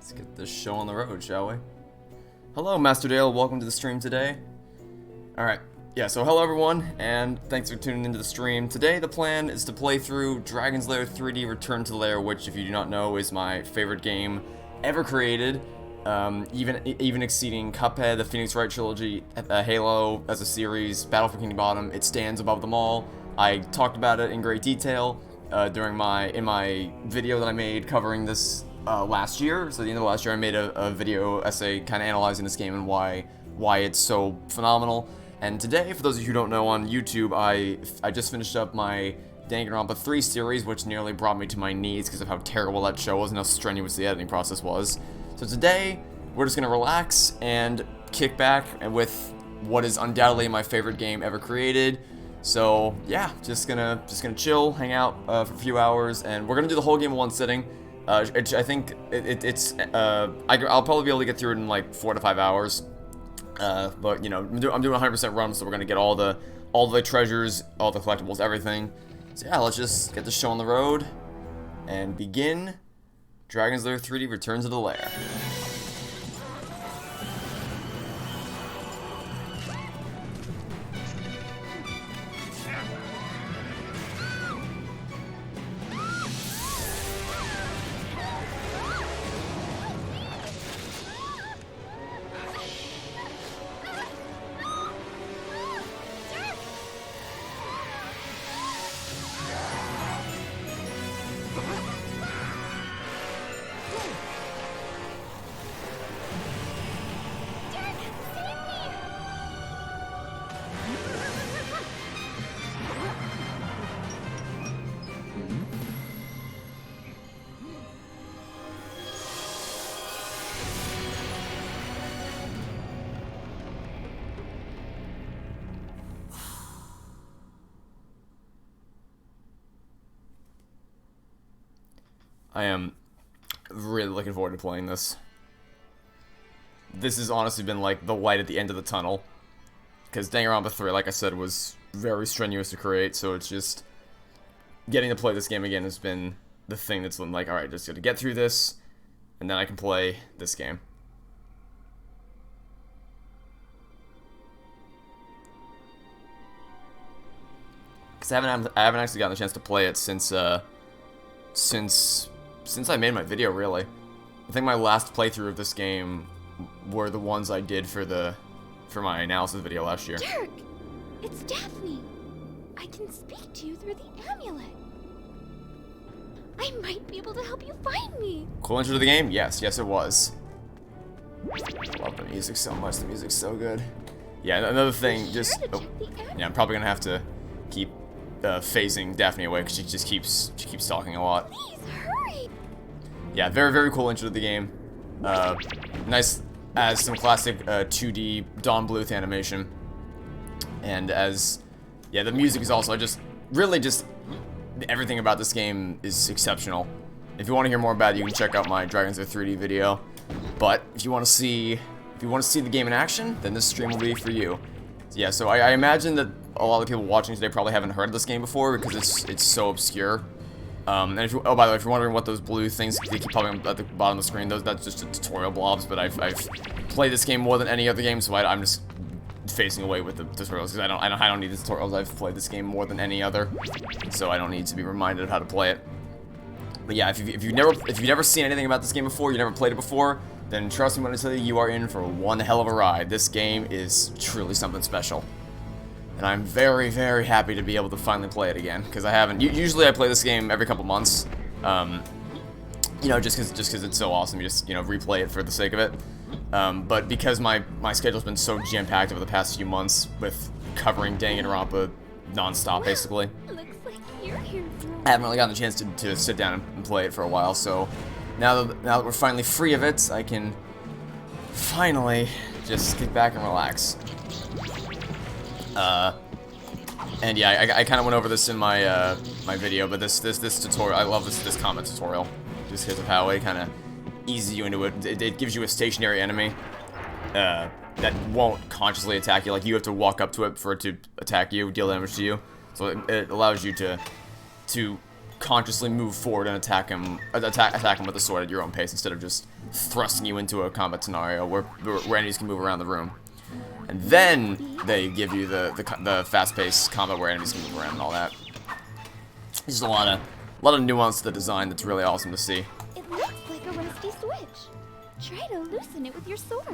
Let's get this show on the road, shall we? Hello, Master Dale. Welcome to the stream today. Alright, yeah, so hello everyone, and thanks for tuning into the stream. Today, the plan is to play through Dragon's Lair 3D Return to Lair, which, if you do not know, is my favorite game ever created. Even exceeding Cuphead, the Phoenix Wright trilogy, Halo as a series, Battle for Kingdom Bottom. It stands above them all. I talked about it in great detail in my video that I made covering this last year. So at the end of last year, I made a video essay kind of analyzing this game and why it's so phenomenal. And today, for those of you who don't know, on YouTube, I just finished up my Danganronpa 3 series, which nearly brought me to my knees because of how terrible that show was and how strenuous the editing process was. So today, we're just gonna relax and kick back and with what is undoubtedly my favorite game ever created. So yeah, just gonna chill, hang out for a few hours, and we're gonna do the whole game in one sitting. I think I'll probably be able to get through it in like 4 to 5 hours. But you know, I'm doing 100% run, so we're gonna get all the treasures, all the collectibles, everything. So yeah, let's just get the show on the road and begin Dragon's Lair 3D Return to the Lair. I am really looking forward to playing this. This has honestly been like the light at the end of the tunnel. Because Danganronpa 3, like I said, was very strenuous to create, so it's just getting to play this game again has been the thing that's been like, alright, just gotta get through this, and then I can play this game. Because I haven't actually gotten the chance to play it since I made my video, really. I think my last playthrough of this game were the ones I did for my analysis video last year. Dirk! It's Daphne! I can speak to you through the amulet. I might be able to help you find me. Cool intro to the game? Yes, it was. I love the music so much. The music's so good. Yeah, another thing, yeah, I'm probably gonna have to keep phasing Daphne away because she keeps talking a lot. Please hurry! Yeah, very, very cool intro to the game. Nice as some classic 2D Dawn Bluth animation. And the music is also really everything about this game is exceptional. If you want to hear more about it, you can check out my Dragon's Lair 3D video. But if you want to see the game in action, then this stream will be for you. Yeah, so I imagine that a lot of people watching today probably haven't heard of this game before because it's so obscure. And oh, by the way, if you're wondering what those blue things they keep popping at the bottom of the screen, that's just tutorial blobs. But I've played this game more than any other game, so I'm just facing away with the tutorials because I don't need the tutorials. I've played this game more than any other, so I don't need to be reminded of how to play it. But yeah, if you've never seen anything about this game before, you never played it before, then trust me when I tell you, you are in for one hell of a ride. This game is truly something special. And I'm very, very happy to be able to finally play it again, because I haven't. Usually I play this game every couple months, you know, just because it's so awesome. You just, you know, replay it for the sake of it. But because my schedule's been so jam-packed over the past few months with covering Danganronpa non-stop, basically, Looks like you're here for I haven't really gotten the chance to sit down and play it for a while. So now that we're finally free of it, I can finally just kick back and relax. And yeah, I kind of went over this in my my video, but this tutorial, I love this comment tutorial, just because of how it kind of eases you into it. It gives you a stationary enemy that won't consciously attack you. Like, you have to walk up to it for it to attack you, deal damage to you. So it allows you to consciously move forward and attack him with the sword at your own pace instead of just thrusting you into a combat scenario where enemies can move around the room. And then they give you the fast-paced combat where enemies can move around and all that. There's just a lot of nuance to the design that's really awesome to see. It looks like a rusty switch. Try to loosen it with your sword.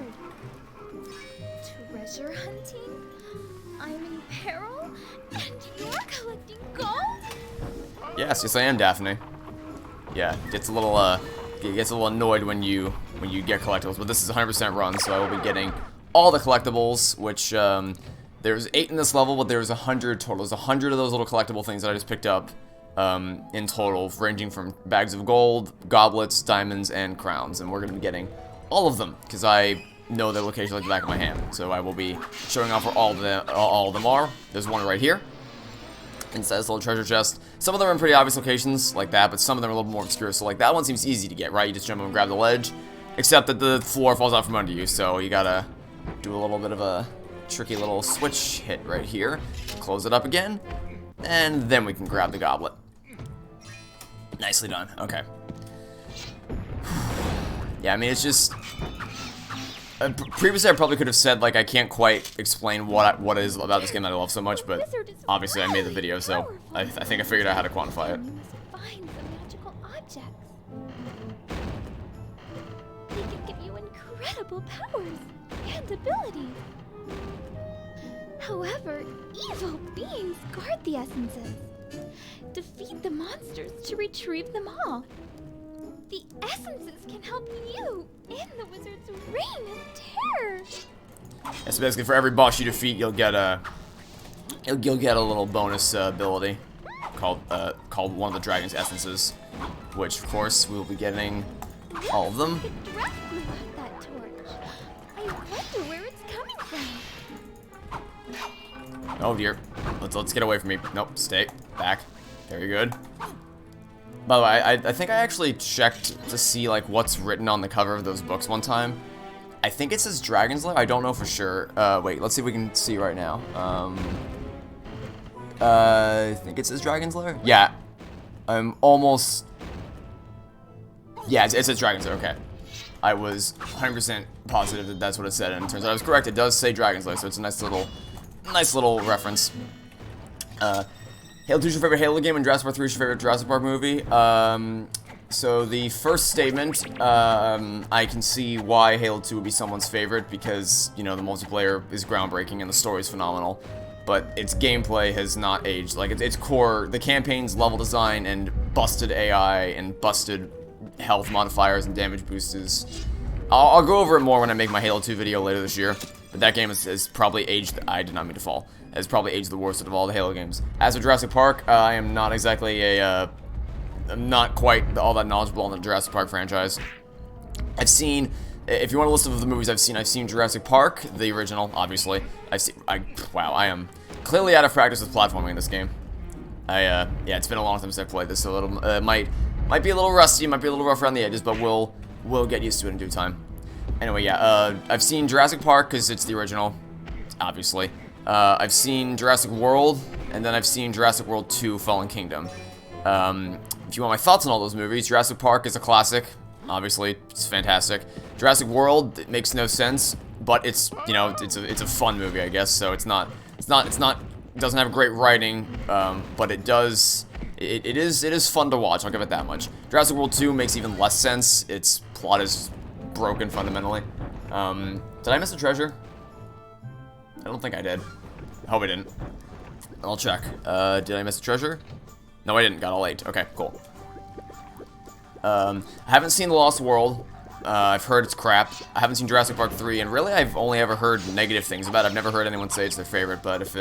Treasure hunting? I'm in peril? And you're collecting gold? Yes, I am, Daphne. Yeah, gets a little annoyed when you get collectibles, but this is 100% run, so I will be getting all the collectibles, which there's 8 in this level, but there's 100 total. There's 100 of those little collectible things that I just picked up in total, ranging from bags of gold, goblets, diamonds, and crowns, and we're gonna be getting all of them because I know their location like the back of my hand. So I will be showing off where all of them are. There's one right here. Inside this little treasure chest. Some of them are in pretty obvious locations like that, but some of them are a little more obscure. So like that one seems easy to get, right? You just jump up and grab the ledge, except that the floor falls out from under you. So you gotta do a little bit of a tricky little switch hit right here. Close it up again, and then we can grab the goblet. Nicely done. Okay. Yeah, I mean it's just. Previously, I probably could have said, like, I can't quite explain what it is about this game that I love so much, but obviously I made the video, so I think I figured out how to quantify it. Find the magical objects. They can give you incredible powers and abilities. However, evil beings guard the essences. Defeat the monsters to retrieve them all. The essences can help you in the wizard's reign of terror. Yeah, so basically, for every boss you defeat, you'll get a little bonus ability called one of the dragon's essences, which of course we'll be getting all of them. The dress blew out that torch. I wonder where it's coming from. Oh dear, let's get away from me. Nope, stay back. Very good. By the way, I think I actually checked to see like what's written on the cover of those books one time. I think it says Dragon's Lair. I don't know for sure. Wait, let's see if we can see right now. I think it says Dragon's Lair. Yeah, I'm almost. Yeah, it says Dragon's Lair. Okay, I was 100% positive that that's what it said, and it turns out I was correct. It does say Dragon's Lair, so it's a nice little reference. Halo 2 is your favorite Halo game, and Jurassic Park 3 is your favorite Jurassic Park movie. So the first statement, I can see why Halo 2 would be someone's favorite because, you know, the multiplayer is groundbreaking and the story is phenomenal. But its gameplay has not aged. Like, its core, the campaign's level design and busted AI and busted health modifiers and damage boosters. I'll go over it more when I make my Halo 2 video later this year. But that game is probably aged. I did not mean to fall. Has probably aged the worst of all the Halo games. As for Jurassic Park, I am not exactly I'm not quite all that knowledgeable on the Jurassic Park franchise. I've seen, if you want a list of the movies I've seen Jurassic Park, the original, obviously. Wow, I am clearly out of practice with platforming in this game. Yeah, it's been a long time since I played this, so it might be a little rusty, might be a little rough around the edges, but we'll get used to it in due time. Anyway, yeah, I've seen Jurassic Park because it's the original, obviously. I've seen Jurassic World, and then I've seen Jurassic World 2: Fallen Kingdom. If you want my thoughts on all those movies, Jurassic Park is a classic. Obviously, it's fantastic. Jurassic World, it makes no sense, but it's, you know, it's a fun movie, I guess. So it doesn't have great writing, but it is fun to watch. I'll give it that much. Jurassic World 2 makes even less sense. Its plot is broken fundamentally. Did I miss a treasure? I don't think I did. I hope I didn't. I'll check. Did I miss a treasure? No, I didn't. Got all 8. Okay, cool. I haven't seen The Lost World. I've heard it's crap. I haven't seen Jurassic Park 3, and really I've only ever heard negative things about it. I've never heard anyone say it's their favorite, but if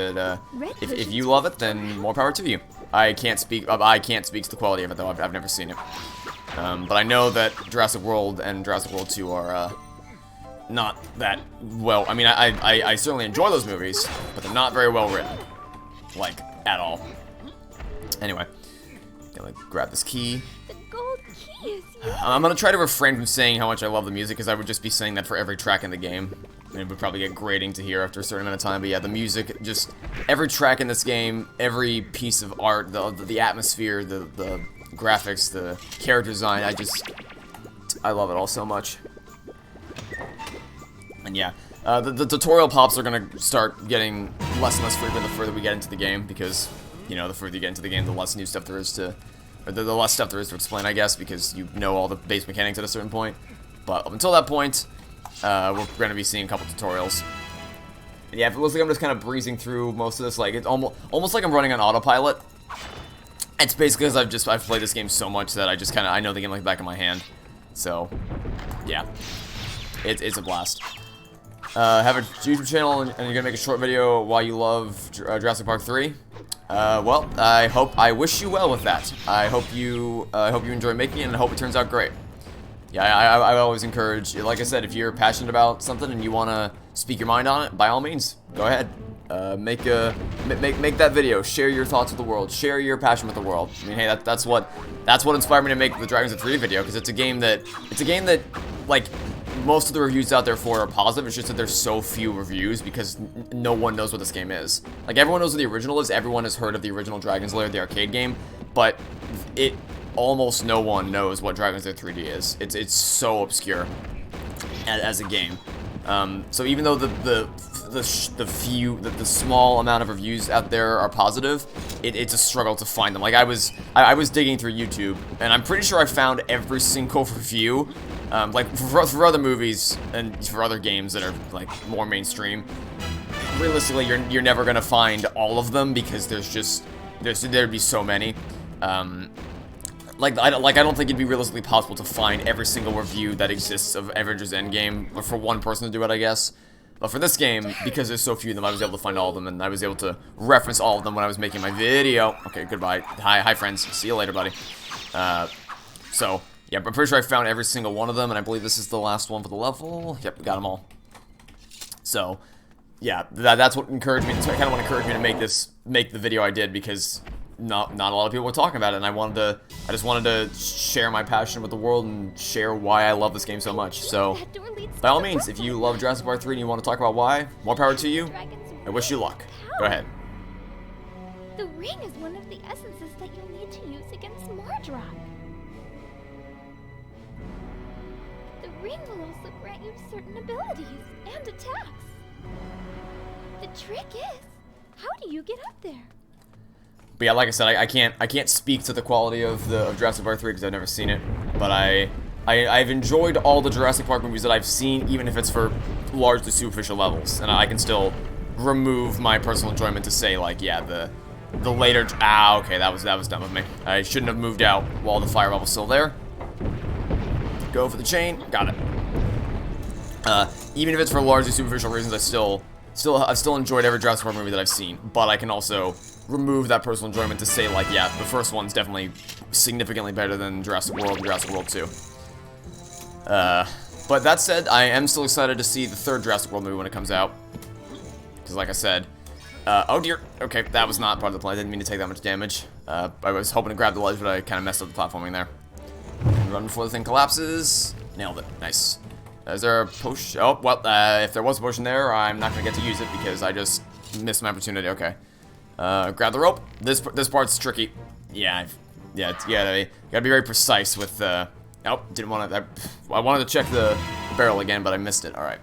you love it, then more power to you. I can't speak to the quality of it, though. I've never seen it. But I know that Jurassic World and Jurassic World 2 are, not that well. I mean, I certainly enjoy those movies, but they're not very well written. Like, at all. Anyway, gonna grab this key. The gold key is yours. I'm gonna try to refrain from saying how much I love the music, because I would just be saying that for every track in the game. And it would probably get grating to hear after a certain amount of time, but yeah, the music, just every track in this game, every piece of art, the atmosphere, the graphics, the character design, I love it all so much. And yeah, the tutorial pops are gonna start getting less and less frequent the further we get into the game, because, you know, the further you get into the game, the less new stuff there is to, or the less stuff there is to explain, I guess, because you know all the base mechanics at a certain point. But up until that point, we're gonna be seeing a couple tutorials. And yeah, if it looks like I'm just kind of breezing through most of this, like, it's almost like I'm running on autopilot. It's basically because I've played this game so much that I know the game like the back of my hand. So, yeah, it's a blast. Have a YouTube channel and you're gonna make a short video why you love Jurassic Park 3. Well, I wish you well with that. I hope you enjoy making it, and I hope it turns out great. Yeah, I always encourage, like I said, if you're passionate about something and you wanna speak your mind on it, by all means, go ahead. Make that video. Share your thoughts with the world. Share your passion with the world. I mean, hey, that's what inspired me to make the Dragons of 3 video, because it's a game that like most of the reviews out there for are positive. It's just that there's so few reviews because no one knows what this game is. Like, everyone knows what the original is. Everyone has heard of the original Dragon's Lair, the arcade game, but almost no one knows what Dragon's Lair 3D is. It's so obscure as a game. So even though the small amount of reviews out there are positive, it's a struggle to find them. Like, I was digging through YouTube, and I'm pretty sure I found every single review, like for other movies and for other games that are like more mainstream. Realistically, you're never gonna find all of them because there'd be so many. Like I don't think it'd be realistically possible to find every single review that exists of Avengers Endgame, or for one person to do it, I guess. But for this game, because there's so few of them, I was able to find all of them, and I was able to reference all of them when I was making my video. Okay, goodbye. Hi friends. See you later, buddy. So, yeah, I'm pretty sure I found every single one of them, and I believe this is the last one for the level. Yep, we got them all. So, yeah, that's what encouraged me. That's kind of what encouraged me to make the video I did, because not a lot of people were talking about it, and I just wanted to share my passion with the world and share why I love this game so much. So, by all means, if you love Jurassic Park 3 and you want to talk about why, more power to you. I wish you luck. Go ahead. The ring is one of the essences that you'll need to use against Mordrock. The ring will also grant you certain abilities and attacks. The trick is, how do you get up there? But yeah, like I said, I can't speak to the quality of Jurassic Park 3 because I've never seen it. But I've enjoyed all the Jurassic Park movies that I've seen, even if it's for largely superficial levels, and I can still remove my personal enjoyment to say, like, yeah, the later okay, that was dumb of me. I shouldn't have moved out while the fire level's still there. Go for the chain, got it. Even if it's for largely superficial reasons, I've still enjoyed every Jurassic Park movie that I've seen, but I can also remove that personal enjoyment to say, like, yeah, the first one's definitely significantly better than Jurassic World and Jurassic World 2. But that said, I am still excited to see the third Jurassic World movie when it comes out. Because, like I said, oh dear, okay, that was not part of the plan. I didn't mean to take that much damage. I was hoping to grab the ledge, but I kind of messed up the platforming there. And run before the thing collapses. Nailed it, nice. Is there a potion? Oh, well, if there was a potion there, I'm not going to get to use it because I just missed my opportunity. Okay. Grab the rope. This part's tricky. Yeah, you gotta be very precise with, oh, didn't want to, I wanted to check the barrel again, but I missed it. Alright.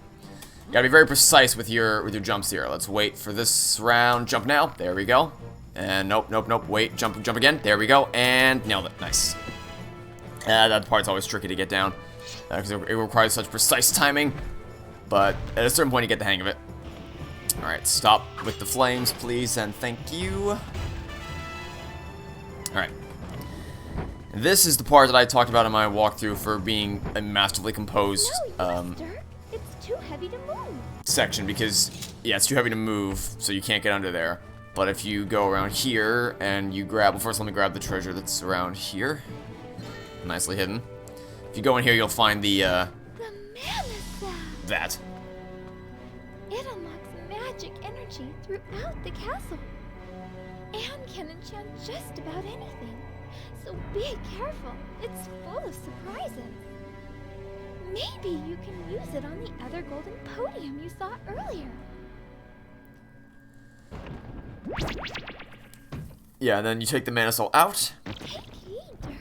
You gotta be very precise with your jumps here. Let's wait for this round. Jump now. There we go. And nope. Wait, jump again. There we go. And nailed it. Nice. That part's always tricky to get down. Because it requires such precise timing. But at a certain point, you get the hang of it. Alright, stop with the flames, please, and thank you. Alright. This is the part that I talked about in my walkthrough for being a masterfully composed, it's too heavy to move. Section, because, yeah, it's too heavy to move, so you can't get under there. But if you go around here, and you grab, well, first let me grab the treasure that's around here. Nicely hidden. If you go in here, you'll find the mana cell. That. It unlocks magic energy throughout the castle, and can enchant just about anything. So be careful, it's full of surprises. Maybe you can use it on the other golden podium you saw earlier. Yeah, and then you take the mana cell out. Take heed, Dirk.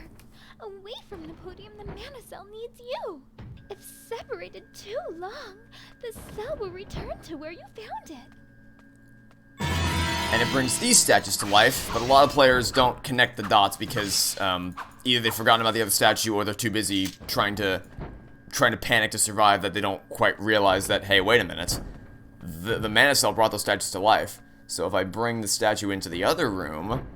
Away from the podium, the mana cell needs you. If separated too long, the cell will return to where you found it. And it brings these statues to life, but a lot of players don't connect the dots because either they've forgotten about the other statue or they're too busy trying to panic to survive that they don't quite realize that, hey, wait a minute. The mana cell brought those statues to life. So if I bring the statue into the other room,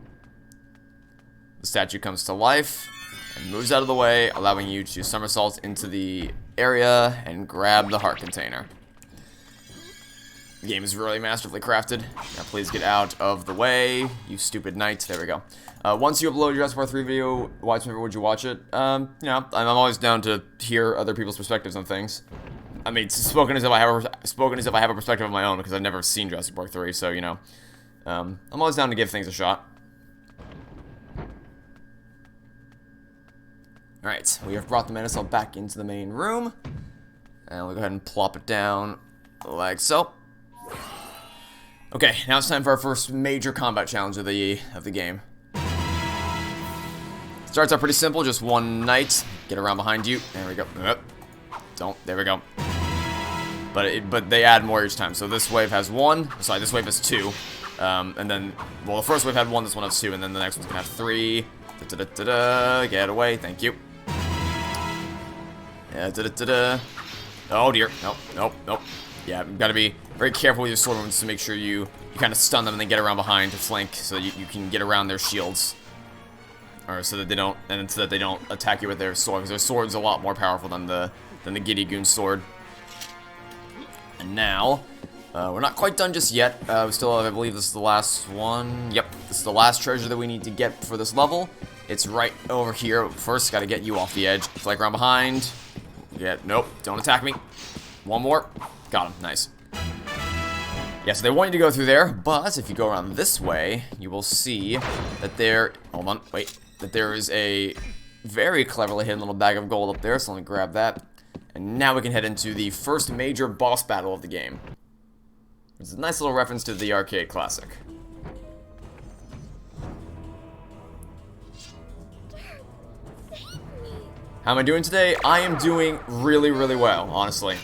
the statue comes to life and moves out of the way, allowing you to somersault into the area and grab the heart container. The game is really masterfully crafted. Now please get out of the way, you stupid knight. There we go. Once you upload your Jurassic Park 3 video, why would you watch it? You know, I'm always down to hear other people's perspectives on things. I mean, spoken as if I have a perspective of my own, because I've never seen Jurassic Park 3, so, you know. I'm always down to give things a shot. Alright, we have brought the mana cell back into the main room. And we'll go ahead and plop it down like so. Okay, now it's time for our first major combat challenge of the game. Starts out pretty simple, just one knight. Get around behind you. There we go. Don't. There we go. But they add more each time. So this wave has one. Sorry, this wave has two. And then, well, the first wave had one. This one has two, and then the next one's gonna have three. Get away. Thank you. Yeah. Oh dear. Nope. Yeah, you gotta be very careful with your sword wounds to make sure you kind of stun them and then get around behind to flank so that you can get around their shields. Or so that they don't attack you with their sword, because their sword's a lot more powerful than the Giddy Goon's sword. And now, we're not quite done just yet. We still have, I believe this is the last one. Yep, this is the last treasure that we need to get for this level. It's right over here. First, gotta get you off the edge. Flank around behind. Nope, don't attack me. One more. Got him, nice. Yeah, so they want you to go through there, but if you go around this way, you will see that that there is a very cleverly hidden little bag of gold up there, so let me grab that. And now we can head into the first major boss battle of the game. It's a nice little reference to the arcade classic. How am I doing today? I am doing really, really well, honestly.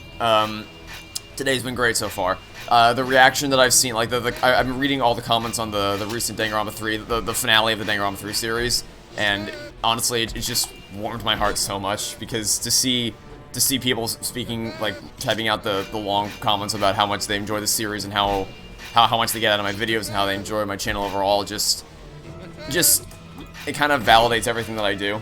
Today's been great so far. The reaction that I've seen, like, I'm reading all the comments on the recent Danganronpa 3, the finale of the Danganronpa 3 series, and honestly, it just warmed my heart so much, because to see people speaking, like, typing out the long comments about how much they enjoy the series and how much they get out of my videos and how they enjoy my channel overall, just it kind of validates everything that I do.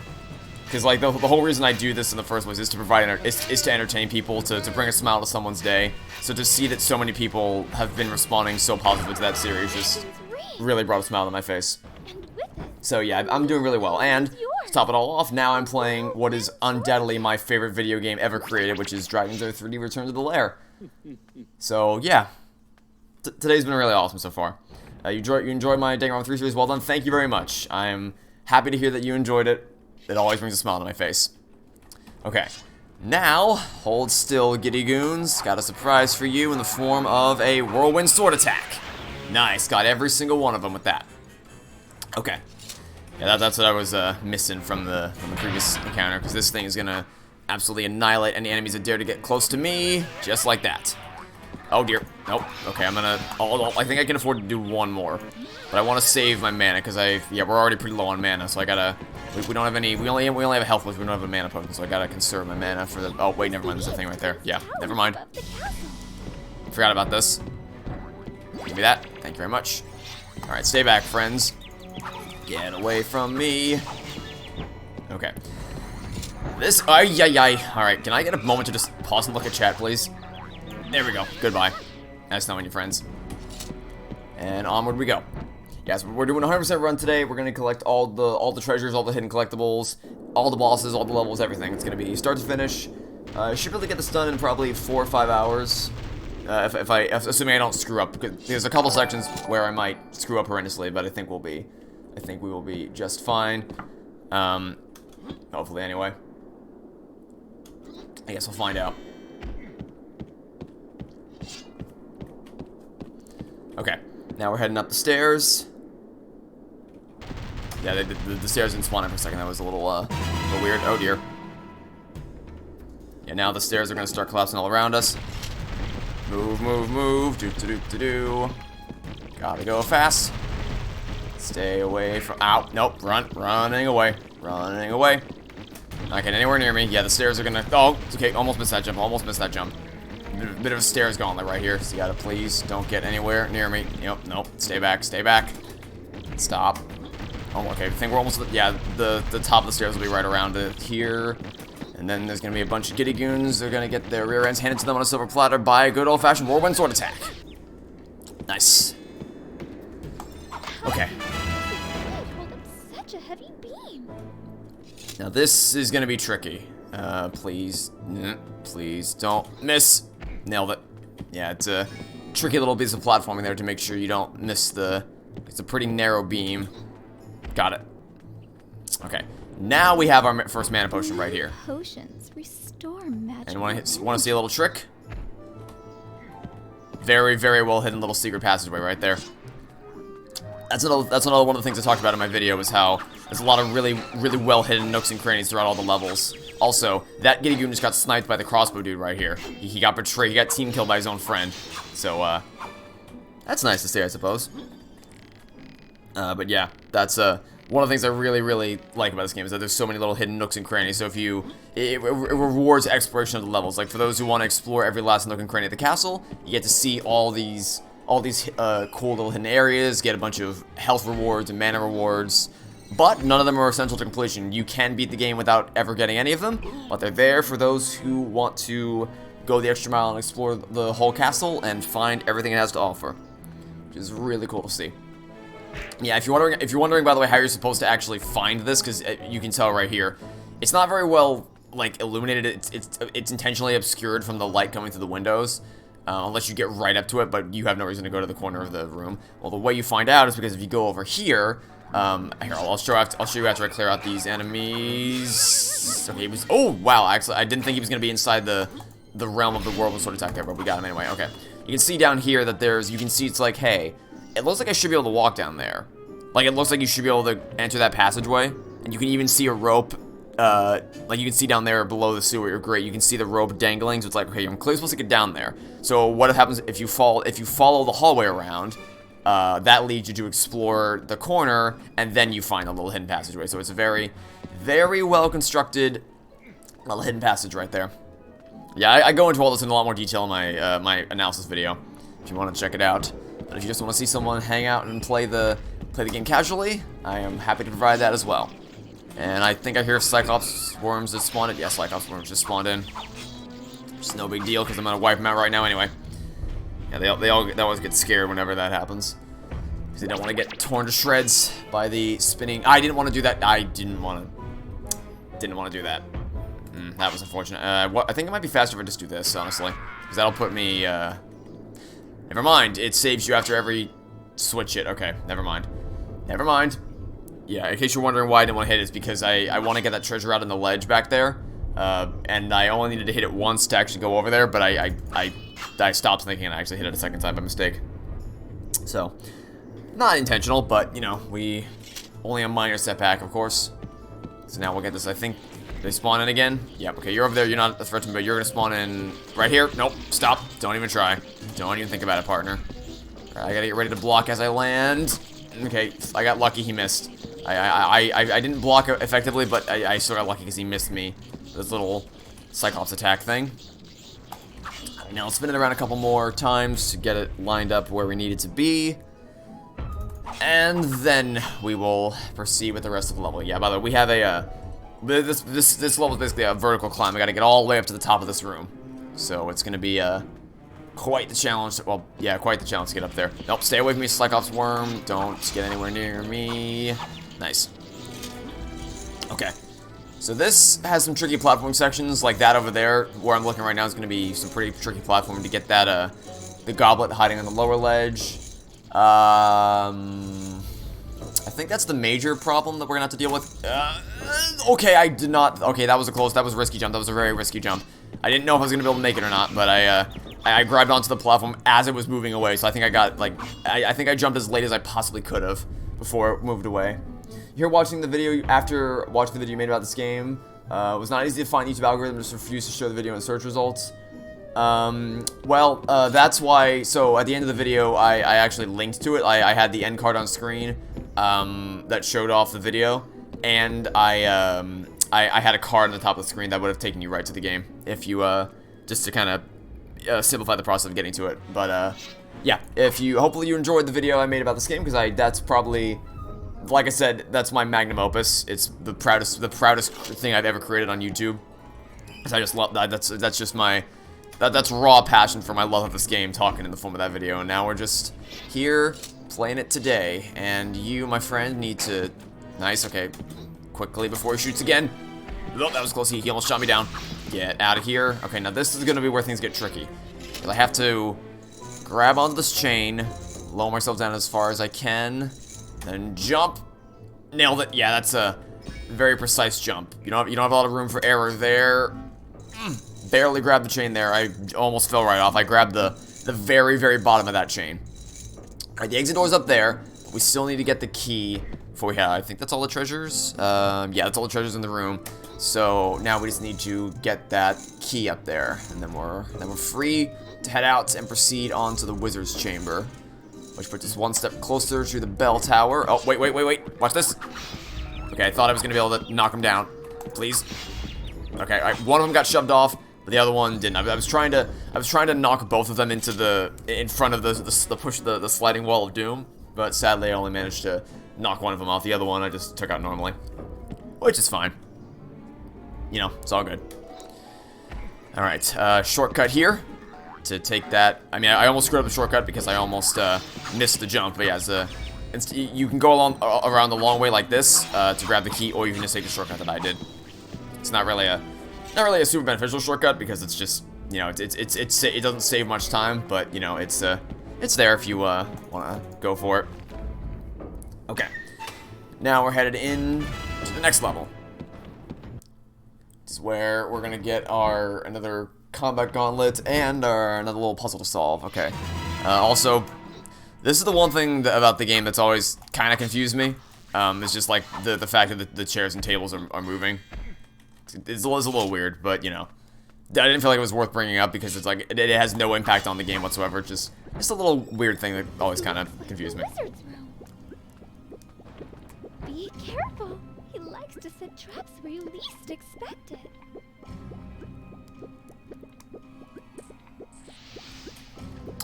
Because, like, the whole reason I do this in the first place is to provide, is to entertain people, to bring a smile to someone's day. So to see that so many people have been responding so positively to that series just really brought a smile to my face. So yeah, I'm doing really well. And to top it all off, now I'm playing what is undoubtedly my favorite video game ever created, which is Dragon's Lair 3D Return to the Lair. So yeah, today's been really awesome so far. You enjoyed my Danganronpa 3 series, well done, thank you very much. I'm happy to hear that you enjoyed it. It always brings a smile to my face. Okay, now, hold still, Giddy Goons. Got a surprise for you in the form of a Whirlwind sword attack. Nice, got every single one of them with that. Okay, yeah, that's what I was missing from the previous encounter, because this thing is gonna absolutely annihilate any enemies that dare to get close to me, just like that. Oh dear, nope. Okay, I think I can afford to do one more, but I want to save my mana because we're already pretty low on mana, so I gotta. We don't have any. We only have a health boost. We don't have a mana potion, so I gotta conserve my mana for the. Oh wait, never mind. There's a thing right there. Yeah, never mind. Forgot about this. Give me that. Thank you very much. All right, stay back, friends. Get away from me. Okay. This. All right, can I get a moment to just pause and look at chat, please? There we go. Goodbye. Nice knowing you, friends. And onward we go. Yes, we're doing a 100% run today. We're going to collect all the treasures, all the hidden collectibles, all the bosses, all the levels, everything. It's going to be start to finish. I should really get this done in probably 4 or 5 hours. Assuming I don't screw up. There's a couple sections where I might screw up horrendously, but I think we will be just fine. Hopefully, anyway. I guess we'll find out. Okay, now we're heading up the stairs. Yeah, the stairs didn't spawn in for a second. That was a little weird. Oh dear. And now the stairs are going to start collapsing all around us. Move, move, move. Do. Gotta go fast. Stay away from... Ow. Nope. Running away. Running away. Not getting anywhere near me. Yeah, the stairs are going to... Oh, okay. Almost missed that jump. Almost missed that jump. Bit of a stairs gauntlet right here. So you gotta please don't get anywhere near me. Yep. Nope. Stay back. Stay back. Stop. Oh, okay. I think we're almost... Yeah, the top of the stairs will be right around it here. And then there's going to be a bunch of giddy goons. They're going to get their rear ends handed to them on a silver platter by a good old-fashioned Whirlwind sword attack. Nice. Okay. Hold up such a heavy beam. Now this is going to be tricky. Please don't miss. Nailed it. Yeah, it's a tricky little piece of platforming there to make sure you don't miss the... It's a pretty narrow beam. Got it. Okay. Now we have our first mana potion right here. Potions restore magic. And want to see a little trick? Very, very well hidden little secret passageway right there. That's another one of the things I talked about in my video, is how there's a lot of really, really well hidden nooks and crannies throughout all the levels. Also, that Giddy Goon just got sniped by the crossbow dude right here. He got betrayed. He got team killed by his own friend. So that's nice to see, I suppose. But yeah, that's one of the things I really, really like about this game, is that there's so many little hidden nooks and crannies. So if it rewards exploration of the levels. Like for those who want to explore every last nook and cranny of the castle, you get to see all these cool little hidden areas, get a bunch of health rewards and mana rewards. But none of them are essential to completion. You can beat the game without ever getting any of them, but they're there for those who want to go the extra mile and explore the whole castle and find everything it has to offer, which is really cool to see. Yeah, if you're wondering, by the way, how you're supposed to actually find this, because you can tell right here, it's not very well like illuminated. It's intentionally obscured from the light coming through the windows, unless you get right up to it. But you have no reason to go to the corner of the room. Well, the way you find out is because if you go over here, here I'll show you after I clear out these enemies. Okay, oh wow, actually I didn't think he was gonna be inside the realm of the Whirlwind sword attack there, but we got him anyway. Okay, you can see down here that you can see it's like, hey. It looks like I should be able to walk down there. Like, it looks like you should be able to enter that passageway. And you can even see a rope, like you can see down there below the sewer. You're great. You can see the rope dangling. So it's like, okay, I'm clearly supposed to get down there. So what happens if you follow the hallway around, that leads you to explore the corner, and then you find a little hidden passageway. So it's a very, very well constructed little hidden passage right there. Yeah, I go into all this in a lot more detail in my, my analysis video, if you want to check it out. But if you just want to see someone hang out and play the game casually, I am happy to provide that as well. And I think I hear Cyclops worms that spawned in. Yeah, Cyclops worms just spawned in. It's no big deal because I'm gonna wipe them out right now anyway. Yeah, they always get scared whenever that happens, because they don't want to get torn to shreds by the spinning. I didn't want to do that. I didn't want to do that. That was unfortunate. I think it might be faster if I just do this, honestly, because that'll put me. Never mind, it saves you after every switch hit. Okay, never mind. Never mind. Yeah, in case you're wondering why I didn't want to hit it, it's because I want to get that treasure out in the ledge back there. And I only needed to hit it once to actually go over there, but I stopped thinking and I actually hit it a second time by mistake. So, not intentional, but, you know, we only a minor setback, of course. So now we'll get this, I think. They spawn in again? Yep, okay, you're over there, you're not a threat to me, but you're gonna spawn in right here. Nope, stop. Don't even try. Don't even think about it, partner. Alright, I gotta get ready to block as I land. Okay, I got lucky, he missed. I didn't block effectively, but I still got lucky because he missed me. This little Cyclops attack thing. Now, let's spin it around a couple more times to get it lined up where we need it to be. And then we will proceed with the rest of the level. Yeah, by the way, we have a, this level is basically a vertical climb. I gotta get all the way up to the top of this room. So it's gonna be, quite the challenge. Well, yeah, quite the challenge to get up there. Nope, stay away from me, Cyclops worm. Don't get anywhere near me. Nice. Okay. So this has some tricky platform sections, like that over there, where I'm looking right now is going to be some pretty tricky platforming to get that, the goblet hiding on the lower ledge. I think that's the major problem that we're going to have to deal with. Okay, I did not, okay, that was a risky jump, that was a very risky jump. I didn't know if I was going to be able to make it or not, but I grabbed onto the platform as it was moving away, so I think I got, like, I think I jumped as late as I possibly could have before it moved away. You're watching the video after watching the video you made about this game. It was not easy to find. YouTube algorithm just refused to show the video in search results. That's why, so at the end of the video, I actually linked to it. I had the end card on screen, that showed off the video, and I had a card on the top of the screen that would have taken you right to the game, if you, just to kind of, simplify the process of getting to it. But, yeah, hopefully you enjoyed the video I made about this game, because that's probably, like I said, that's my magnum opus. It's the proudest thing I've ever created on YouTube. Because I just love that. That's just my... That's raw passion for my love of this game, talking in the form of that video, and now we're just here, playing it today, and you, my friend, need to... Nice, okay. Quickly, before he shoots again. Oh, that was close, he almost shot me down. Get out of here. Okay, now this is gonna be where things get tricky. Because I have to grab onto this chain, lower myself down as far as I can, then jump. Nailed it. Yeah, that's a very precise jump. You don't have a lot of room for error there. Barely grabbed the chain there. I almost fell right off. I grabbed the very, very bottom of that chain. Alright, the exit door's up there. We still need to get the key before we head out. I think that's all the treasures. Yeah, that's all the treasures in the room. So now we just need to get that key up there, and then we're free to head out and proceed on to the wizard's chamber, which puts us one step closer to the bell tower. Oh, wait. Watch this. Okay, I thought I was gonna be able to knock him down. Please. Okay, all right, one of them got shoved off, but the other one didn't. I was trying to knock both of them into in front of the sliding wall of doom, but sadly I only managed to knock one of them off. The other one I just took out normally, which is fine. You know, it's all good. All right, shortcut here to take that. I mean, I almost screwed up the shortcut because I almost missed the jump. But yeah, you can go around the long way like this to grab the key, or you can just take the shortcut that I did. It's not really a super beneficial shortcut because it's just, you know, it doesn't save much time, but you know, it's there if you wanna go for it. Okay, now we're headed in to the next level. This is where we're gonna get another combat gauntlet and another little puzzle to solve. Okay. Also, this is the one thing about the game that's always kind of confused me. It's just like the fact that the chairs and tables are moving. It's a little weird, but you know, I didn't feel like it was worth bringing up because it's like it has no impact on the game whatsoever. Just a little weird thing that always kind of confused me. Wizard's room. Be careful. He likes to set traps where you least expect it.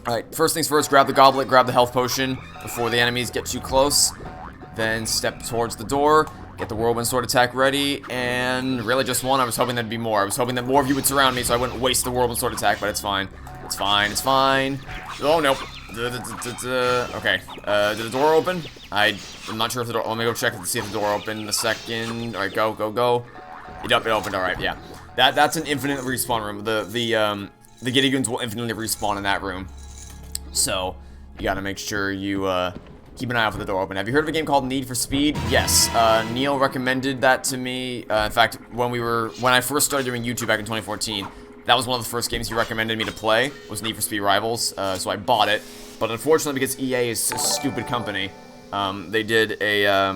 Alright, first things first, grab the goblet, grab the health potion before the enemies get too close. Then step towards the door, get the Whirlwind sword attack ready, and really just one. I was hoping there'd be more. I was hoping that more of you would surround me so I wouldn't waste the Whirlwind sword attack, but it's fine. It's fine, it's fine. Oh, nope. Okay, did the door open? I'm not sure if the door... Let me go check to see if the door opened in a second. Alright, go. It opened, alright, yeah. That's an infinite respawn room. The Giddy Goons will infinitely respawn in that room. So, you gotta make sure you, keep an eye out for the door open. Have you heard of a game called Need for Speed? Yes. Neil recommended that to me. In fact, when I first started doing YouTube back in 2014, that was one of the first games he recommended me to play, was Need for Speed Rivals. So I bought it. But unfortunately, because EA is a stupid company, they did a,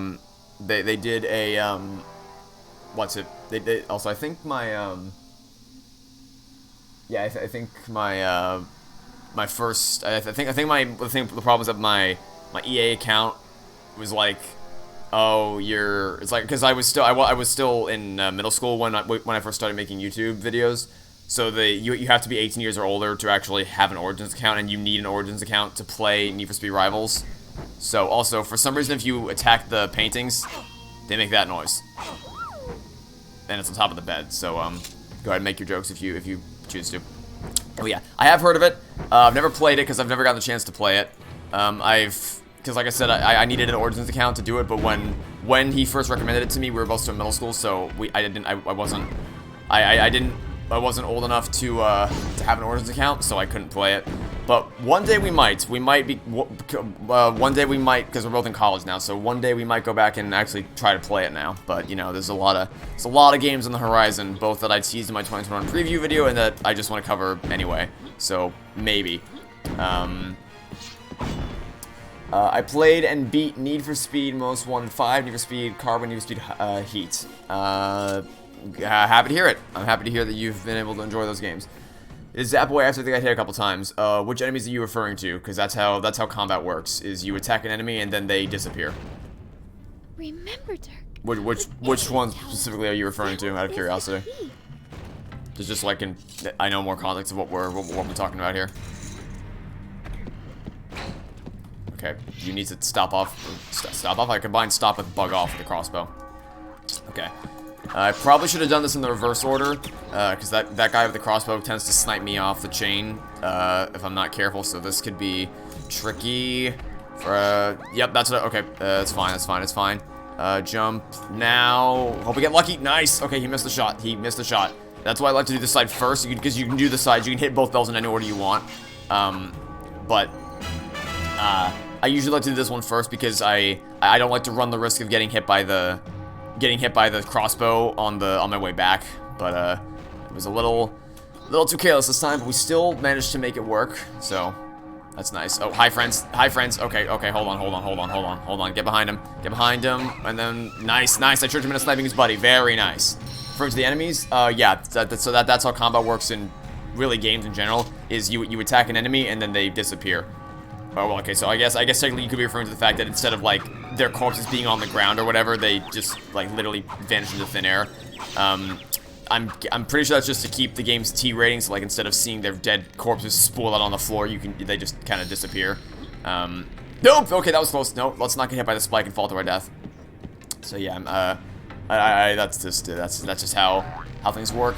what's it? Also, I think my, yeah, I think my, my first, I think the problem is that my EA account was like, oh, it's like, because I was still in middle school when I first started making YouTube videos. So you have to be 18 years or older to actually have an Origins account, and you need an Origins account to play Need for Speed Rivals. So also, for some reason, if you attack the paintings, they make that noise, and it's on top of the bed. So go ahead and make your jokes if you choose to. Oh yeah, I have heard of it. I've never played it because I've never gotten the chance to play it. Because like I said, I needed an Origins account to do it, but when he first recommended it to me, we were both still in middle school, so I wasn't old enough to have an Origins account, so I couldn't play it. But one day we might, one day we might, because we're both in college now, so one day we might go back and actually try to play it now. But you know, there's a lot of games on the horizon, both that I teased in my 2021 preview video and that I just want to cover anyway. So maybe. I played and beat Need for Speed Most Wanted 5, Need for Speed Carbon, Need for Speed Heat. happy to hear it. I'm happy to hear that you've been able to enjoy those games. Is zap away after they got hit a couple times. Which enemies are you referring to? Because that's how combat works. Is you attack an enemy and then they disappear. Remember, Dirk. Which one specifically are you referring to? Out of curiosity. Just so I know more context of what we're talking about here. Okay, you need to stop off. Stop off. I combined stop with bug off with the crossbow. Okay. I probably should have done this in the reverse order, because that guy with the crossbow tends to snipe me off the chain, if I'm not careful, so this could be tricky. Yep, that's what, okay, it's fine, it's fine. Jump now. Hope we get lucky. Nice. Okay, he missed the shot. That's why I like to do this side first, because you can do the sides. You can hit both bells in any order you want. But I usually like to do this one first because I don't like to run the risk of getting hit by the crossbow on my way back. But it was a little too careless this time, but we still managed to make it work. So that's nice. Oh, hi friends. Okay, hold on. Get behind him, and then nice. I tricked him into sniping his buddy. Very nice. For the enemies, yeah. So that's how combat works in really games in general. Is you attack an enemy and then they disappear. Oh, well, okay, so I guess technically you could be referring to the fact that instead of, like, their corpses being on the ground or whatever, they just, like, literally vanish into thin air. I'm pretty sure that's just to keep the game's T rating, so, like, instead of seeing their dead corpses spool out on the floor, they just kind of disappear. Nope! Okay, that was close. No, let's not get hit by the spike and fall to our death. So, yeah, that's just how things work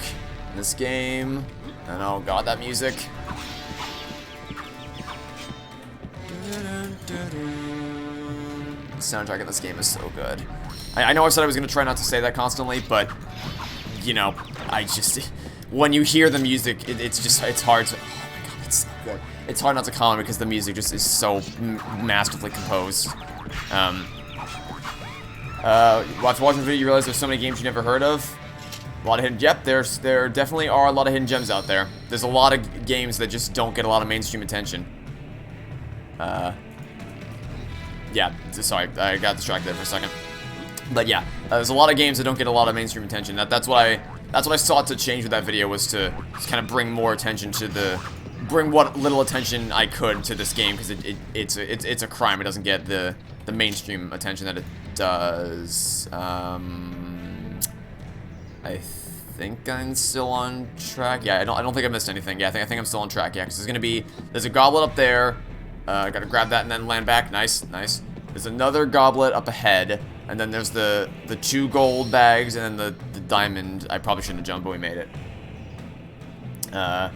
in this game. And oh god, that music. The soundtrack in this game is so good. I know I said I was going to try not to say that constantly, but, you know, when you hear the music, it's hard to, oh my god, it's so good. It's hard not to comment because the music just is so masterfully composed. After watching the video, you realize there's so many games you never heard of. A lot of hidden, yep, there definitely are a lot of hidden gems out there. There's a lot of games that just don't get a lot of mainstream attention. Yeah, sorry, I got distracted there for a second. But yeah, there's a lot of games that don't get a lot of mainstream attention. That's what I sought to change with that video, was to kind of bring more attention to bring what little attention I could to this game, because it's a crime it doesn't get the mainstream attention that it does. I think I'm still on track. Yeah, I don't think I missed anything. Yeah, I think I'm still on track. Yeah, because there's a goblet up there. Gotta grab that and then land back. Nice. There's another goblet up ahead, and then there's the 2 gold bags, and then the diamond. I probably shouldn't have jumped, but we made it. Yeah.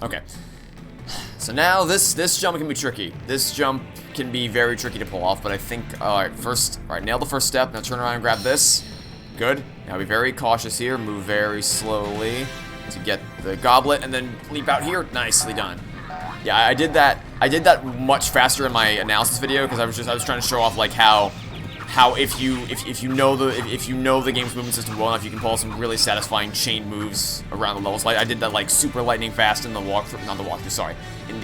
Okay. So now this jump can be tricky. This jump can be very tricky to pull off, but I think, alright, nail the first step. Now turn around and grab this. Good. Now be very cautious here. Move very slowly to get the goblet, and then leap out here. Nicely done. Yeah, I did that much faster in my analysis video because I was trying to show off like how if you know the game's movement system well enough, you can pull some really satisfying chain moves around the levels. Like I did that like super lightning fast in the walkthrough, sorry, in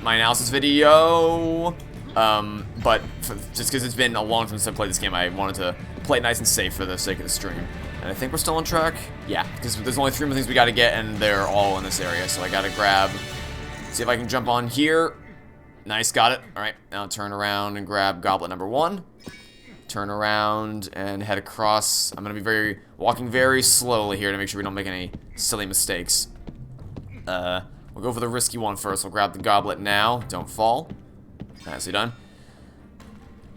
my analysis video. But just because it's been a long time since I played this game, I wanted to play it nice and safe for the sake of the stream. And I think we're still on track. Yeah, because there's only 3 more things we gotta get, and they're all in this area. So I gotta see if I can jump on here. Nice, got it. Alright, now turn around and grab goblet number 1. Turn around and head across. I'm gonna be walking very slowly here to make sure we don't make any silly mistakes. We'll go for the risky one first. We'll grab the goblet now. Don't fall. Nicely done.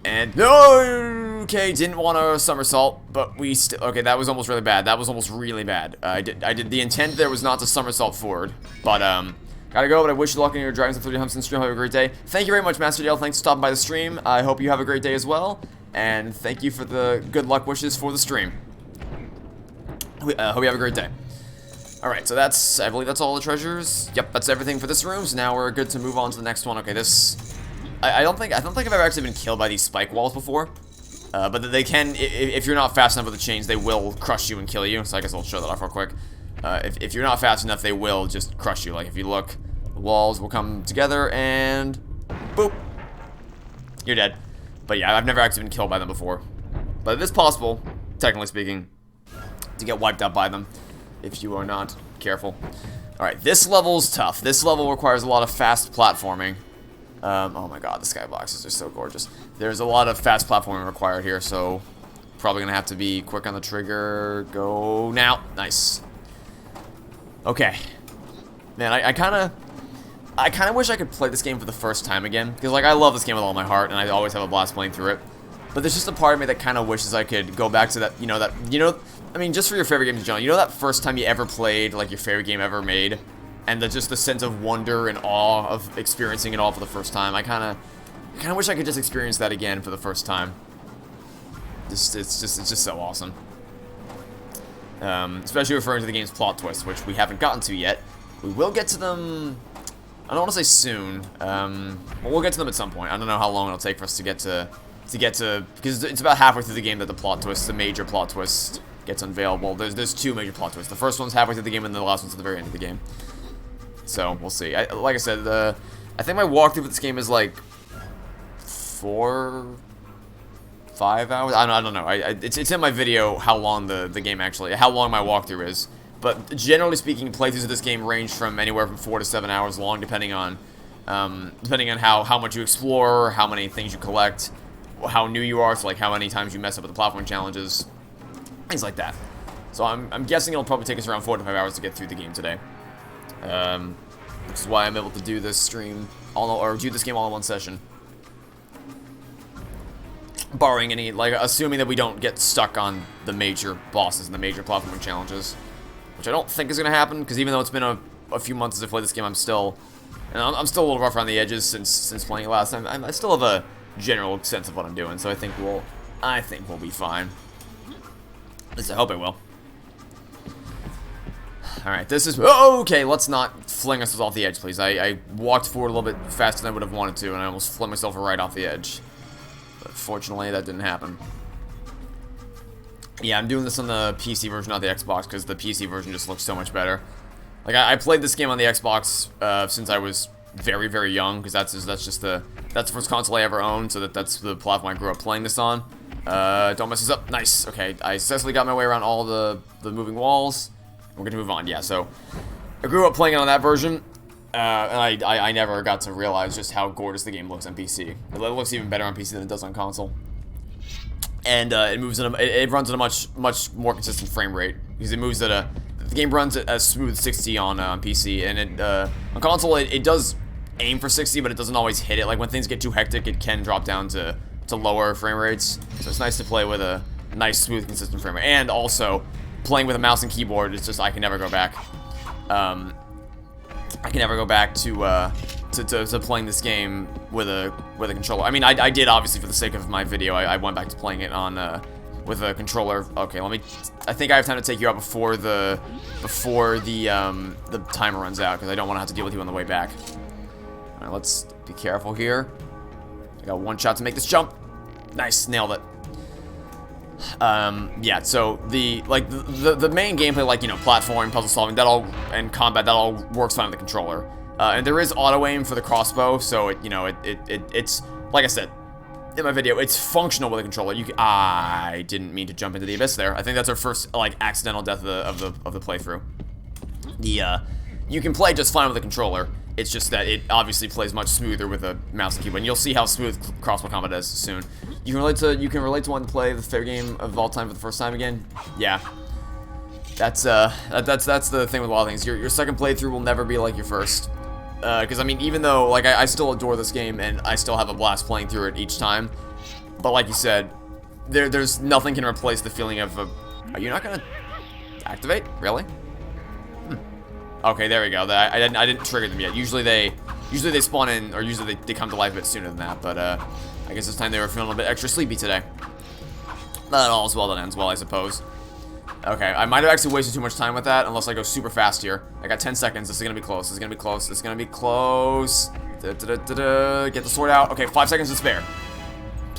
And no, okay, didn't want a somersault, but we still, okay, that was almost really bad. I did the intent there was not to somersault forward, but gotta go. But I wish you luck in your Dragons of 30 Humps stream. Have a great day. Thank you very much, Master Dale. Thanks for stopping by the stream. I hope you have a great day as well, and thank you for the good luck wishes for the stream. Hope you have a great day. Alright, so I believe that's all the treasures. Yep, that's everything for this room, so now we're good to move on to the next one. Okay, I don't think I've ever actually been killed by these spike walls before. But they can, if you're not fast enough with the chains, they will crush you and kill you. So I guess I'll show that off real quick. If you're not fast enough, they will just crush you. Like if you look, the walls will come together and boop, you're dead. But yeah, I've never actually been killed by them before. But it is possible, technically speaking, to get wiped out by them if you are not careful. Alright, this level's tough. This level requires a lot of fast platforming. Oh my god, the skyboxes are so gorgeous. There's a lot of fast platforming required here, so probably gonna have to be quick on the trigger. Go now. Nice. Okay. Man, I kind of wish I could play this game for the first time again, because like I love this game with all my heart, and I always have a blast playing through it. But there's just a part of me that kind of wishes I could go back to that, I mean, just for your favorite games in general, that first time you ever played, like, your favorite game ever made, and just the sense of wonder and awe of experiencing it all for the first time. I kind of wish I could just experience that again for the first time. It's just so awesome. Especially referring to the game's plot twists, which we haven't gotten to yet. We will get to them, I don't want to say soon, but we'll get to them at some point. I don't know how long it'll take for us to get to, because it's about halfway through the game that the plot twist, the major plot twist, gets unveilable. There's two major plot twists. The first one's halfway through the game, and the last one's at the very end of the game. So, we'll see. Like I said, I think my walkthrough for this game is like 4, 5 hours? I don't know. It's in my video how long the game actually, how long my walkthrough is. But generally speaking, playthroughs of this game range from anywhere from 4 to 7 hours long, depending on how much you explore, how many things you collect, how new you are, so like how many times you mess up with the platform challenges, things like that. So I'm guessing it'll probably take us around 4 to 5 hours to get through the game today. Which is why I'm able to do this stream do this game all in one session. Barring any, like, assuming that we don't get stuck on the major bosses and the major platforming challenges, which I don't think is gonna happen, because even though it's been a few months since I played this game, I'm still a little rough around the edges since playing it last time. I still have a general sense of what I'm doing, so I think we'll be fine. At least I hope I will. Alright, this is... Oh, okay, let's not fling us off the edge, please. I walked forward a little bit faster than I would have wanted to, and I almost flung myself right off the edge. But fortunately, that didn't happen. Yeah, I'm doing this on the PC version, not the Xbox, because the PC version just looks so much better. Like, I played this game on the Xbox since I was very, very young, because that's the first console I ever owned, so that's the platform I grew up playing this on. Don't mess this up. Nice. Okay, I successfully got my way around all the moving walls. We're gonna move on. Yeah, so I grew up playing it on that version, and I never got to realize just how gorgeous the game looks on PC. It looks even better on PC than it does on console. And it runs at a much more consistent frame rate, because it moves at the game runs at a smooth 60 on PC, and on console it does aim for 60, but it doesn't always hit it. Like when things get too hectic, it can drop down to lower frame rates. So it's nice to play with a nice, smooth, consistent frame rate. And also, playing with a mouse and keyboard, it's just I can never go back. I can never go back to playing this game with a controller. I mean, I did obviously for the sake of my video. I went back to playing it on with a controller. Okay, I think I have time to take you out before the timer runs out, because I don't want to have to deal with you on the way back. All right, let's be careful here. I got one shot to make this jump. Nice, nailed it. Yeah, so the main gameplay, like, platforming, puzzle solving, and combat, that all works fine with the controller. And there is auto aim for the crossbow, so it's like I said in my video, it's functional with a controller. I didn't mean to jump into the abyss there. I think that's our first like accidental death of the playthrough. You can play just fine with a controller. It's just that it obviously plays much smoother with a mouse and keyboard, and you'll see how smooth crossbow combat is soon. You can relate to wanting to play the favorite game of all time for the first time again. Yeah, that's the thing with a lot of things. Your second playthrough will never be like your first, because I mean, even though like I still adore this game and I still have a blast playing through it each time, but like you said, there's nothing can replace the feeling of are you not gonna activate? Really? Okay, there we go. I didn't trigger them yet. Usually they spawn in, or usually they come to life a bit sooner than that. But I guess this time they were feeling a bit extra sleepy today. Not all is well that ends well, I suppose. Okay, I might have actually wasted too much time with that, unless I go super fast here. I got 10 seconds. This is gonna be close. This is gonna be close. This is gonna be close. Get the sword out. Okay, 5 seconds to spare.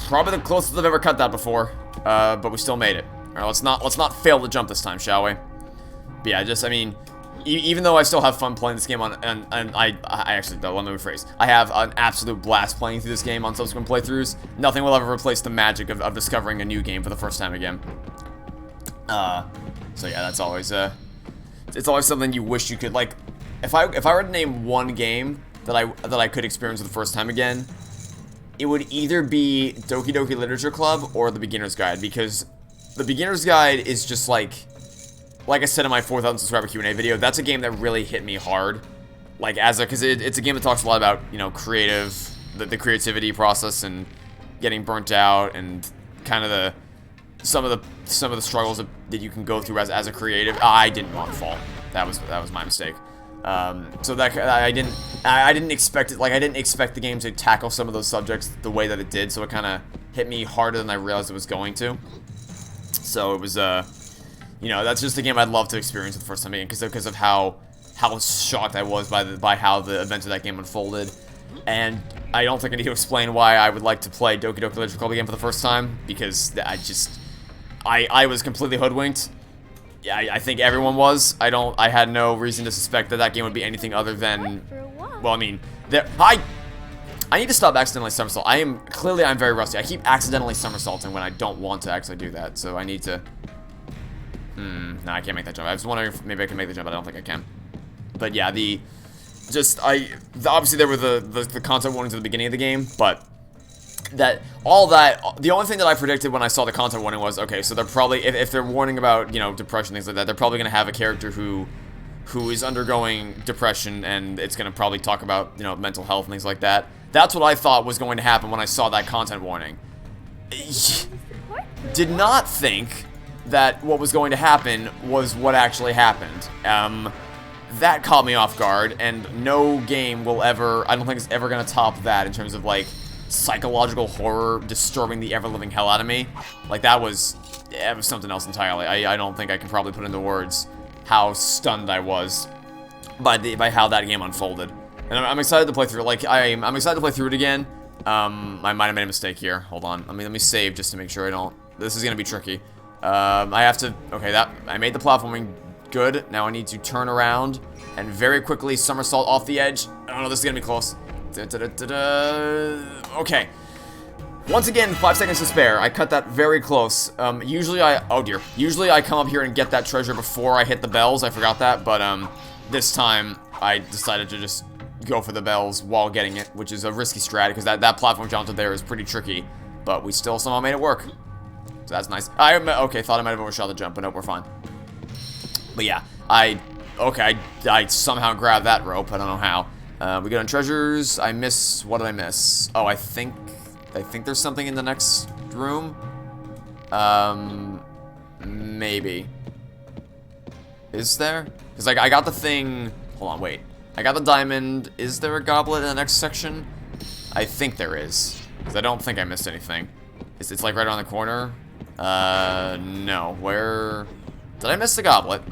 Probably the closest I've ever cut that before. But we still made it. All right, let's not fail the jump this time, shall we? But yeah, I mean, even though I still have fun playing this game on, and I actually, though, let me rephrase. I have an absolute blast playing through this game on subsequent playthroughs. Nothing will ever replace the magic of discovering a new game for the first time again. So yeah, that's always, it's always something you wish you could, like, if I were to name one game that I could experience for the first time again, it would either be Doki Doki Literature Club or The Beginner's Guide, because The Beginner's Guide is just like I said in my 4,000 subscriber Q&A video, that's a game that really hit me hard. Like, because it's a game that talks a lot about, you know, the creativity process and getting burnt out and kind of some of the struggles that you can go through as a creative. I didn't want to fall. That was my mistake. So that I didn't expect it. Like, I didn't expect the game to tackle some of those subjects the way that it did. So it kind of hit me harder than I realized it was going to. So it was you know, that's just a game I'd love to experience for the first time again because of how shocked I was by how the events of that game unfolded. And I don't think I need to explain why I would like to play Doki Doki Literature Club again for the first time, because I was completely hoodwinked. Yeah, I think everyone was. I had no reason to suspect that game would be anything other than, well, I mean, I need to stop accidentally somersault. I'm very rusty. I keep accidentally somersaulting when I don't want to actually do that, so I need to. No, I can't make that jump. I was wondering if maybe I can make the jump, but I don't think I can. But yeah, obviously there were the content warnings at the beginning of the game, but the only thing that I predicted when I saw the content warning was, okay, so they're probably, if they're warning about, you know, depression, things like that, they're probably going to have a character who is undergoing depression, and it's going to probably talk about, you know, mental health and things like that. That's what I thought was going to happen when I saw that content warning. Did not think that what was going to happen was what actually happened. That caught me off guard, and no game will ever, I don't think it's ever going to top that in terms of, like, psychological horror disturbing the ever-living hell out of me. Like, it was something else entirely. I don't think I can probably put into words how stunned I was by how that game unfolded. And I'm excited to play through it. Like, I'm excited to play through it again. I might have made a mistake here. Hold on. Let me save just to make sure I don't. This is gonna be tricky. I have to. Okay, I made the platforming good. Now I need to turn around and very quickly somersault off the edge. Oh no, this is gonna be close. Okay. Once again, 5 seconds to spare. I cut that very close. Usually I come up here and get that treasure before I hit the bells. I forgot that, but this time I decided to just go for the bells while getting it, which is a risky strat because that platform jump to there is pretty tricky, but we still somehow made it work. So that's nice. Okay, thought I might have overshot the jump, but nope, we're fine. But yeah, I somehow grabbed that rope. I don't know how. We get on treasures. I miss. What did I miss? Oh, I think there's something in the next room. Maybe. Is there? Because I got the thing. Hold on, wait. I got the diamond. Is there a goblet in the next section? I think there is. Because I don't think I missed anything. It's like right around the corner. No. Where? Did I miss the goblet?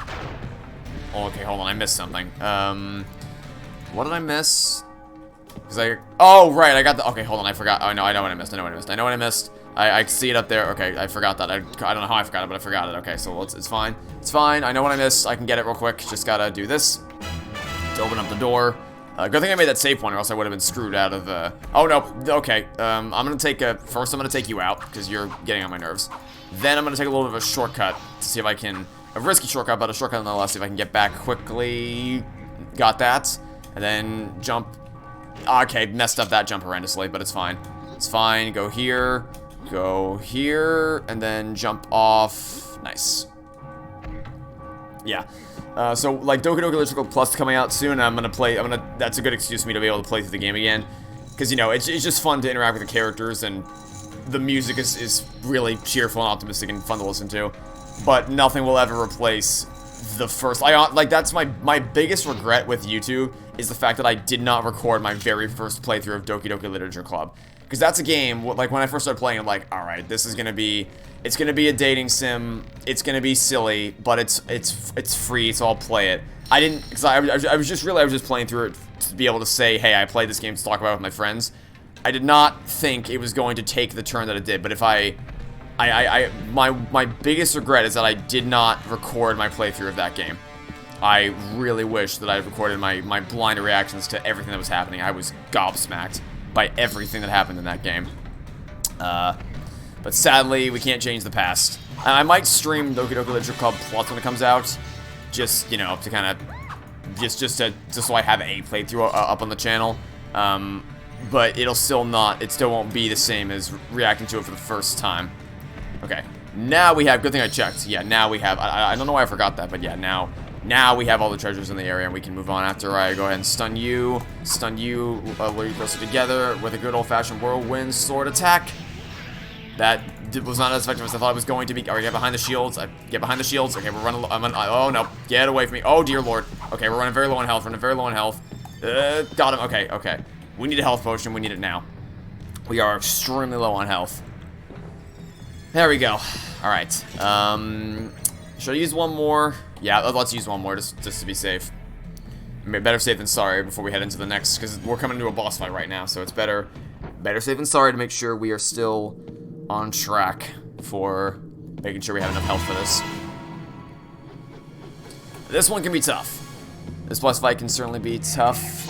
Oh, okay, hold on. I missed something. What did I miss? Oh, right. I got the. Okay, hold on. I forgot. Oh, no. I know what I missed. I know what I missed. I see it up there. Okay, I forgot that. I don't know how I forgot it, but I forgot it. Okay, so it's fine. It's fine. I know what I missed. I can get it real quick. Just gotta do this to open up the door. Good thing I made that save point, or else I would have been screwed out of the. Oh no. Okay. I'm gonna take first. I'm gonna take you out because you're getting on my nerves. Then I'm gonna take a little bit of a shortcut to see if I can. A risky shortcut, but a shortcut nonetheless. See if I can get back quickly. Got that. And then jump. Okay, messed up that jump horrendously, but it's fine. It's fine. Go here, and then jump off. Nice. Yeah. So like Doki Doki Literature Club Plus coming out soon. That's a good excuse for me to be able to play through the game again, because you know it's just fun to interact with the characters, and the music is really cheerful and optimistic and fun to listen to. But nothing will ever replace the first. That's my biggest regret with YouTube is the fact that I did not record my very first playthrough of Doki Doki Literature Club, because that's a game. Like when I first started playing, I'm like, all right, this is gonna be. It's gonna be a dating sim. It's gonna be silly, but it's free, so I'll play it. I didn't, because I was just playing through it to be able to say, hey, I played this game to talk about it with my friends. I did not think it was going to take the turn that it did. But if my biggest regret is that I did not record my playthrough of that game. I really wish that I had recorded my blind reactions to everything that was happening. I was gobsmacked by everything that happened in that game. But sadly, we can't change the past. I might stream Doki Doki Literature Club Plus when it comes out, just, you know, to kind of, just so I have a playthrough up on the channel. But it still won't be the same as reacting to it for the first time. Okay, now we have, good thing I checked. Yeah, now we have, I don't know why I forgot that, but yeah, now we have all the treasures in the area, and we can move on after I go ahead and stun you, lure you closer together with a good old-fashioned Whirlwind sword attack. That was not as effective as I thought it was going to be. Alright, get behind the shields. Get behind the shields. Okay, we're running low. Oh, no. Get away from me. Oh, dear lord. Okay, we're running very low on health. Got him. Okay. We need a health potion. We need it now. We are extremely low on health. There we go. Alright. Should I use one more? Yeah, let's use one more just to be safe. Better safe than sorry before we head into the next, because we're coming into a boss fight right now, so it's better safe than sorry to make sure we are still on track for making sure we have enough health for this. This one can be tough. This boss fight can certainly be tough.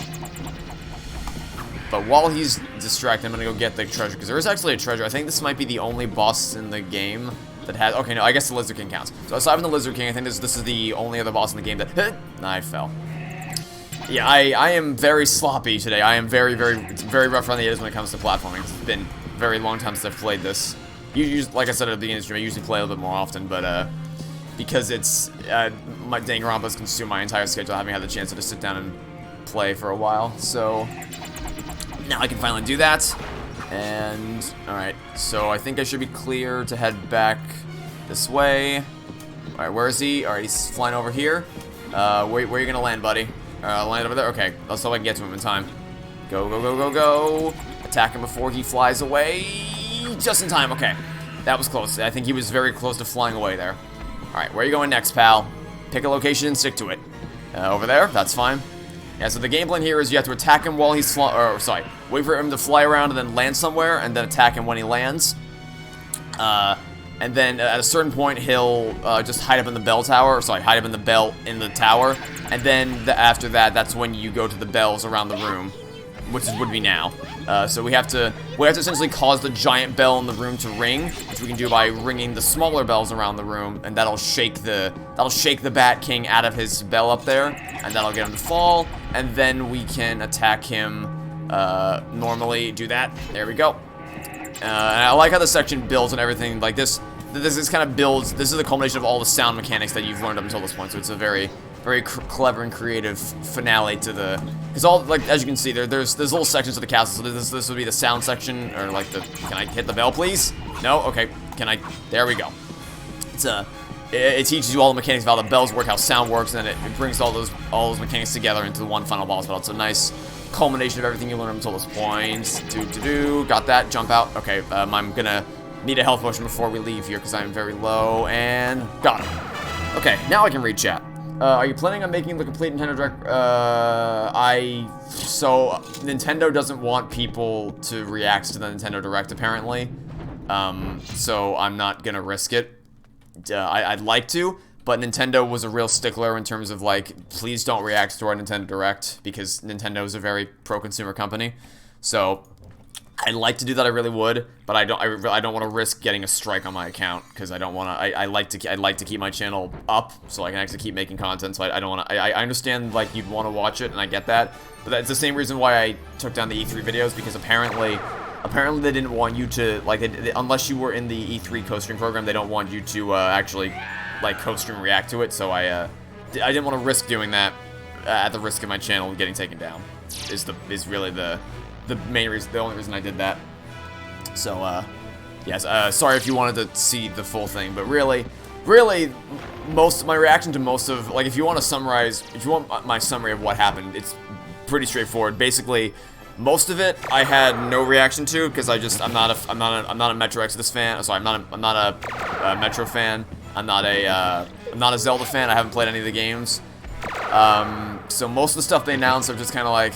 But while he's distracted, I'm gonna go get the treasure, because there is actually a treasure. I think this might be the only boss in the game that has... Okay, no, I guess the Lizard King counts. So aside from the Lizard King, I think this is the only other boss in the game that... I fell. Yeah, I am very sloppy today. I am very rough around the edges when it comes to platforming. It's been a very long time since I've played this. Like I said at the beginning of the stream, I usually play a little bit more often, but because it's my Danganronpa's consumed my entire schedule, I haven't had the chance to just sit down and play for a while. So now I can finally do that. And alright, so I think I should be clear to head back this way. Alright, where is he? Alright, he's flying over here. Where are you gonna land, buddy? Land over there? Okay, let's hope I can get to him in time. Go. Attack him before he flies away. Just in time, okay. That was close. I think he was very close to flying away there. Alright, where are you going next, pal? Pick a location and stick to it. Over there? That's fine. Yeah, so the game plan here is you have to attack him while he's wait for him to fly around and then land somewhere, and then attack him when he lands. And then at a certain point, he'll just hide up in the bell tower, hide up in the bell in the tower, and then after that, that's when you go to the bells around the room, which would be now. So we have to essentially cause the giant bell in the room to ring, which we can do by ringing the smaller bells around the room, and that'll shake the Bat King out of his bell up there, and that'll get him to fall, and then we can attack him normally. Do that. There we go. And I like how the section builds and everything like this. This kind of builds. This is the culmination of all the sound mechanics that you've learned up until this point. So it's a very clever and creative finale to the. Because all, like, as you can see, there's little sections of the castle. So this would be the sound section, or like the. Can I hit the bell, please? No. Okay. Can I? There we go. It teaches you all the mechanics of how the bells work, how sound works, and then it brings all those mechanics together into one final boss battle. It's a nice culmination of everything you learned up until this point. Got that. Jump out. Okay. I'm gonna need a health potion before we leave here because I'm very low, and got it. Okay, now I can read chat. Are you planning on making the complete Nintendo Direct? So Nintendo doesn't want people to react to the Nintendo Direct, apparently. So I'm not gonna risk it. I'd like to, but Nintendo was a real stickler in terms of, like, please don't react to our Nintendo Direct, because Nintendo is a very pro-consumer company. So I'd like to do that, I really would, but I don't want to risk getting a strike on my account, because I don't want to. I'd like to keep my channel up so I can actually keep making content. So I don't want to. I understand, like, you'd want to watch it, and I get that, but that's the same reason why I took down the E3 videos, because apparently they didn't want you to, like, unless you were in the E3 co-stream program, they don't want you to actually, like, co-stream react to it. So I didn't want to risk doing that at the risk of my channel getting taken down. Is really the main reason, the only reason I did that. So yes, sorry if you wanted to see the full thing, but really, most of my reaction to most of, like, if you want my summary of what happened, it's pretty straightforward. Basically, most of it I had no reaction to because I'm not a Metro Exodus fan. Sorry, I'm not a Metro fan. I'm not a Zelda fan. I haven't played any of the games. So most of the stuff they announced are just kind of like,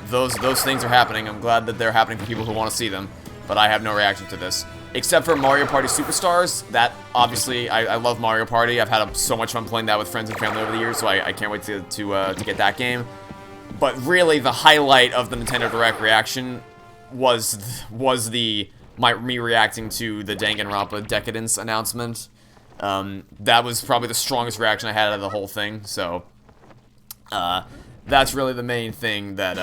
those things are happening. I'm glad that they're happening for people who want to see them, but I have no reaction to this. except for Mario Party Superstars. That, obviously, I love Mario Party. I've had so much fun playing that with friends and family over the years, so I can't wait to get that game. But really, the highlight of the Nintendo Direct reaction was me reacting to the Danganronpa Decadence announcement. That was probably the strongest reaction I had out of the whole thing, so that's really the main thing that's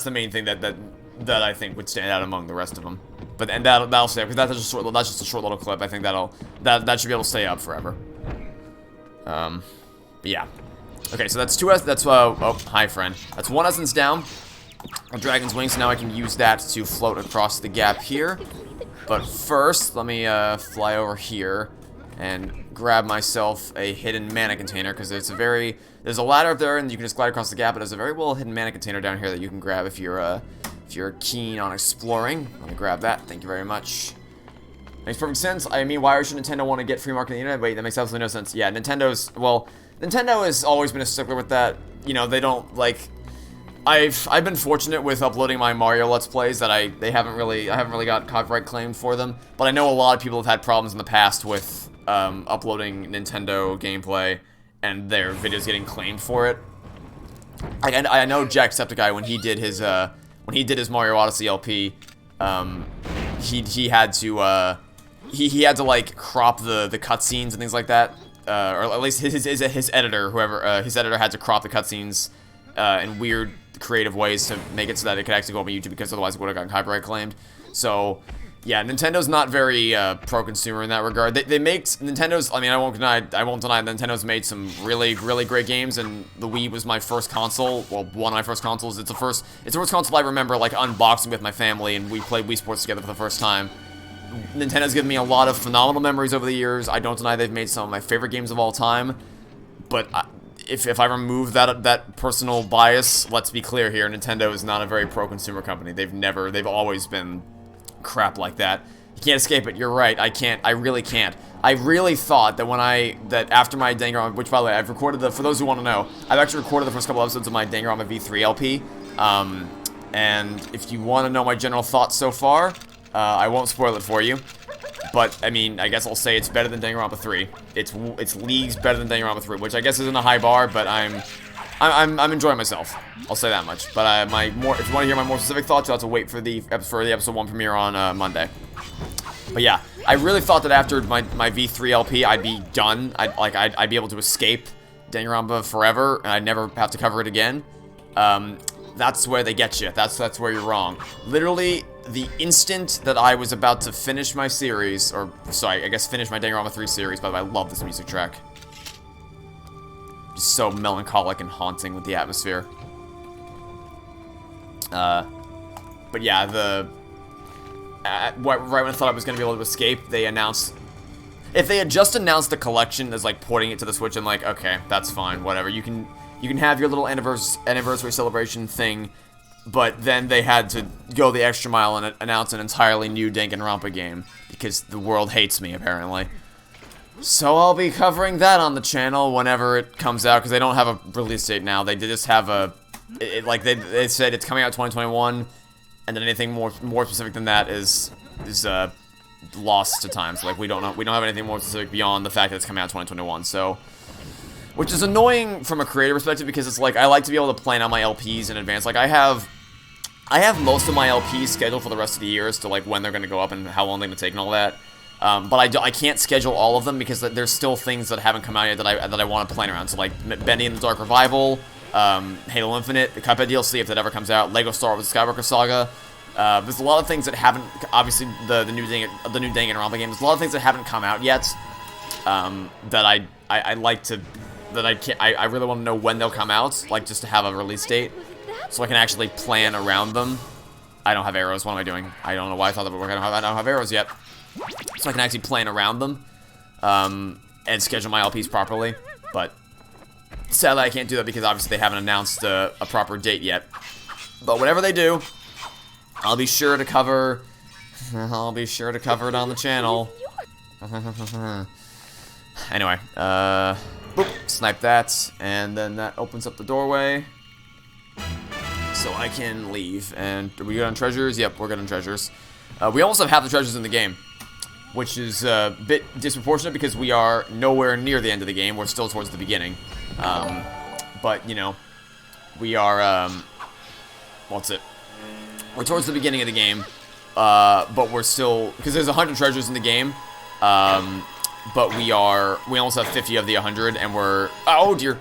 the main thing that I think would stand out among the rest of them. But and that'll stay, because that's just a short little clip. I think that should be able to stay up forever. But yeah. Okay, so that's oh, hi friend. That's 1 essence down. A dragon's wings, so now I can use that to float across the gap here. But first, let me fly over here and grab myself a hidden mana container, because there's a ladder up there and you can just glide across the gap, but there's a very well hidden mana container down here that you can grab if you're keen on exploring. Let me grab that. Thank you very much. Makes perfect sense. I mean, why should Nintendo want to get free market on the internet? Wait, that makes absolutely no sense. Yeah, Nintendo has always been a stickler with that. You know, they don't like. I've been fortunate with uploading my Mario Let's Plays that I haven't really got copyright claimed for them, but I know a lot of people have had problems in the past with uploading Nintendo gameplay and their videos getting claimed for it. I know Jacksepticeye, when he did his Mario Odyssey LP, he had to like crop the cutscenes and things like that, or at least his editor, his editor had to crop the cutscenes in weird creative ways to make it so that it could actually go up on YouTube, because otherwise it would have gotten copyright claimed. So yeah, Nintendo's not very pro-consumer in that regard. Nintendo's, I mean, I won't deny Nintendo's made some really great games, and the Wii was my first console, well, one of my first consoles. It's the first console I remember like unboxing with my family, and we played Wii Sports together for the first time. Nintendo's given me a lot of phenomenal memories over the years. I don't deny they've made some of my favorite games of all time, but if I remove that personal bias, let's be clear here, Nintendo is not a very pro-consumer company. They've always been crap like that. You can't escape it. You're right. I really can't. I really thought that after my Danganronpa, which by the way, I've recorded for those who want to know, I've actually recorded the first couple episodes of my Danganronpa V3 LP. And if you want to know my general thoughts so far, I won't spoil it for you. But, I mean, I guess I'll say it's better than Danganronpa 3. It's leagues better than Danganronpa 3, which I guess isn't a high bar, but I'm enjoying myself. I'll say that much. But if you want to hear my more specific thoughts, you'll have to wait for the episode 1 premiere on Monday. But yeah, I really thought that after my V3 LP, I'd be done. I'd be able to escape Danganronpa forever, and I'd never have to cover it again. That's where they get you. That's where you're wrong. Literally, the instant that I was about to finish my series, or sorry, I guess finish my Danganronpa 3 series. By the way, I love this music track. Just so melancholic and haunting with the atmosphere. But yeah, right when I thought I was going to be able to escape, they announced... If they had just announced the collection as, like, porting it to the Switch, and like, okay, that's fine, whatever. You can have your little anniversary celebration thing, but then they had to go the extra mile and announce an entirely new Danganronpa game, because the world hates me, apparently. So I'll be covering that on the channel whenever it comes out, because they don't have a release date now. They just have they said it's coming out 2021, and then anything more specific than that is lost to time. So like we don't have anything more specific beyond the fact that it's coming out 2021. So, which is annoying from a creative perspective, because it's like I like to be able to plan out my LPs in advance. Like I have most of my LPs scheduled for the rest of the year as to like when they're going to go up and how long they're going to take and all that. But I can't schedule all of them because there's still things that haven't come out yet that I want to plan around. So like Bendy and the Dark Revival, Halo Infinite, the Cuphead DLC if that ever comes out, Lego Star Wars Skywalker Saga. There's a lot of things that haven't, obviously the new Danganronpa game. There's a lot of things that haven't come out yet that I like to, that I really want to know when they'll come out, like just to have a release date so I can actually plan around them. I don't have arrows. What am I doing? I don't know why I thought that would work. I don't have arrows yet. So I can actually plan around them, and schedule my LPs properly, but sadly I can't do that because obviously they haven't announced a proper date yet. But whatever they do, I'll be sure to cover it on the channel. Anyway, boop, snipe that, and then that opens up the doorway. so I can leave. And are we good on treasures? Yep, we're good on treasures. We almost have half the treasures in the game, which is a bit disproportionate because we are nowhere near the end of the game. We're still towards the beginning. But, you know, we are, we're towards the beginning of the game, but we're still, because there's 100 treasures in the game, but we almost have 50 of the 100, and we're, oh dear,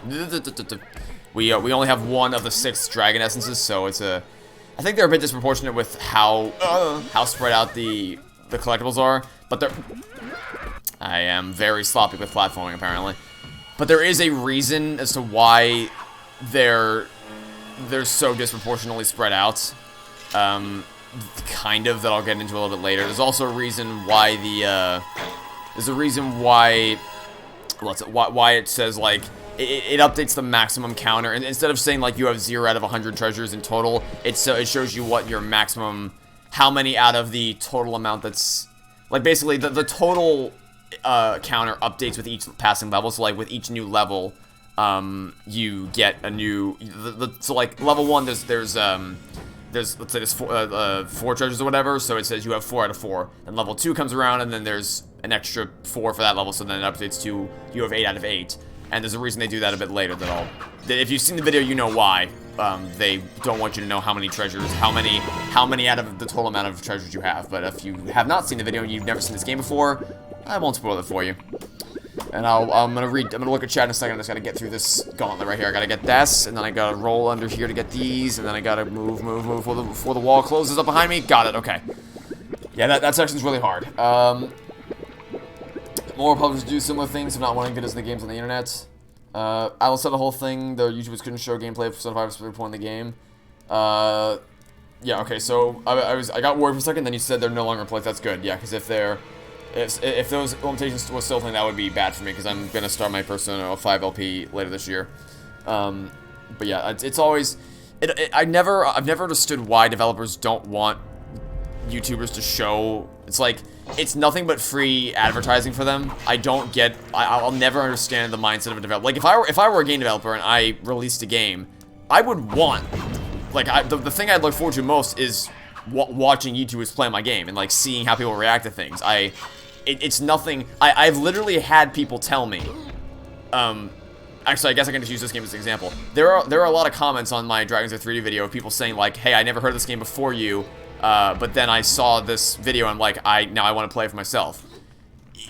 we only have 1 of the 6 dragon essences, so it's I think they're a bit disproportionate with how spread out the collectibles are, but I am very sloppy with platforming, apparently. But there is a reason as to why they're so disproportionately spread out. Kind of, that I'll get into a little bit later. There's also a reason why why it says, like, it updates the maximum counter, and instead of saying, like, you have 0 out of 100 treasures in total, it shows you what your maximum, how many out of the total amount that's, like, basically, the total counter updates with each passing level. So, like, with each new level, you get a new, so, like, level 1, let's say there's 4 treasures or whatever, so it says you have 4 out of 4. And level 2 comes around, and then there's an extra 4 for that level, so then it updates to you have 8 out of 8. And there's a reason they do that a bit later that if you've seen the video, you know why. They don't want you to know how many treasures, how many out of the total amount of treasures you have. But if you have not seen the video and you've never seen this game before, I won't spoil it for you. And I'm gonna look at chat in a second. I just gotta get through this gauntlet right here. I gotta get this, and then I gotta roll under here to get these, and then I gotta move before the wall closes up behind me. Got it, okay. Yeah, that section's really hard. More publishers do similar things, if not wanting videos in the games on the internet. I said the whole thing, the YouTubers couldn't show gameplay for 75% point in the game. Yeah, okay, so I got worried for a second, then you said they're no longer in place. That's good, yeah, because if those limitations were still a thing, that would be bad for me, because I'm gonna start my Persona 5 LP later this year. But yeah, it's always, I've never understood why developers don't want YouTubers to show. It's like, it's nothing but free advertising for them. I'll never understand the mindset of a developer. Like, if I were a game developer and I released a game, I would want, like, the thing I'd look forward to most is watching YouTubers play my game and, like, seeing how people react to things. It's nothing. I've literally had people tell me, actually, I guess I can just use this game as an example. There are a lot of comments on my Dragon's Lair 3D video of people saying, like, hey, I never heard of this game before you, but then I saw this video and I'm like, now I want to play it for myself.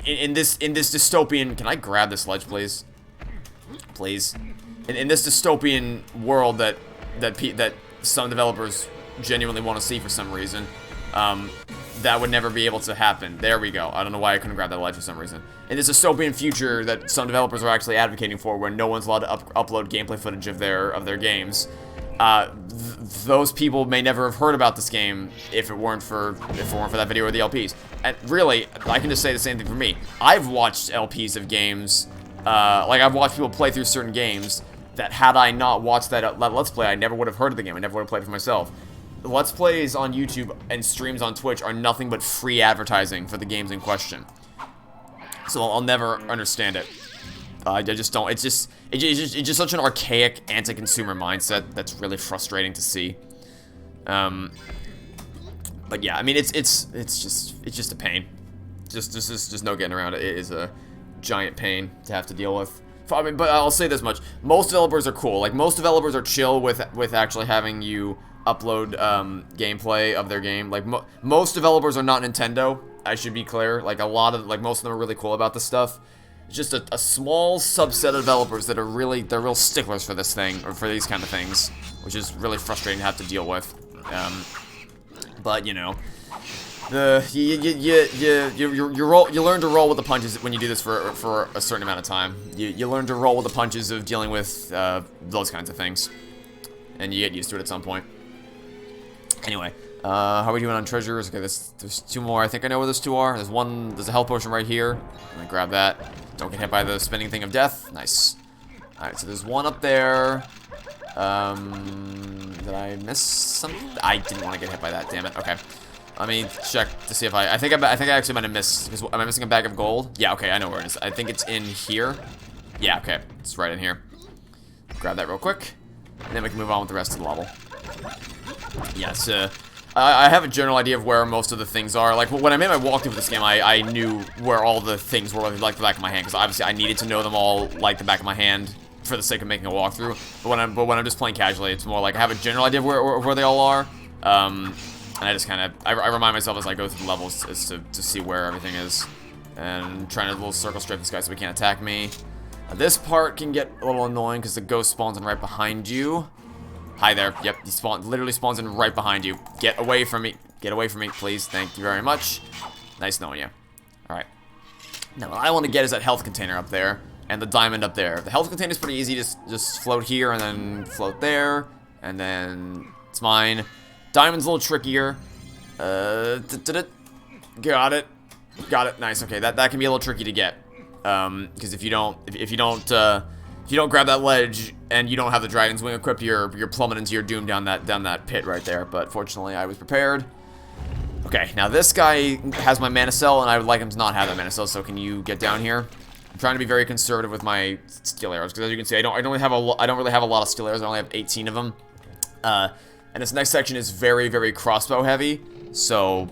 In this dystopian, can I grab this ledge, please? Please. In this dystopian world that some developers genuinely want to see for some reason, that would never be able to happen. There we go. I don't know why I couldn't grab that ledge for some reason. In this dystopian future that some developers are actually advocating for, where no one's allowed to upload gameplay footage of their games, those people may never have heard about this game if it weren't for that video or the LPs. And really, I can just say the same thing for me. I've watched LPs of games, like I've watched people play through certain games that had I not watched that Let's Play, I never would have heard of the game. I never would have played it for myself. Let's Plays on YouTube and streams on Twitch are nothing but free advertising for the games in question. So I'll never understand it. I just don't. It's just such an archaic anti-consumer mindset that's really frustrating to see. But yeah, I mean, it's just a pain. Just no getting around it. It is a giant pain to have to deal with. I mean, but I'll say this much: most developers are cool. Like, most developers are chill with actually having you upload gameplay of their game. Like, most developers are not Nintendo. I should be clear. Like, most of them are really cool about this stuff. It's just a small subset of developers that are they're real sticklers for this thing, or for these kind of things, which is really frustrating to have to deal with. But you know, you learn to roll with the punches when you do this for a certain amount of time. You learn to roll with the punches of dealing with those kinds of things, and you get used to it at some point. Anyway, how are we doing on treasures? Okay, there's 2 more. I think I know where those 2 are. There's a health potion right here. I'm gonna grab that. Don't get hit by the spinning thing of death. Nice. Alright, so there's 1 up there. Did I miss something? I didn't want to get hit by that, damn it. Okay. Let me check to see if I think I actually might have missed, because am I missing a bag of gold? Yeah, okay, I know where it is. I think it's in here. Yeah, okay. It's right in here. Grab that real quick. And then we can move on with the rest of the level. Yes, I have a general idea of where most of the things are. Like, when I made my walkthrough of this game, I knew where all the things were, like the back of my hand, because obviously I needed to know them all like the back of my hand for the sake of making a walkthrough. But when I'm just playing casually, it's more like I have a general idea of where they all are. And I just kind of, I remind myself as I go through the levels as to see where everything is. And trying to little circle strafe this guy so he can't attack me. This part can get a little annoying because the ghost spawns in right behind you. Hi there. Yep, he literally spawns in right behind you. Get away from me. Get away from me, please. Thank you very much. Nice knowing you. Alright. Now, what I want to get is that health container up there. And the diamond up there. The health container is pretty easy. Just float here and then float there. And then it's mine. Diamond's a little trickier. Got it. Got it. Nice. Okay, that can be a little tricky to get. Because if you don't grab that ledge and you don't have the dragon's wing equipped, you're plummeting to your doom down that pit right there. But fortunately, I was prepared. Okay, now this guy has my mana cell, and I would like him to not have that mana cell. So can you get down here? I'm trying to be very conservative with my steel arrows because, as you can see, I don't really have a lot of steel arrows. I only have 18 of them. And this next section is very, very crossbow heavy, so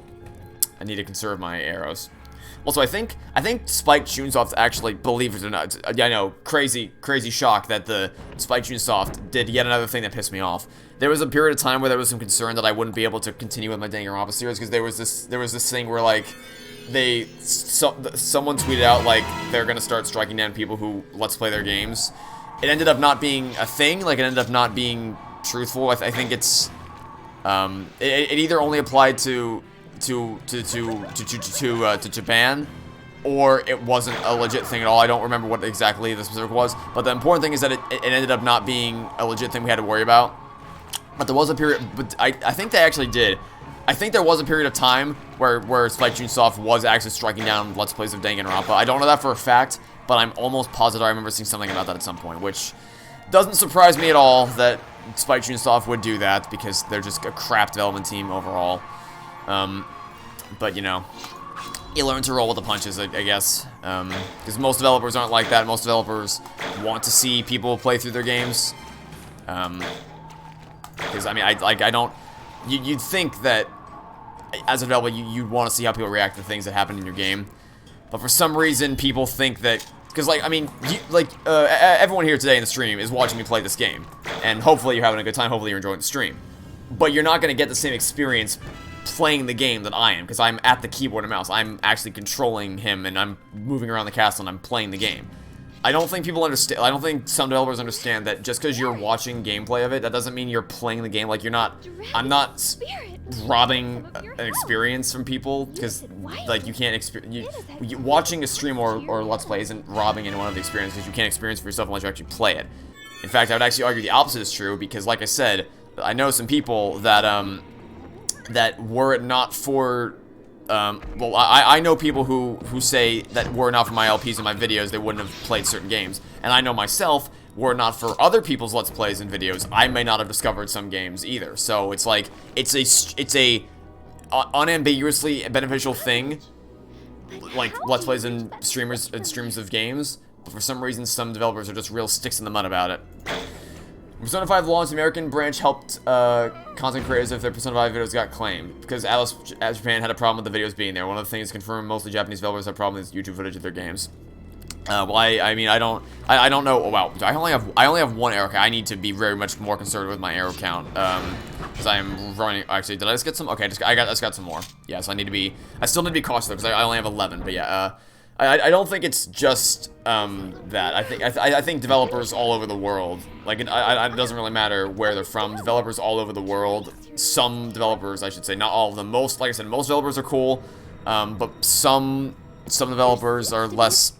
I need to conserve my arrows. Also, I think Spike Chunsoft actually, believe it or not, yeah, I know, crazy shock that the Spike Chunsoft did yet another thing that pissed me off. There was a period of time where there was some concern that I wouldn't be able to continue with my Danganronpa series because there was this thing where, like, someone tweeted out, like, they're gonna start striking down people who let's play their games. It ended up not being a thing. Like, it ended up not being truthful. I think it's it either only applied to Japan, or it wasn't a legit thing at all. I don't remember what exactly the specific was, but the important thing is that it ended up not being a legit thing we had to worry about. But there was a period, but I think they actually did. I think there was a period of time where Spike Chunsoft was actually striking down Let's Plays of Danganronpa. I don't know that for a fact, but I'm almost positive I remember seeing something about that at some point, which doesn't surprise me at all that Spike Chunsoft would do that, because they're just a crap development team overall. But, you know, you learn to roll with the punches, I guess. Because most developers aren't like that. Most developers want to see people play through their games. Because, I mean, I don't... You'd think that, as a developer, you'd want to see how people react to things that happen in your game. But for some reason, people think that... Because, like, I mean, everyone here today in the stream is watching me play this game. And hopefully you're having a good time. Hopefully you're enjoying the stream. But you're not going to get the same experience playing the game that I am, because I'm at the keyboard and mouse. I'm actually controlling him, and I'm moving around the castle, and I'm playing the game. I don't think people understand. I don't think some developers understand that just because you're watching gameplay of it, that doesn't mean you're playing the game. Like, you're not. I'm not robbing an experience from people, because like you can't experience. Watching a stream or Let's Play isn't robbing anyone of the experience, because you can't experience it for yourself unless you actually play it. In fact, I would actually argue the opposite is true, because, like I said, I know some people that that were it not for, well, I know people who say that were it not for my LPs and my videos, they wouldn't have played certain games. And I know myself, were it not for other people's Let's Plays and videos, I may not have discovered some games either. So it's like, it's a unambiguously beneficial thing, like Let's Plays and streams of games. But for some reason, some developers are just real sticks in the mud about it. Persona 5 launch, the American branch helped content creators if their Persona 5 videos got claimed, because Alice Japan had a problem with the videos being there. One of the things confirmed mostly Japanese developers have a problem with YouTube footage of their games. Well, I mean, I don't know. Oh, wow, I only have one arrow count. I need to be very much more conservative with my arrow count, because I am running. Actually, did I just get some? Okay, I just got some more. Yeah, so I still need to be cautious though, because I only have 11. But yeah, I don't think it's just that. I think developers all over the world, like, it doesn't really matter where they're from. Developers all over the world. Some developers, I should say, not all of them. Most, like I said, most developers are cool, but some developers are less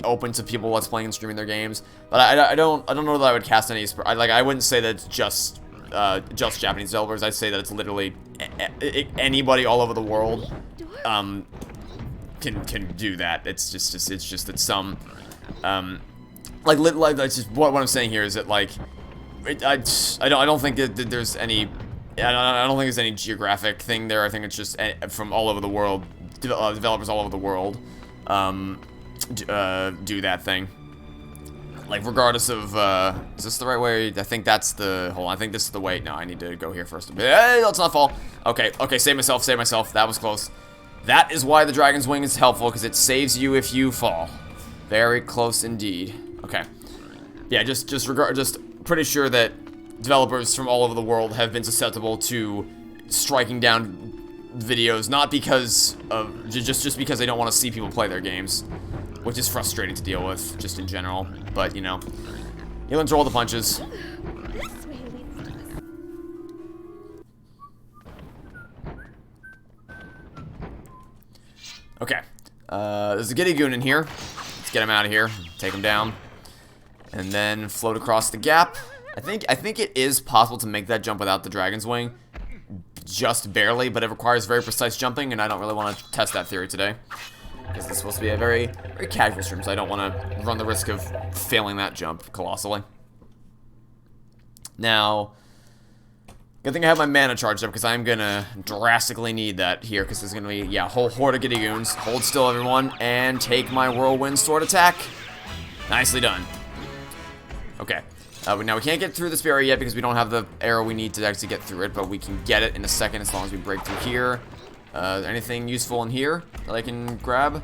open to people Let's Playing and streaming their games. But I don't know that I would cast any. Like, I wouldn't say that it's just Japanese developers. I'd say that it's literally anybody all over the world. Can do that. It's just that some like that's just what I'm saying here is that, like, I don't think that there's any I don't think there's any geographic thing there. I think it's just from all over the world, developers all over the world do that thing. Like, regardless of, is this the right way? I think that's the, hold on, I think this is the way. No, I need to go here first. Hey, let's not fall. Okay, okay, save myself, save myself. That was close. That is why the Dragon's Wing is helpful, because it saves you if you fall. Very close indeed. Okay. Yeah, just pretty sure that developers from all over the world have been susceptible to striking down videos, not because of, just because they don't want to see people play their games. Which is frustrating to deal with, just in general. But, you know, you learn to roll the punches. This way leads to us. Okay. There's a Giddy Goon in here. Let's get him out of here. Take him down. And then float across the gap. I think it is possible to make that jump without the Dragon's Wing. Just barely, but it requires very precise jumping, and I don't really want to test that theory today. Because it's supposed to be a very, very casual stream, so I don't want to run the risk of failing that jump colossally. Now, good thing I have my mana charged up, because I'm going to drastically need that here, because there's going to be, yeah, a whole horde of Giddy Goons. Hold still, everyone, and take my Whirlwind sword attack. Nicely done. Okay. Now, we can't get through this barrier yet, because we don't have the arrow we need to actually get through it, but we can get it in a second as long as we break through here. Is there anything useful in here that I can grab?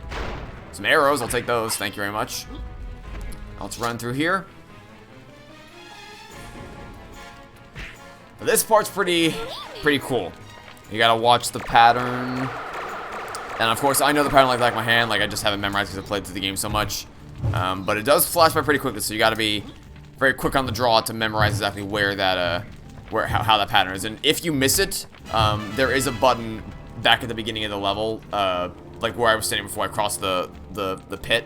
Some arrows, I'll take those, thank you very much. Let's run through here. This part's pretty cool. You gotta watch the pattern. And of course, I know the pattern like the back of my hand, like I just haven't memorized because I played through the game so much. But it does flash by pretty quickly, so you gotta be very quick on the draw to memorize exactly where that, how that pattern is. And if you miss it, there is a button back at the beginning of the level, like where I was standing before I crossed the pit,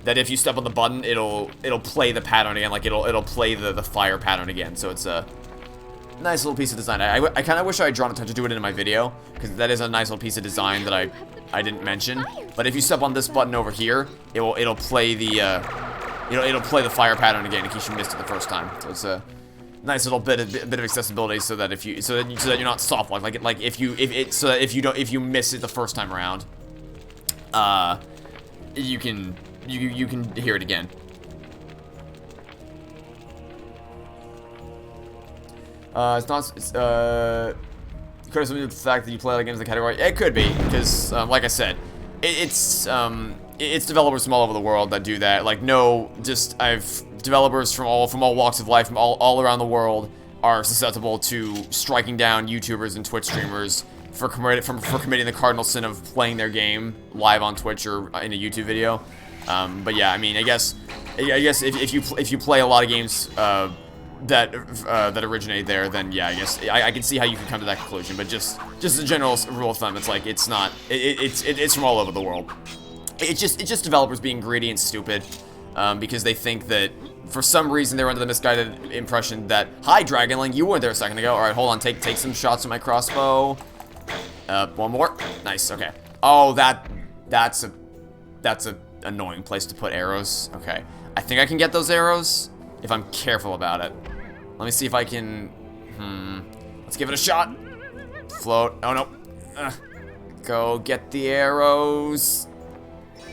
that if you step on the button, it'll play the pattern again, like it'll play the fire pattern again. So it's a nice little piece of design. I kind of wish I had drawn attention to it in my video, because that is a nice little piece of design that I didn't mention. But if you step on this button over here, it'll play the it'll play the fire pattern again in case you missed it the first time. So it's a nice little bit of accessibility, so that if you so that you're not soft locked, like if you miss it the first time around, you can hear it again. It's not. Could have something to do with the fact that you play other games in the category. It could be, because like I said, it's developers from all over the world that do that. Like, I've developers from all walks of life, from all around the world, are susceptible to striking down YouTubers and Twitch streamers for committing the cardinal sin of playing their game live on Twitch or in a YouTube video. But yeah, I mean, I guess if you play a lot of games that originate there, then yeah, I guess I can see how you can come to that conclusion. But just a general rule of thumb, it's like it's from all over the world. It's just developers being greedy and stupid, because they think that for some reason they're under the misguided impression that, hi Dragonling, you weren't there a second ago. All right, hold on, take some shots with my crossbow. One more. Nice. Okay. Oh, that's a annoying place to put arrows. Okay, I think I can get those arrows if I'm careful about it. Let me see if I can. Let's give it a shot. Float. Oh no. Go get the arrows.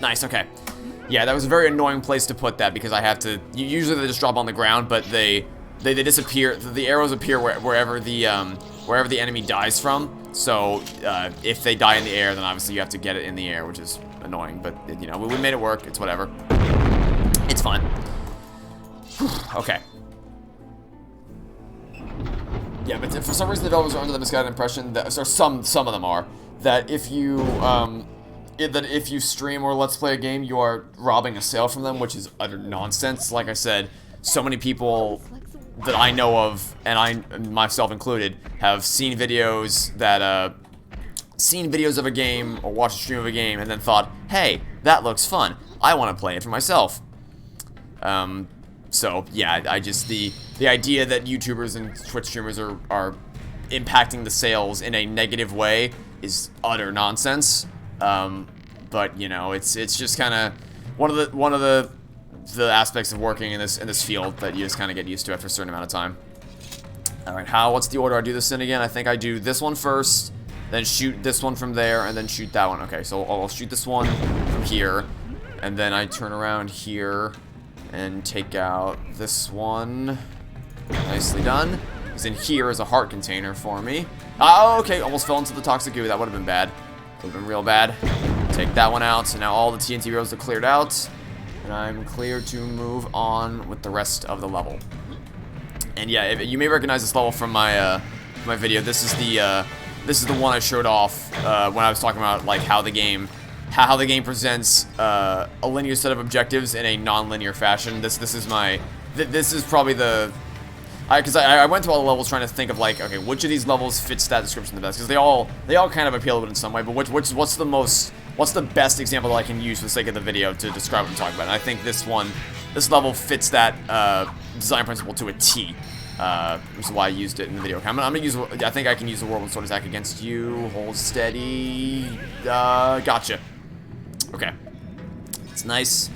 Nice. Okay. Yeah, that was a very annoying place to put that, because I have to. Usually they just drop on the ground, but they disappear. The arrows appear wherever the enemy dies from. So if they die in the air, then obviously you have to get it in the air, which is annoying. But you know, we made it work. It's whatever. It's fun. Okay. Yeah, but for some reason the developers are under the misguided impression that, or some of them are, that if you stream or let's play a game, you are robbing a sale from them, which is utter nonsense. Like I said, so many people that I know of, and I myself included, have seen videos of a game or watched a stream of a game and then thought, hey, that looks fun, I want to play it for myself. So yeah, the idea that YouTubers and Twitch streamers are impacting the sales in a negative way is utter nonsense. But you know, it's just kind of one of the aspects of working in this field that you just kind of get used to after a certain amount of time. All right, what's the order I do this in again? I think I do this one first, then shoot this one from there, and then shoot that one. Okay, so I'll shoot this one from here, and then I turn around here, And take out this one. Nicely done. Because in here is a heart container for me. Oh, okay. Almost fell into the toxic goo. That would have been bad. Would have been real bad. Take that one out. So now all the TNT rows are cleared out. And I'm clear to move on with the rest of the level. And yeah, you may recognize this level from my video. This is the one I showed off when I was talking about like how the game presents a linear set of objectives in a non-linear fashion. This is probably the because I went through all the levels trying to think of like, okay, which of these levels fits that description the best, because they all kind of appeal to it in some way, but what's the best example that I can use for the sake of the video to describe what I'm talking about? And I think this level fits that design principle to a T, which is why I used it in the video. Okay, I think I can use the Whirlwind sword attack against you. Hold steady. Gotcha. Okay, it's nice.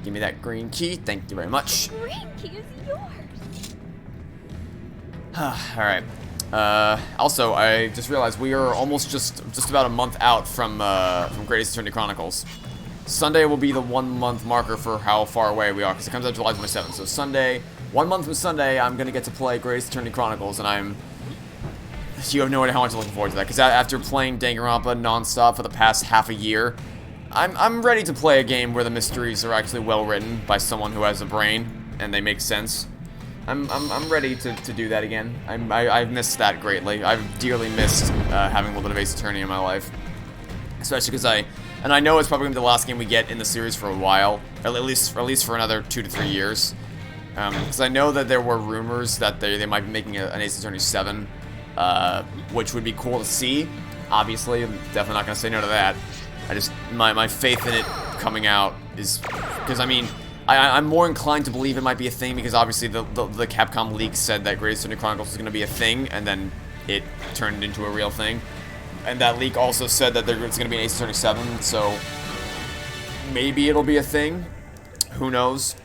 Give me that green key. Thank you very much. Green key is yours. Alright. Also, I just realized we are almost just about a month out from Greatest Eternity Chronicles. Sunday will be the 1 month marker for how far away we are, because it comes out July 27th. So Sunday, 1 month from Sunday, I'm gonna get to play Greatest Eternity Chronicles, and you have no idea how much I'm looking forward to that, because after playing Danganronpa nonstop for the past half a year, I'm ready to play a game where the mysteries are actually well written by someone who has a brain, and they make sense. I'm ready to do that again. I've missed that greatly. I've dearly missed having a little bit of Ace Attorney in my life. Especially because I know it's probably going to be the last game we get in the series for a while. At least for another 2 to 3 years. Because I know that there were rumors that they might be making an Ace Attorney 7. Which would be cool to see. Obviously, I'm definitely not going to say no to that. My faith in it coming out is... Because, I mean... I'm more inclined to believe it might be a thing because obviously the Capcom leak said that Greatest Eternity Chronicles was going to be a thing, and then it turned into a real thing. And that leak also said that there's going to be an Ace Attorney 7, so maybe it'll be a thing. Who knows?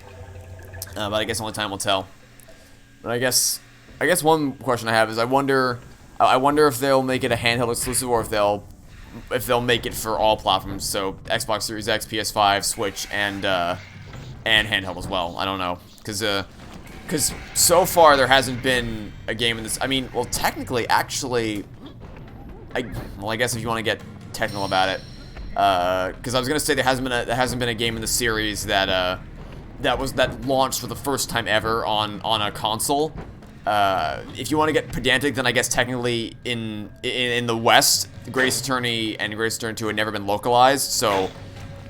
But I guess only time will tell. But I guess one question I have is I wonder if they'll make it a handheld exclusive or if they'll make it for all platforms. So Xbox Series X, PS5, Switch, and handheld as well. I don't know, because so far there hasn't been a game in this. I mean, well, technically, actually, I guess if you want to get technical about it, because I was gonna say there hasn't been a game in the series that launched for the first time ever on a console. If you want to get pedantic, then I guess technically in the West, Greatest Attorney and Greatest Attorney 2 had never been localized, so.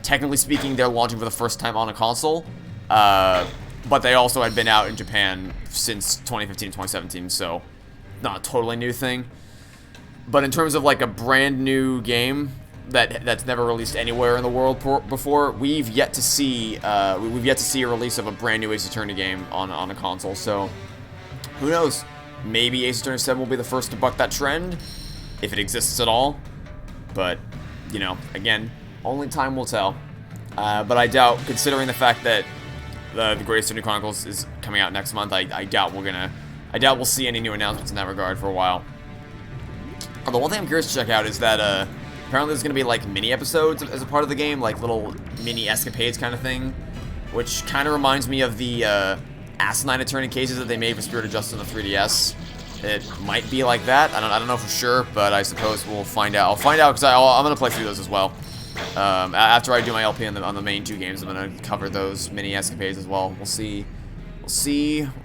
Technically speaking, they're launching for the first time on a console, but they also had been out in Japan since 2015 and 2017, so not a totally new thing. But in terms of like a brand new game that's never released anywhere in the world before, we've yet to see a release of a brand new Ace Attorney game on a console. So who knows? Maybe Ace Attorney 7 will be the first to buck that trend, if it exists at all. But you know, again. Only time will tell, but I doubt, considering the fact that the Greatest Eternity Chronicles is coming out next month, I doubt we'll see any new announcements in that regard for a while. Although one thing I'm curious to check out is that apparently there's going to be like mini episodes as a part of the game, like little mini escapades kind of thing, which kind of reminds me of the asinine attorney cases that they made for Spirit of Justice on the 3DS. It might be like that. I don't know for sure, but I suppose we'll find out. I'll find out because I'm going to play through those as well. After I do my LP on the main 2 games, I'm gonna cover those mini escapades as well. We'll see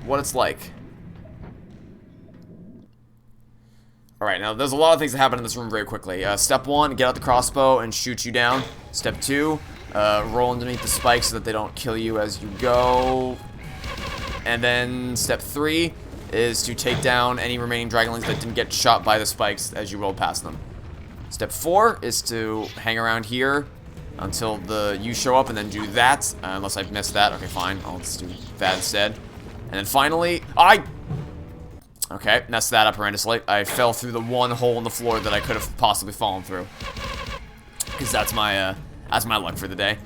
what it's like. Alright, now there's a lot of things that happen in this room very quickly. Step 1, get out the crossbow and shoot you down. Step 2, roll underneath the spikes so that they don't kill you as you go. And then step 3 is to take down any remaining dragonlings that didn't get shot by the spikes as you roll past them. Step 4 is to hang around here until you show up and then do that. Unless I've missed that. Okay, fine. I'll just do that instead. And then finally, okay, messed that up horrendously. I fell through the one hole in the floor that I could have possibly fallen through. Because that's my luck for the day.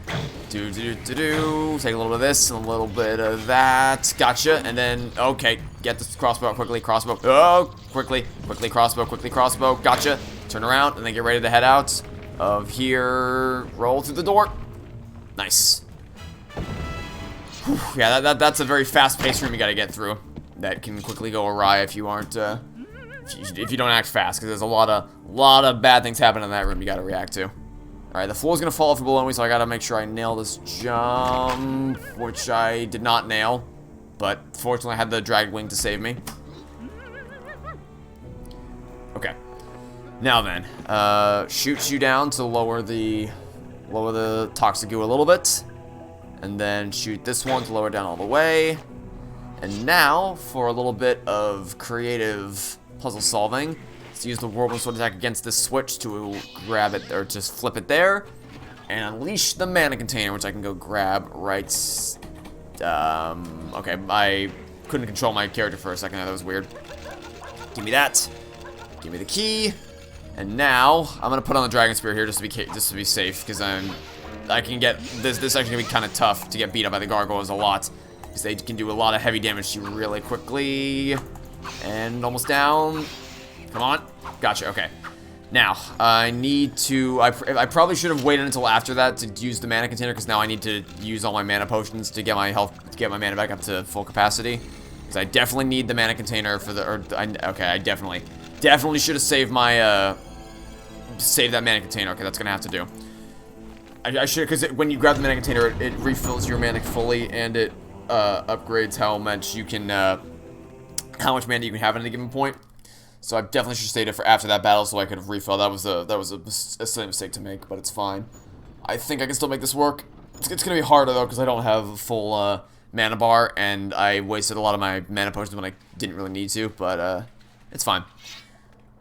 Take a little bit of this and a little bit of that. Gotcha. And then, okay, get this crossbow out quickly. Crossbow. Oh, quickly. Quickly crossbow. Quickly crossbow. Gotcha. Turn around and then get ready to head out of here. Roll through the door. Nice. Whew, yeah, that's a very fast-paced room you gotta get through. That can quickly go awry if you aren't, if you don't act fast, because there's a lot of bad things happening in that room you gotta react to. Alright, the floor's gonna fall off below me, so I gotta make sure I nail this jump, which I did not nail. But fortunately I had the drag wing to save me. Okay. Now then, shoots you down to lower the toxic goo a little bit. And then shoot this one to lower it down all the way. And now, for a little bit of creative puzzle solving, let's use the Whirlwind sword attack against this switch to grab it, or just flip it there. And unleash the mana container, which I can go grab right... okay, I couldn't control my character for a second, that was weird. Give me that. Give me the key. And now, I'm gonna put on the Dragon Spear here just to be safe, because I can get... This is actually gonna be kind of tough to get beat up by the gargoyles a lot. Because they can do a lot of heavy damage to you really quickly. And almost down. Come on. Gotcha, okay. Now, I need to... I probably should have waited until after that to use the mana container, because now I need to use all my mana potions to get my health, to get my mana back up to full capacity. Because I definitely need the mana container for the... okay, I definitely should have saved my... Save that mana container. Okay, that's gonna have to do. I should, because when you grab the mana container, it refills your mana fully, and it upgrades how much you can, how much mana you can have at any given point. So I definitely should have stayed it for after that battle so I could have refilled. That was a silly mistake to make, but it's fine. I think I can still make this work. It's gonna be harder though, because I don't have a full mana bar, and I wasted a lot of my mana potions when I didn't really need to, but it's fine.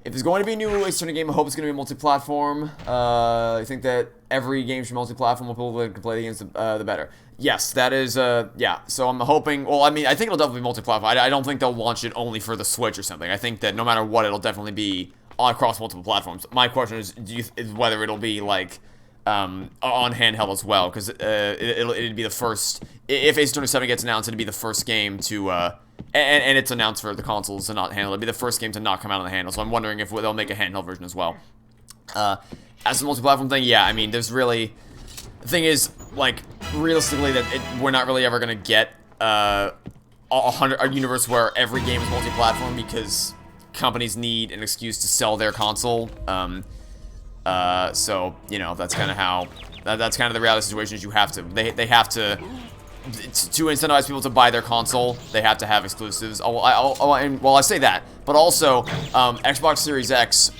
If there's going to be a new Ace Attorney game, I hope it's going to be multi-platform. I think that every game should be multi-platform. More people can play the games, the better. Yes, that is, yeah. So I'm hoping, well, I mean, I think it'll definitely be multi-platform. I don't think they'll launch it only for the Switch or something. I think that no matter what, it'll definitely be across multiple platforms. My question is whether it'll be, like, on handheld as well. Because it'd be the first, if Ace Attorney 7 gets announced, it'd be the first game to, and it's announced for the consoles and not handheld. It'd be the first game to not come out on the handle. So I'm wondering if they'll make a handheld version as well. As the multi-platform thing, yeah, I mean, there's really... The thing is, like, realistically, that we're not really ever going to get a universe where every game is multi-platform, because companies need an excuse to sell their console. So, you know, that's kind of how... That's kind of the reality situation is you have to... They have to incentivize people to buy their console, they have to have exclusives. And, well, I say that, but also, Xbox Series X,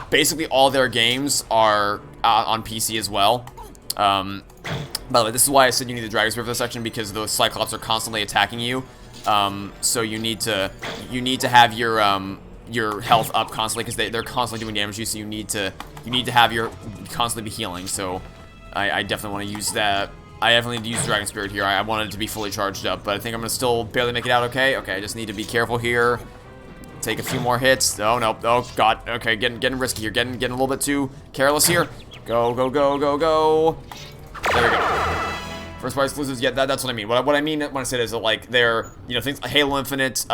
basically all their games are on PC as well. By the way, this is why I said you need the Dragon Spear for this section, because those Cyclops are constantly attacking you. So you need to have your health up constantly, because they're constantly doing damage to you. So you need to have your constantly be healing. So I definitely want to use that. I definitely need to use Dragon Spirit here. I wanted it to be fully charged up, but I think I'm going to still barely make it out okay. Okay, I just need to be careful here. Take a few more hits. Oh, no. Oh, God. Okay, getting risky here. Getting a little bit too careless here. Go, go, go, go, go. There we go. First party exclusives, yeah, that's what I mean. What I mean when I say is that, like, they're, you know, things like Halo Infinite,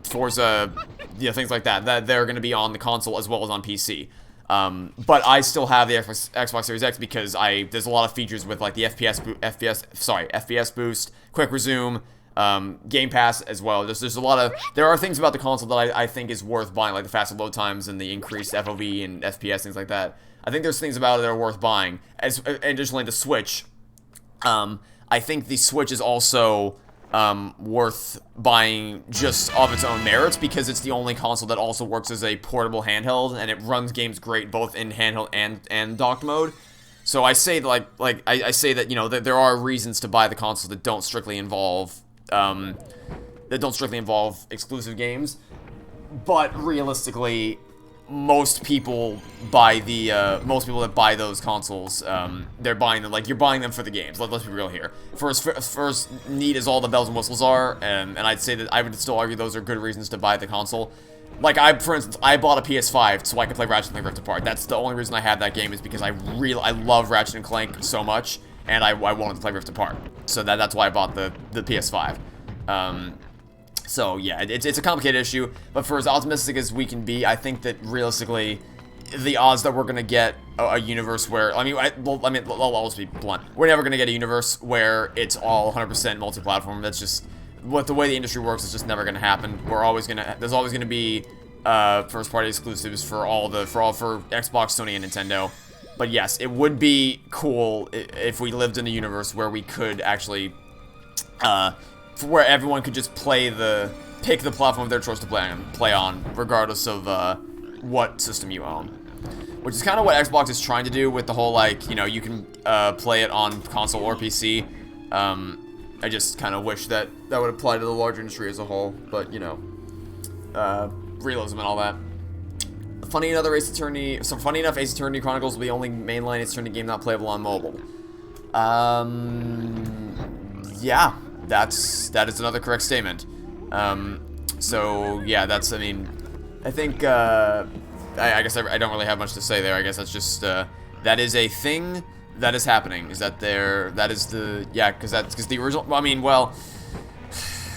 Forza, you know, things like that they're going to be on the console as well as on PC. But I still have the Xbox Series X because there's a lot of features with, like, the FPS boost, quick resume, Game Pass as well. There's a lot of, there are things about the console that I think is worth buying, like the faster load times and the increased FOV and FPS, things like that. I think there's things about it that are worth buying. Additionally, the Switch, I think the Switch is also worth buying just of its own merits, because it's the only console that also works as a portable handheld, and it runs games great both in handheld and docked mode. So I say I say that, you know, that there are reasons to buy the console that don't strictly involve exclusive games, but realistically, most people that buy those consoles, they're buying them, like, you're buying them for the games. Let's be real here. First neat as all the bells and whistles are, and I'd say that I would still argue those are good reasons to buy the console. Like, for instance, I bought a PS5 so I could play Ratchet & Clank Rift Apart. That's the only reason I have that game, is because I love Ratchet & Clank so much, and I wanted to play Rift Apart. So that's why I bought the PS5. So yeah, it's a complicated issue, but for as optimistic as we can be, I think that realistically, the odds that we're gonna get a universe where, I mean, I'll always be blunt. We're never gonna get a universe where it's all 100% multi-platform. That's just what the way the industry works. Is just never gonna happen. There's always gonna be first-party exclusives for Xbox, Sony, and Nintendo. But yes, it would be cool if we lived in a universe where we could actually, where everyone could just pick the platform of their choice to play on, regardless of what system you own. Which is kind of what Xbox is trying to do with the whole, like, you know, you can play it on console or PC. I just kind of wish that would apply to the larger industry as a whole, but, you know, realism and all that. Funny enough, Ace Attorney Chronicles will be the only mainline Ace Attorney game not playable on mobile. Yeah, that is another correct statement. So, yeah, I mean, I think, I guess I don't really have much to say there. I guess that's just, that is a thing that is happening. Because the original, I mean, well,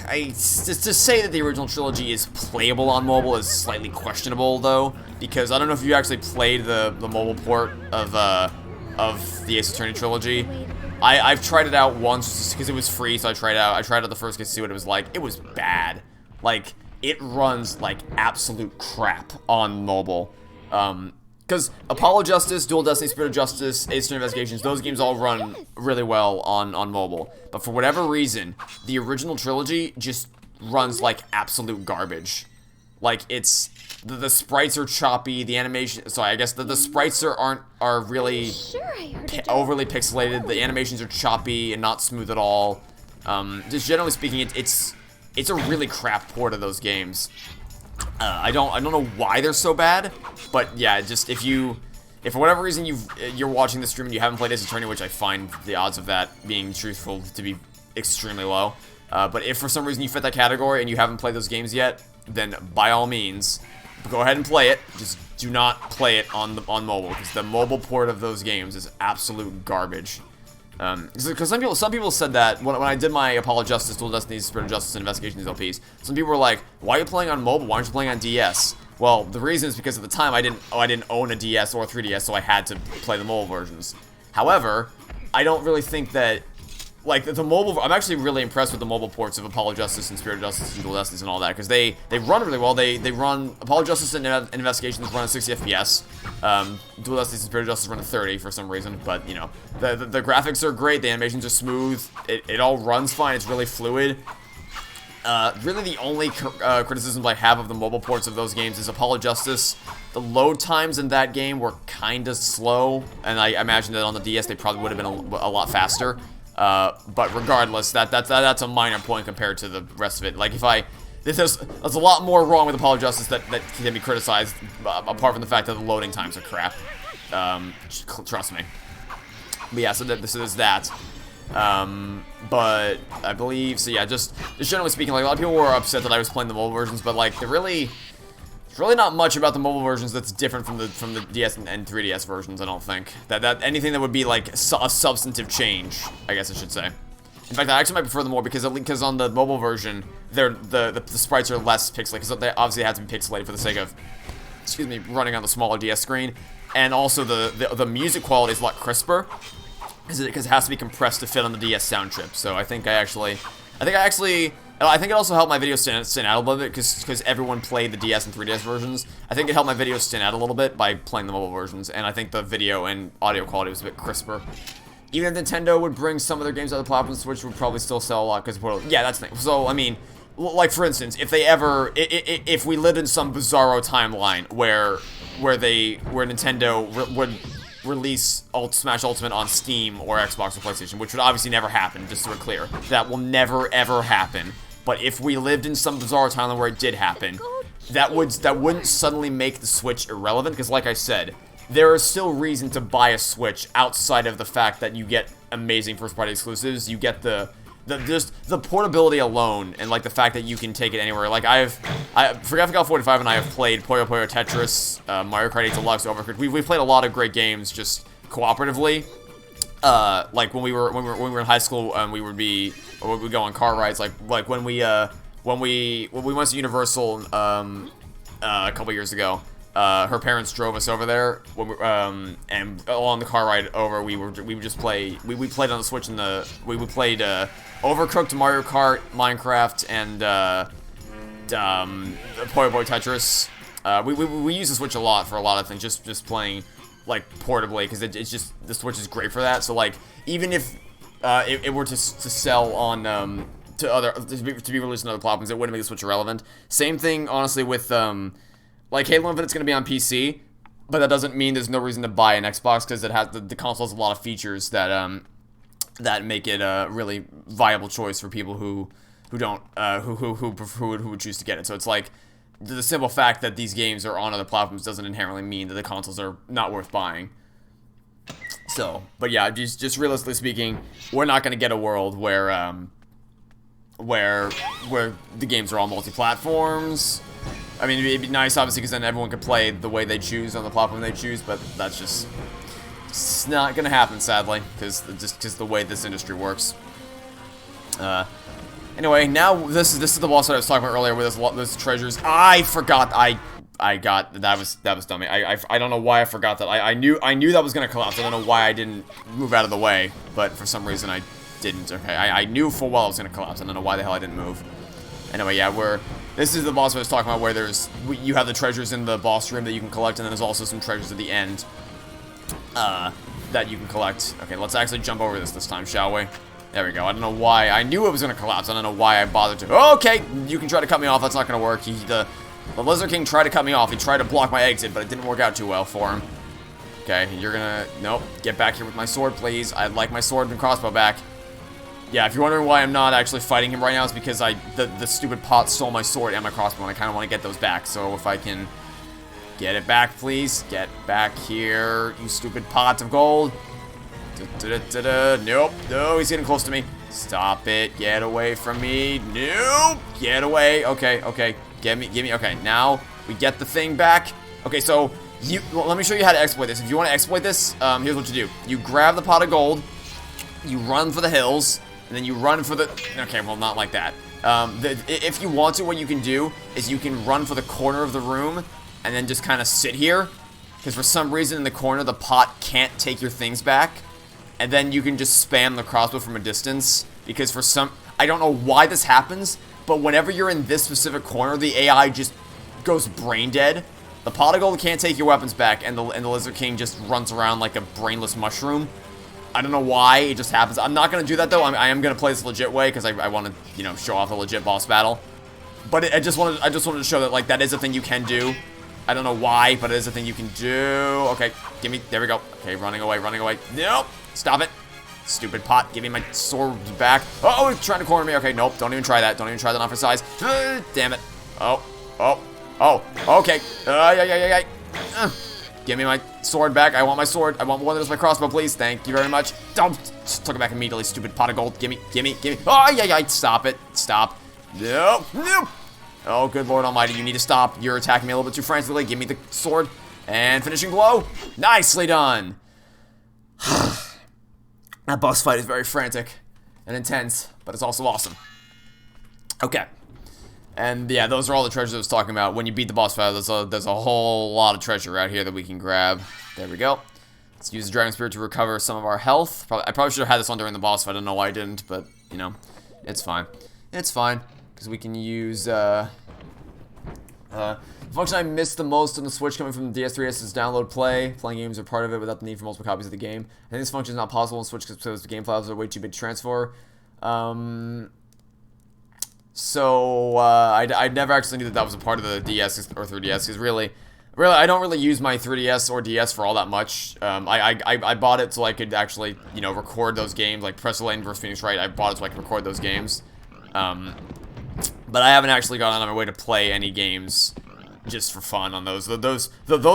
to say that the original trilogy is playable on mobile is slightly questionable, though, because I don't know if you actually played the mobile port of the Ace Attorney trilogy. I've tried it out once just because it was free, so I tried out the first game to see what it was like. It was bad. Like, it runs like absolute crap on mobile. Because Apollo Justice, Dual Destiny, Spirit of Justice, Ace Attorney Investigations, those games all run really well on mobile. But for whatever reason, the original trilogy just runs like absolute garbage. Like, it's the sprites are choppy, the animation. So I guess the sprites are really overly pixelated. The animations are choppy and not smooth at all. Just generally speaking, it's a really crap port of those games. I don't know why they're so bad, but yeah, just if for whatever reason you're watching the stream and you haven't played Ace Attorney, which I find the odds of that being truthful to be extremely low. But if for some reason you fit that category and you haven't played those games yet, then by all means, go ahead and play it. Just do not play it on mobile, because the mobile port of those games is absolute garbage. Because some people said that when I did my Apollo Justice, Dual Destiny, Spirit of Justice, and Investigations LPs, some people were like, "Why are you playing on mobile? Why aren't you playing on DS?" Well, the reason is because at the time I didn't own a DS or a 3DS, so I had to play the mobile versions. However, I don't really think that, like, the mobile. I'm actually really impressed with the mobile ports of Apollo Justice and Spirit of Justice and Dual Destiny and all that, because they run really well. They run Apollo Justice and Investigations run at 60 FPS. Dual Destiny and Spirit of Justice run at 30 for some reason, but you know, the graphics are great. The animations are smooth. It all runs fine. It's really fluid. Really, the only criticisms I have of the mobile ports of those games is Apollo Justice. The load times in that game were kind of slow, and I imagine that on the DS they probably would have been a lot faster. But regardless, that's a minor point compared to the rest of it. Like, there's a lot more wrong with Apollo Justice that can be criticized, apart from the fact that the loading times are crap. Trust me. But yeah, so this is that. But I believe, so yeah, just generally speaking, like, a lot of people were upset that I was playing the mobile versions, but like, there's really not much about the mobile versions that's different from the DS and 3DS versions. I don't think that anything that would be like a substantive change, I guess I should say. In fact, I actually might prefer them more because on the mobile version, the sprites are less pixelated, because they obviously have to be pixelated for the sake of, excuse me, running on the smaller DS screen, and also the music quality is a lot crisper, because it has to be compressed to fit on the DS sound chip. So I think it also helped my video stand out a little bit, because everyone played the DS and 3DS versions. I think it helped my video stand out a little bit by playing the mobile versions, and I think the video and audio quality was a bit crisper. Even if Nintendo would bring some of their games out of the platform, Switch would probably still sell a lot, because, yeah, that's the thing. So, I mean, like, for instance, if we lived in some bizarro timeline where Nintendo would release Smash Ultimate on Steam or Xbox or PlayStation, which would obviously never happen, just so we're clear. That will never, ever happen. But if we lived in some bizarre timeline where it did happen, that wouldn't suddenly make the Switch irrelevant, because like I said, there is still reason to buy a Switch outside of the fact that you get amazing first-party exclusives. You get just the portability alone, and like the fact that you can take it anywhere. Like for Forgot 45 and I have played Puyo Puyo Tetris, Mario Kart 8 Deluxe, Overcooked. We've played a lot of great games just cooperatively. Like when we were in high school, we would go on car rides. Like when we went to Universal a couple years ago. her parents drove us over there, when and along the car ride over, we would just play. We played on the Switch and we played Overcooked, Mario Kart, Minecraft, and Puyo Boy Tetris. We use the Switch a lot for a lot of things, just playing like portably, because it's just, the Switch is great for that. So like, even if it were to sell on to be released on other platforms, it wouldn't make the Switch irrelevant. Same thing, honestly, with like Halo Infinite's gonna be on PC, but that doesn't mean there's no reason to buy an Xbox, because it has the console has a lot of features that that make it a really viable choice for people who don't who would choose to get it. So it's like, the simple fact that these games are on other platforms doesn't inherently mean that the consoles are not worth buying. So, but yeah, just realistically speaking, we're not gonna get a world where the games are all multi-platforms. I mean, it'd be nice, obviously, because then everyone could play the way they choose on the platform they choose, but that's just it's not gonna happen, sadly, because the way this industry works. Anyway, now this is the boss that I was talking about earlier, where there's treasures. I forgot. I got that was dummy. I don't know why I forgot that. I knew that was gonna collapse. I don't know why I didn't move out of the way, but for some reason I didn't. Okay, I knew full well it was gonna collapse. I don't know why the hell I didn't move. Anyway, yeah, this is the boss I was talking about, where you have the treasures in the boss room that you can collect, and then there's also some treasures at the end that you can collect. Okay, let's actually jump over this time, shall we? There we go. I don't know why. I knew it was going to collapse. I don't know why I bothered to. Okay, you can try to cut me off. That's not going to work. The Lizard King tried to cut me off. He tried to block my exit, but it didn't work out too well for him. Okay, you're going to... Nope. Get back here with my sword, please. I'd like my sword and crossbow back. Yeah, if you're wondering why I'm not actually fighting him right now, it's because the stupid pot stole my sword and my crossbow, and I kind of want to get those back. So if I can get it back, please. Get back here, you stupid pot of gold. Nope. No, he's getting close to me. Stop it. Get away from me. Nope. Get away. Okay. Get me. Okay, now we get the thing back. Okay, so let me show you how to exploit this. If you want to exploit this, here's what you do. You grab the pot of gold, you run for the hills, and then you run for the... Okay, well, not like that. If you want to, what you can do is you can run for the corner of the room and then just kind of sit here, because for some reason in the corner the pot can't take your things back. And then you can just spam the crossbow from a distance, because for some... I don't know why this happens, but whenever you're in this specific corner, the AI just goes brain dead. The pot of gold can't take your weapons back, and the Lizard King just runs around like a brainless mushroom. I don't know why, it just happens. I'm not going to do that, though. I am going to play this legit way, because I want to, you know, show off a legit boss battle. But I just wanted to show that, like, that is a thing you can do. I don't know why, but it is a thing you can do. Okay, give me... There we go. Okay, running away. Nope. Stop it. Stupid pot. Give me my sword back. Oh, he's trying to corner me. Okay, nope. Don't even try that. Don't even try that on for size. Damn it. Oh. Okay. Yeah. Give me my sword back. I want my sword. I want one that is my crossbow, please. Thank you very much. Don't. Just took it back immediately, stupid pot of gold. Gimme. Oh, yeah. Stop it. Stop. Nope. Oh, good Lord Almighty. You need to stop. You're attacking me a little bit too frantically. Give me the sword. And finishing blow. Nicely done. That boss fight is very frantic and intense, but it's also awesome. Okay. And yeah, those are all the treasures I was talking about. When you beat the boss fight, there's a whole lot of treasure out here that we can grab. There we go. Let's use the Dragon Spirit to recover some of our health. I probably should have had this on during the boss fight. I don't know why I didn't, but, you know, it's fine. It's fine, because we can use, the function I missed the most on the Switch coming from the DS 3DS is download play. Playing games are part of it without the need for multiple copies of the game. I think this function is not possible on Switch because the game files are way too big to transfer. So I never actually knew that was a part of the DS or 3DS, because really, I don't really use my 3DS or DS for all that much. I bought it so I could actually, you know, record those games, like Press Lane vs. Phoenix Wright. I bought it so I could record those games. But I haven't actually gone on my way to play any games just for fun on those. Those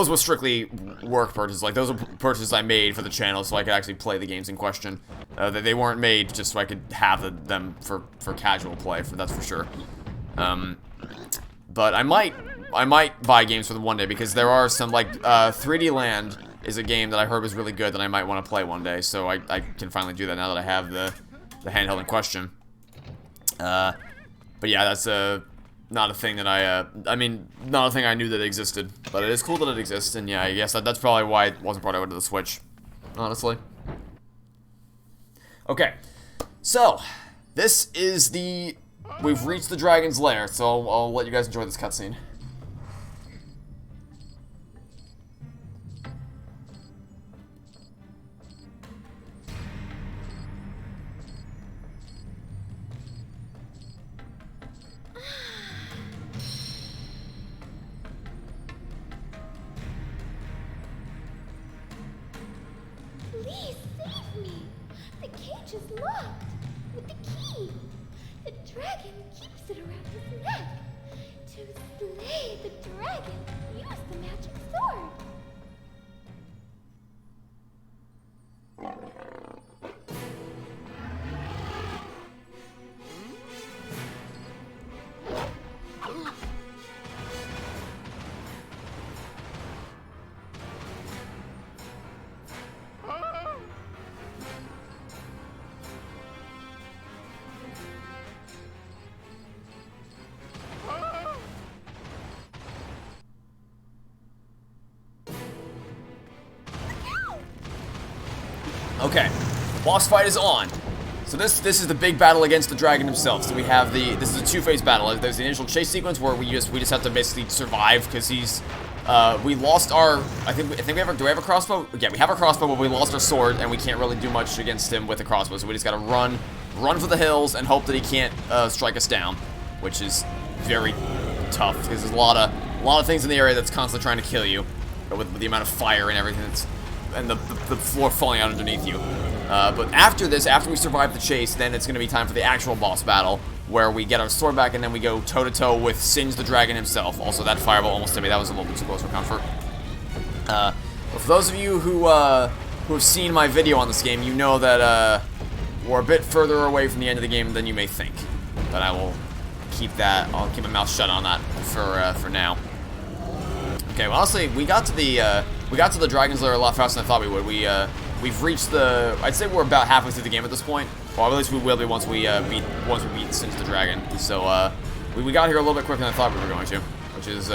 were strictly work purchases. Like, those were purchases I made for the channel so I could actually play the games in question. They weren't made just so I could have them for casual play, that's for sure. But I might buy games for them one day, because there are some, like, 3D Land is a game that I heard was really good that I might want to play one day, so I can finally do that now that I have the handheld in question. But yeah, not a thing that I mean, not a thing I knew that existed. But it is cool that it exists, and yeah, I guess that's probably why it wasn't brought over to the Switch, honestly. Okay, so, this is we've reached the Dragon's Lair, so I'll let you guys enjoy this cutscene. Please save me. The cage is locked with the key. The dragon keeps it around his neck. To slay the dragon, use the magic sword. Okay, boss fight is on. So this is the big battle against the dragon himself. So we have this is a two-phase battle. There's the initial chase sequence where we just have to basically survive because we lost our I think we have do we have a crossbow? Yeah, we have our crossbow, but we lost our sword and we can't really do much against him with a crossbow. So we just gotta run for the hills and hope that he can't strike us down, which is very tough because there's a lot of things in the area that's constantly trying to kill you with the amount of fire and everything and the floor falling out underneath you. But after we survive the chase, then it's going to be time for the actual boss battle, where we get our sword back and then we go toe-to-toe with Singe the Dragon himself. Also, that fireball almost hit me. That was a little bit too close for comfort. But for those of you who have seen my video on this game, you know that we're a bit further away from the end of the game than you may think. But I'll keep my mouth shut on that for now. Okay, well, honestly, we got to the Dragon's Lair a lot faster than I thought we would. We've reached I'd say we're about halfway through the game at this point. Well, at least we will be once we beat Singe the Dragon. So we got here a little bit quicker than I thought we were going to, which is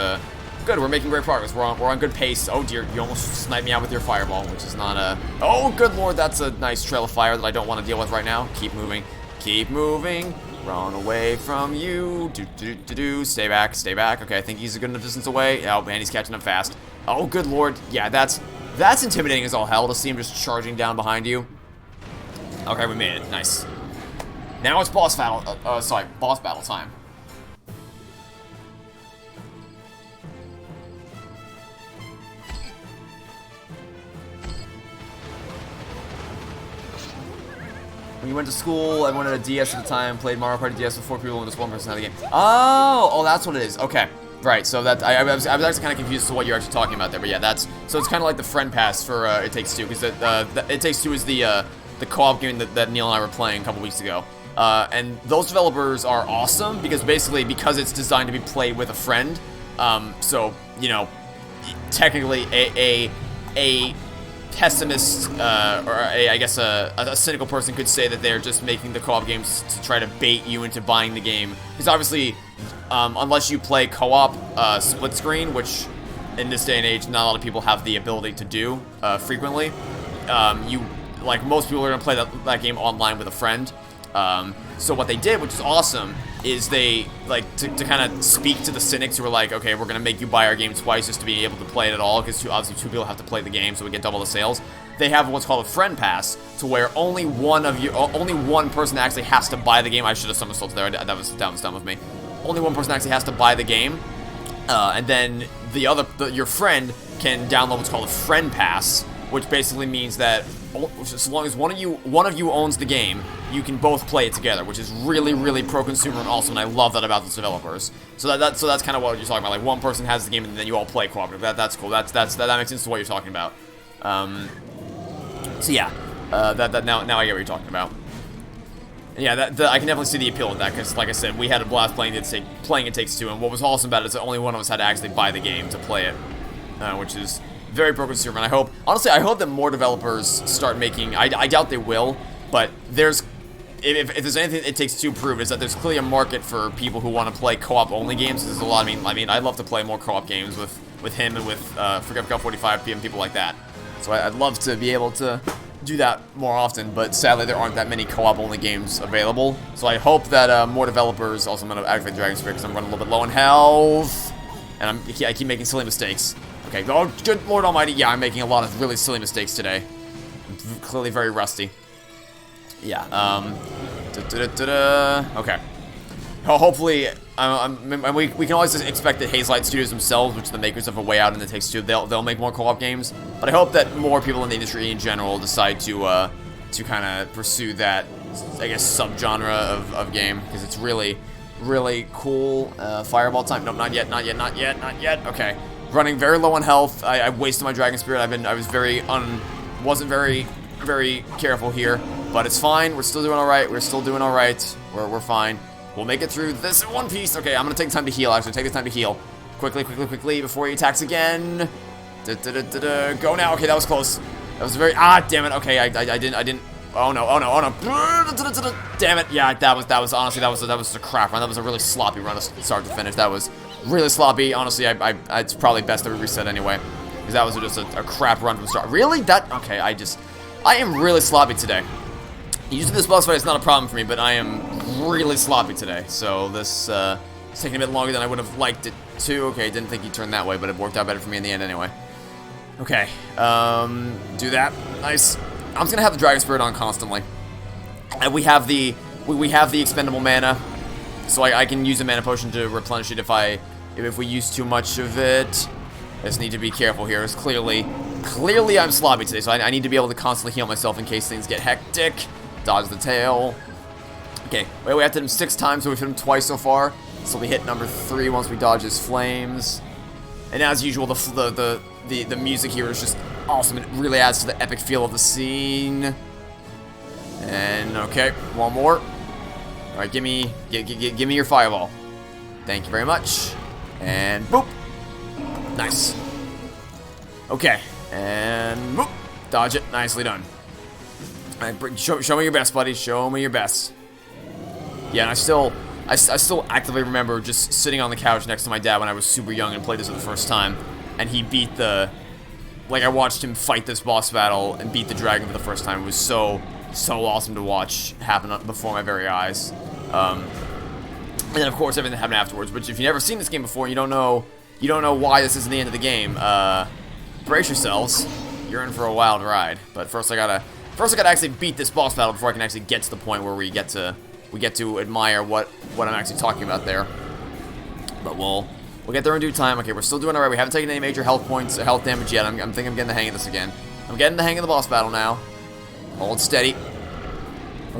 good. We're making great progress. We're on good pace. Oh dear, you almost sniped me out with your fireball, which is not oh, good lord, that's a nice trail of fire that I don't want to deal with right now. Keep moving. Keep moving. Run away from you. Stay back. Stay back. Okay, I think he's a good enough distance away. Oh, man, he's catching up fast. Oh, good lord. Yeah, that's intimidating as all hell to see him just charging down behind you. Okay, we made it. Nice. Now it's boss battle time. When you went to school, everyone had a DS at the time, played Mario Party DS with 4 people and just one person had the game. Oh, that's what it is. Okay, right. So that I was actually kind of confused as to what you're actually talking about there, but yeah, so it's kind of like the friend pass for It Takes Two, because It Takes Two is the co-op game that Neil and I were playing a couple weeks ago. And those developers are awesome because it's designed to be played with a friend. So you know, technically a pessimist, or I guess a cynical person could say that they're just making the co-op games to try to bait you into buying the game. Because obviously, unless you play co-op split screen, which in this day and age not a lot of people have the ability to do frequently, most people are going to play that game online with a friend. So what they did, which is awesome, is they, to kind of speak to the cynics who are like, okay, we're going to make you buy our game twice just to be able to play it at all, because obviously two people have to play the game, so we get double the sales. They have what's called a friend pass, to where only one person actually has to buy the game. I should have somersaulted there, that was dumb of me. Only one person actually has to buy the game, and then your friend can download what's called a friend pass, which basically means that as long as one of you owns the game, you can both play it together, which is really, really pro-consumer and awesome, and I love that about those developers. So that's kind of what you're talking about. Like, one person has the game and then you all play cooperative. That's cool. That makes sense to what you're talking about. So yeah, now I get what you're talking about. And yeah, I can definitely see the appeal of that, because like I said, we had a blast playing It Takes Two, and what was awesome about it is that only one of us had to actually buy the game to play it, which is very pro-consumer, and I hope that more developers start making, I doubt they will, but if there's anything it takes to prove, is that there's clearly a market for people who want to play co-op only games. There's a lot. I mean, I'd love to play more co-op games with him and with Forget 45 PM people like that. So I'd love to be able to do that more often, but sadly there aren't that many co-op only games available. So I hope that more developers. Also, I'm gonna activate Dragon Spirit because I'm running a little bit low on health, and I keep making silly mistakes. Okay, oh good Lord Almighty, yeah, I'm making a lot of really silly mistakes today. I'm clearly very rusty. Yeah. Okay. Hopefully, we can always just expect that Hazelight Studios themselves, which are the makers of A Way Out and It Takes Two, they'll make more co-op games. But I hope that more people in the industry in general decide to kind of pursue that, I guess, subgenre of game, because it's really, really cool. Fireball time? Nope, not yet, not yet, not yet, not yet. Okay, running very low on health. I wasted my Dragon Spirit. Wasn't very careful here, but it's fine. We're still doing all right. We're still doing all right. We're fine. We'll make it through this in one piece. Okay, I'm gonna take the time to heal. Actually, take the time to heal. Quickly, quickly, quickly before he attacks again. Go now. Okay, that was close. That was very. Damn it. Okay, I didn't. Oh no. Oh no. Oh no. Damn it. Yeah, that was honestly that was a crap run. That was a really sloppy run, start to finish. That was really sloppy. Honestly, it's probably best that we reset anyway, because that was just a crap run from the start. Really? Okay. I am really sloppy today. Usually this boss fight is not a problem for me, but I am really sloppy today. So this is taking a bit longer than I would have liked it to. Okay, didn't think he'd turn that way, but it worked out better for me in the end anyway. Okay, do that. Nice. I'm just gonna have the Dragon Spirit on constantly. And we have the expendable mana, so I can use a mana potion to replenish it if we use too much of it. I just need to be careful here. It's clearly I'm sloppy today, so I need to be able to constantly heal myself in case things get hectic. Dodge the tail. Okay, wait, we have to hit him 6 times, so we've hit him twice so far. So we hit number 3 once we dodge his flames. And as usual, the music here is just awesome. It really adds to the epic feel of the scene. And okay, one more. All right, give me your fireball. Thank you very much. And boop. Nice. Okay, and boop. Dodge it. Nicely done. All right, show me your best, buddy. Show me your best. Yeah, and I still actively remember just sitting on the couch next to my dad when I was super young and played this for the first time, and he beat I watched him fight this boss battle and beat the dragon for the first time. It was so awesome to watch happen before my very eyes. And then of course everything happened afterwards. Which, if you've never seen this game before, you don't know why this isn't the end of the game. Brace yourselves. You're in for a wild ride. But first I gotta actually beat this boss battle before I can actually get to the point where we get to admire what I'm actually talking about there. But we'll get there in due time. Okay, we're still doing alright. We haven't taken any major health points or health damage yet. I'm thinking I'm getting the hang of this again. I'm getting the hang of the boss battle now. Hold steady.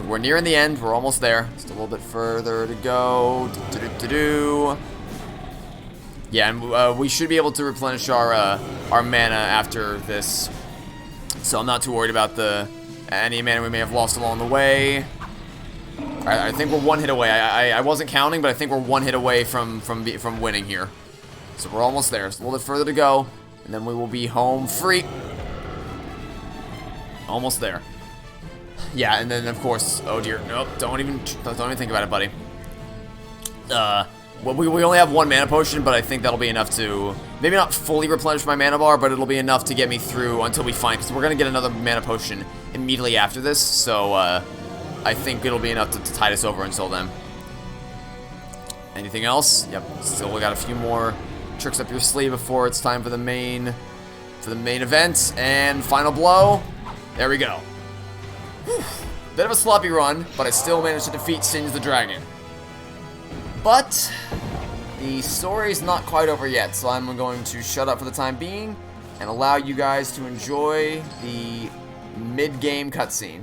We're nearing the end. We're almost there. Just a little bit further to go. Yeah, and we should be able to replenish our mana after this. So I'm not too worried about any mana we may have lost along the way. I think we're 1 hit away. I wasn't counting, but I think we're 1 hit away from winning here. So we're almost there. Just a little bit further to go, and then we will be home free. Almost there. Yeah, and then of course, oh dear, nope, don't even think about it, buddy. Well, we only have 1 mana potion, but I think that'll be enough to maybe not fully replenish my mana bar, but it'll be enough to get me through until we find, because we're gonna get another mana potion immediately after this. So I think it'll be enough to tide us over until then. Anything else? Yep, still got a few more tricks up your sleeve before it's time for the main event. And final blow. There we go. Whew. Bit of a sloppy run, but I still managed to defeat Singe the Dragon. But the story's not quite over yet, so I'm going to shut up for the time being and allow you guys to enjoy the mid-game cutscene.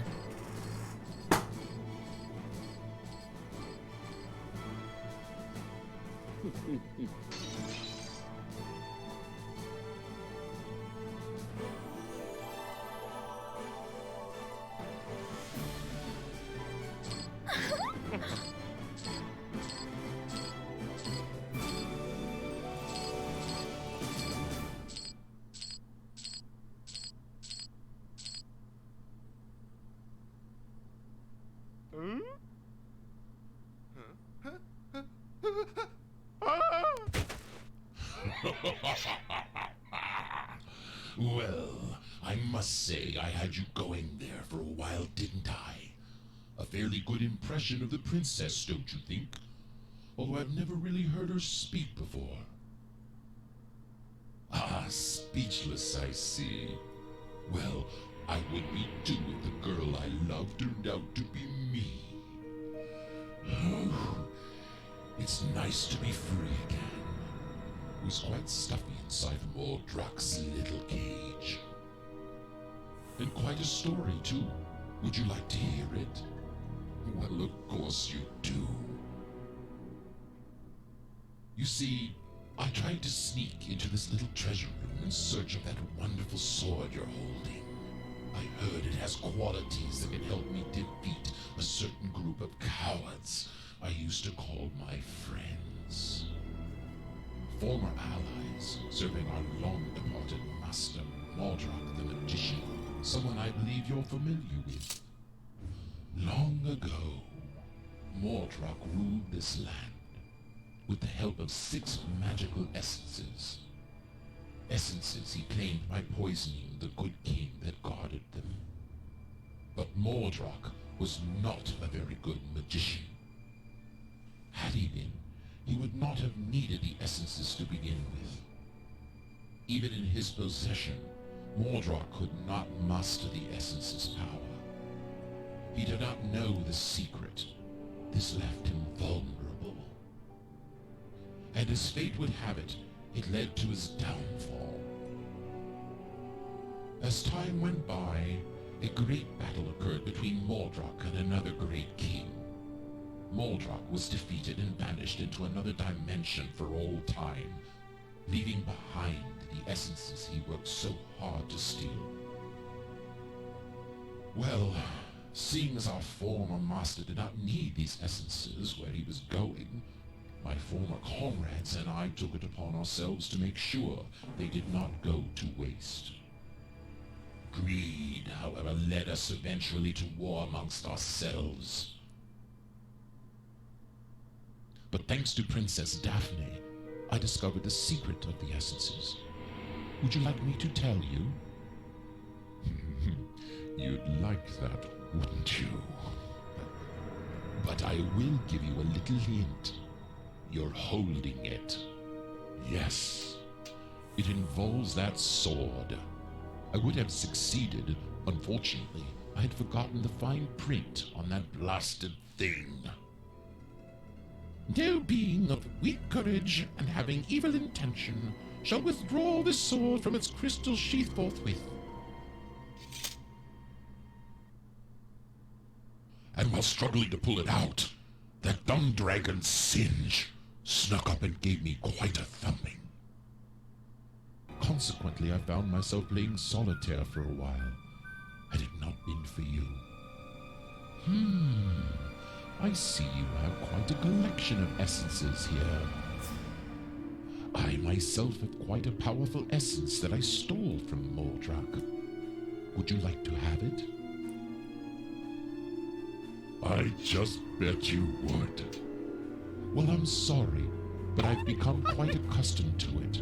Hmm? must say I had you going there for a while, didn't I? A fairly good impression of the princess, don't you think? Although I've never really heard her speak before. Ah, speechless, I see. Well, I would be too if the girl I love turned out to be me. Oh, it's nice to be free again. It was quite stuffy inside Mordrak's little cage. And quite a story, too. Would you like to hear it? Well, of course you do. You see, I tried to sneak into this little treasure room in search of that wonderful sword you're holding. I heard it has qualities that can help me defeat a certain group of cowards I used to call my friends. Former allies serving our long-departed master, Mordrak the Magician, someone I believe you're familiar with. Long ago, Mordrak ruled this land with the help of 6 magical essences. Essences he claimed by poisoning the good king that guarded them. But Mordrak was not a very good magician. Had he been, he would not have needed the essences to begin with. Even in his possession, Mordrak could not master the essence's power. He did not know the secret. This left him vulnerable. And as fate would have it, it led to his downfall. As time went by, a great battle occurred between Mordrak and another great king. Mordrak was defeated and banished into another dimension for all time, leaving behind the essences he worked so hard to steal. Well, seeing as our former master did not need these essences where he was going, my former comrades and I took it upon ourselves to make sure they did not go to waste. Greed, however, led us eventually to war amongst ourselves. But thanks to Princess Daphne, I discovered the secret of the essences. Would you like me to tell you? You'd like that, wouldn't you? But I will give you a little hint. You're holding it. Yes, it involves that sword. I would have succeeded. Unfortunately, I had forgotten the fine print on that blasted thing. No being of weak courage and having evil intention shall withdraw this sword from its crystal sheath forthwith. And while struggling to pull it out, that dung dragon Singe snuck up and gave me quite a thumping. Consequently, I found myself playing solitaire for a while, had it not been for you. I see you have quite a collection of essences here. I myself have quite a powerful essence that I stole from Mordrak. Would you like to have it? I just bet you would. Well, I'm sorry, but I've become quite accustomed to it.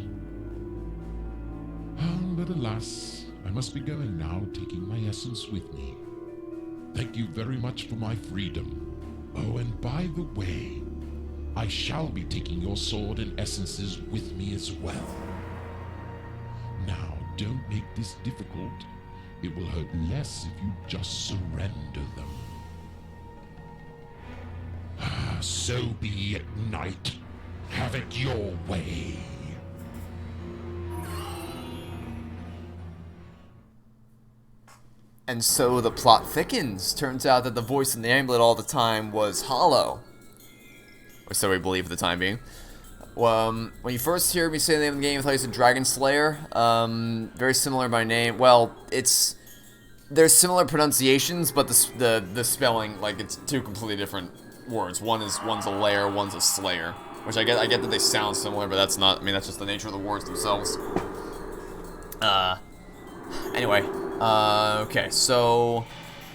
But alas, I must be going now, taking my essence with me. Thank you very much for my freedom. Oh, and by the way, I shall be taking your sword and essences with me as well. Now, don't make this difficult. It will hurt less if you just surrender them. So be it, knight. Have it your way. And so the plot thickens. Turns out that the voice in the amulet all the time was hollow. Or so we believe for the time being. When you first hear me say the name of the game, I thought you said Dragon Slayer. Very similar by name. Well, there's similar pronunciations, but the spelling, like, it's two completely different words. One's a lair, one's a slayer. Which I get that they sound similar, but that's not, I mean, that's just the nature of the words themselves. Anyway, okay, so,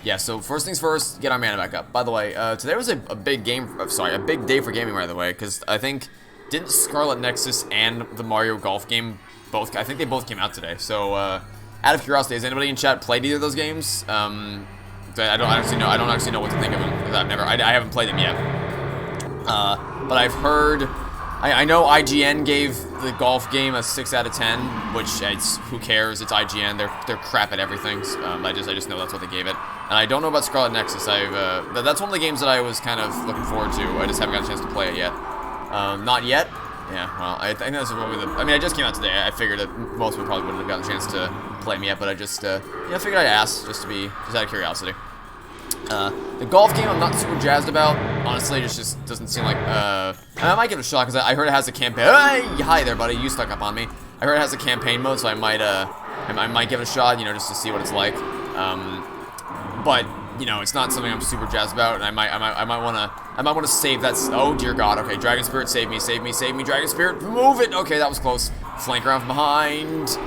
yeah, so first things first, get our mana back up. By the way, today was a big day for gaming, by the way, because I think, didn't Scarlet Nexus and the Mario Golf game I think they both came out today, so, out of curiosity, has anybody in chat played either of those games? I don't actually know what to think of them, because I haven't played them yet. But I've heard, I know IGN gave the golf game a 6 out of 10, which who cares? It's IGN. They're crap at everything. I just know that's what they gave it. And I don't know about Scarlet Nexus. That's one of the games that I was kind of looking forward to. I just haven't got a chance to play it yet. Not yet. Yeah, well, I think that's probably I mean, it just came out today. I figured that most people probably wouldn't have gotten a chance to play me yet, but I just, figured I'd ask, just out of curiosity. The golf game I'm not super jazzed about. Honestly, it just doesn't seem like, I might give it a shot, because I heard it has a campaign. Hey, hi there, buddy, you stuck up on me. I heard it has a campaign mode, so I might give it a shot, just to see what it's like. But, it's not something I'm super jazzed about, and I might wanna save that. Oh dear God. Okay, Dragon Spirit, save me, Dragon Spirit, move it. Okay, that was close. Flank around from behind.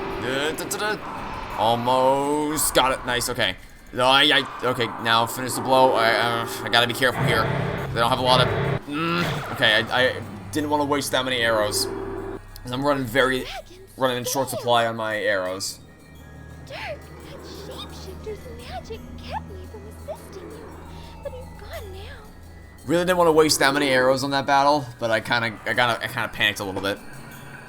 Almost got it. Nice. Okay. Okay. Now finish the blow. I gotta be careful here. They don't have a lot of. Okay. I didn't want to waste that many arrows. I'm running in short supply on my arrows. Dirk, that shapeshifter's magic kept me from assisting you, but he's gone now. Really didn't want to waste that many arrows on that battle, but I kind of panicked a little bit.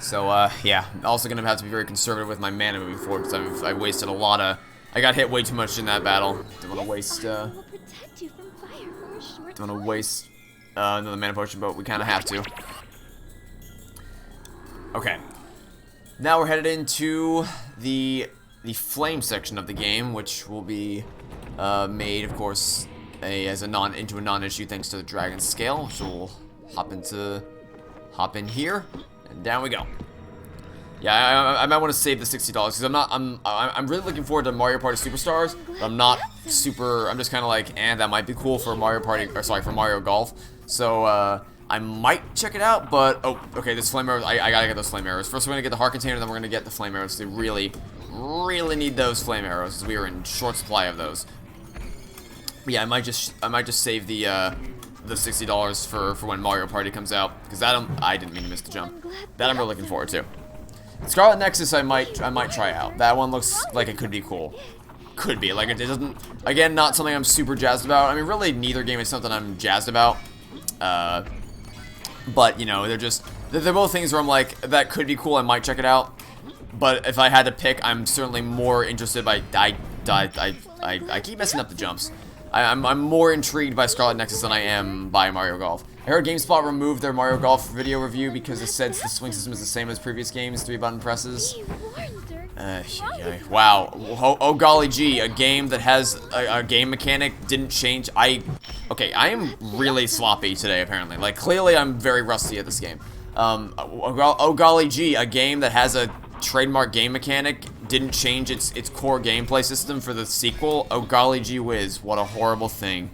So yeah, also gonna have to be very conservative with my mana moving forward, because I wasted a lot of. I got hit way too much in that battle. Don't want to waste. Will protect you from fire for a short don't want to waste another mana potion, but we kind of have to. Okay. Now we're headed into the flame section of the game, which will be made, of course, into a non-issue thanks to the dragon scale. So we'll hop in here, and down we go. Yeah, I might want to save the $60 because I'm really looking forward to Mario Party Superstars, but I'm not super. I'm just kind of like, that might be cool for Mario Party, or sorry, for Mario Golf. So I might check it out, but okay, this flame arrows. I gotta get those flame arrows. First, we're gonna get the heart container, then we're gonna get the flame arrows. They really need those flame arrows, because we are in short supply of those. But yeah, I might just save the $60 for when Mario Party comes out, because I didn't mean to miss the jump. That I'm really looking forward to. Scarlet Nexus I might try out. That one looks like it could be cool. Could be. Like, it doesn't, again, not something I'm super jazzed about. I mean, really, neither game is something I'm jazzed about. But, they're both things where I'm like, that could be cool, I might check it out. But if I had to pick, I'm certainly more interested by, I keep messing up the jumps. I'm more intrigued by Scarlet Nexus than I am by Mario Golf. I heard GameSpot removed their Mario Golf video review because it said the swing system is the same as previous games, 3-button presses. Wow. Oh golly gee, a game that has a game mechanic didn't change. Okay, I am really sloppy today, apparently. Like, clearly I'm very rusty at this game. Oh golly gee, a game that has a trademark game mechanic didn't change its core gameplay system for the sequel. Oh golly gee whiz, what a horrible thing.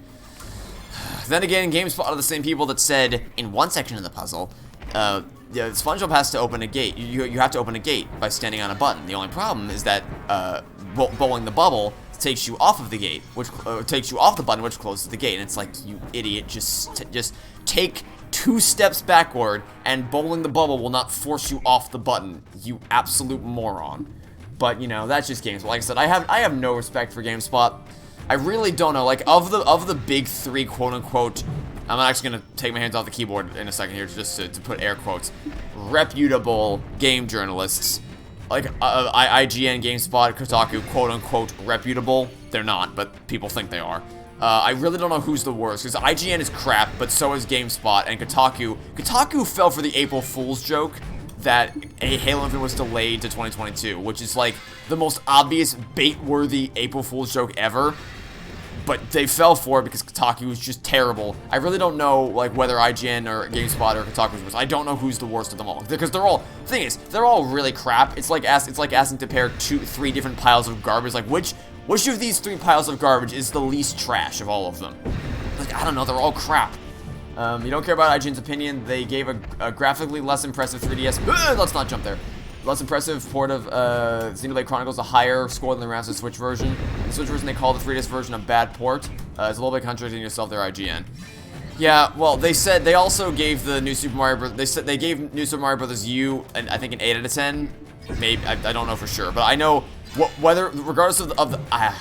Then again, GameSpot are the same people that said, in one section of the puzzle, SpongeBob has to open a gate. You have to open a gate by standing on a button. The only problem is that bowling the bubble takes you off of the gate, which takes you off the button, which closes the gate. And it's like, you idiot, just take 2 steps backward, and bowling the bubble will not force you off the button. You absolute moron. But that's just GameSpot. Like I said, I have no respect for GameSpot. I really don't know. Like, of the big 3, quote unquote, I'm actually gonna take my hands off the keyboard in a second here, just to put air quotes, reputable game journalists, like IGN, GameSpot, Kotaku, quote unquote reputable. They're not, but people think they are. I really don't know who's the worst, because IGN is crap, but so is GameSpot, and Kotaku. Kotaku fell for the April Fool's joke that Halo Infinite was delayed to 2022, which is like the most obvious bait-worthy April Fool's joke ever. But they fell for it because Kotaku was just terrible. I really don't know, like, whether IGN or GameSpot or Kotaku is worse. I don't know who's the worst of them all, because they're all. The thing is, they're all really crap. It's like asking to pair 3 different piles of garbage. Like, which of these 3 piles of garbage is the least trash of all of them? Like, I don't know. They're all crap. You don't care about IGN's opinion. They gave a graphically less impressive 3DS. Let's not jump there. Less impressive port of Xenoblade Chronicles, a higher score than the rest of the Switch version. The Switch version, they call the 3DS version a bad port. It's a little bit contradicting yourself there, IGN. Yeah, well, they also gave the new Super Mario Bros. They gave New Super Mario Bros. U, I think, an 8 out of 10. Maybe, I don't know for sure, but I know regardless of the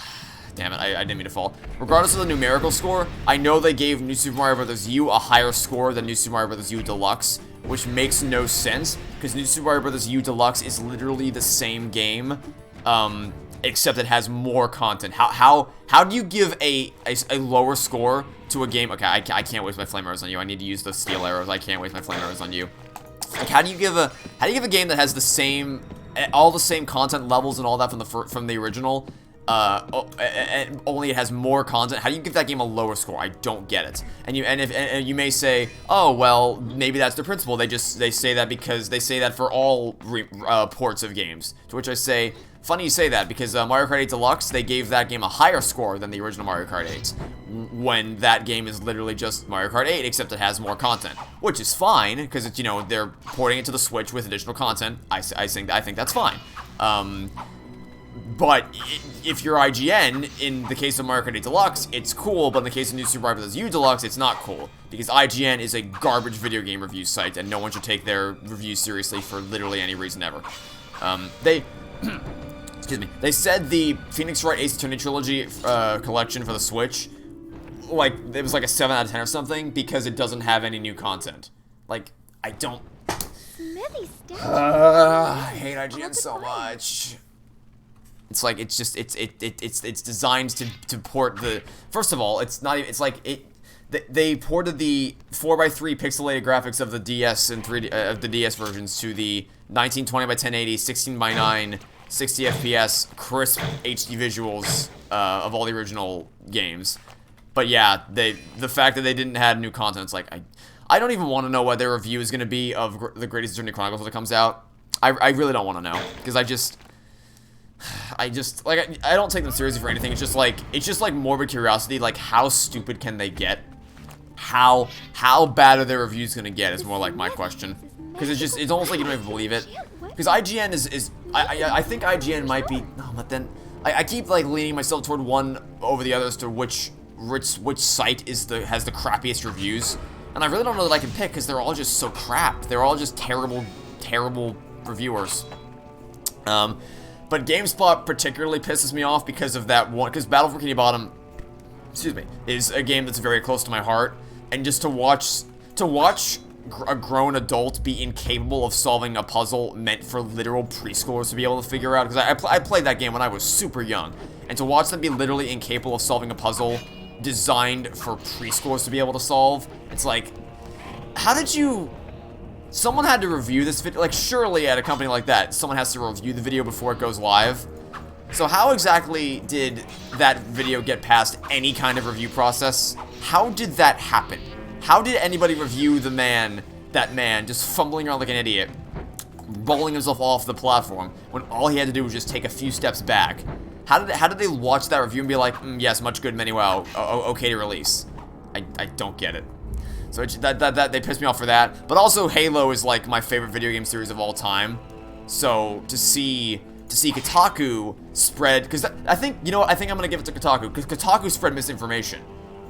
damn it, I didn't mean to fall. Regardless of the numerical score, I know they gave New Super Mario Bros. U a higher score than New Super Mario Bros. U Deluxe, which makes no sense, because New Super Mario Bros. U Deluxe is literally the same game, except it has more content. How do you give a lower score to a game? Okay, I can't waste my flame arrows on you. I need to use the steel arrows. I can't waste my flame arrows on you. Like, how do you give a game that has the same, all the same content levels and all that from the original, and only it has more content? How do you give that game a lower score? I don't get it. And you may say, oh well, maybe that's the principle. They say that because they say that for all ports of games. To which I say, funny you say that, because Mario Kart 8 Deluxe, they gave that game a higher score than the original Mario Kart 8, when that game is literally just Mario Kart 8, except it has more content, which is fine, because it's, you know, they're porting it to the Switch with additional content. I think that's fine. But if you're IGN, in the case of Mario Kart 8 Deluxe, it's cool, but in the case of New Super Mario Bros. U Deluxe, it's not cool, because IGN is a garbage video game review site, and no one should take their reviews seriously for literally any reason ever. Excuse me. They said the Phoenix Wright Ace Attorney Trilogy collection for the Switch, like, it was like a 7 out of 10 or something, because it doesn't have any new content. Like, I don't... I hate IGN so much. It's like, it's just, it's designed to port the... First of all, it's not even, it's like, they ported the 4:3 pixelated graphics of the DS and 3D, of the DS versions to the 1920 by 1080, 16:9, 60 FPS, crisp HD visuals of all the original games. But yeah, the fact that they didn't have new content, it's like, I don't even want to know what their review is going to be of the Greatest Attorney Chronicles when it comes out. I really don't want to know, because I just like, I don't take them seriously for anything. It's just like morbid curiosity. Like, how stupid can they get? How bad are their reviews gonna get is more like my question. Because it's almost like you don't even believe it. Because IGN I think IGN might be, no, but then I keep like leaning myself toward one over the other as to which site has the crappiest reviews, and I really don't know that I can pick, because they're all just so crap. They're all just terrible reviewers. But GameSpot particularly pisses me off because of that one, because Battle for Bikini Bottom, excuse me, is a game that's very close to my heart, and just to watch a grown adult be incapable of solving a puzzle meant for literal preschoolers to be able to figure out, because I played that game when I was super young, and to watch them be literally incapable of solving a puzzle designed for preschoolers to be able to solve, it's like, how did you... Someone had to review this video. Like, surely at a company like that, someone has to review the video before it goes live. So how exactly did that video get past any kind of review process? How did that happen? How did anybody review that man just fumbling around like an idiot, rolling himself off the platform, when all he had to do was just take a few steps back? How did they watch that review and be like, yes, much good, many wow, okay to release? I don't get it. So that they pissed me off for that. But also, Halo is like my favorite video game series of all time. So to see Kotaku spread, because I think, you know what, I think I'm gonna give it to Kotaku, because Kotaku spread misinformation.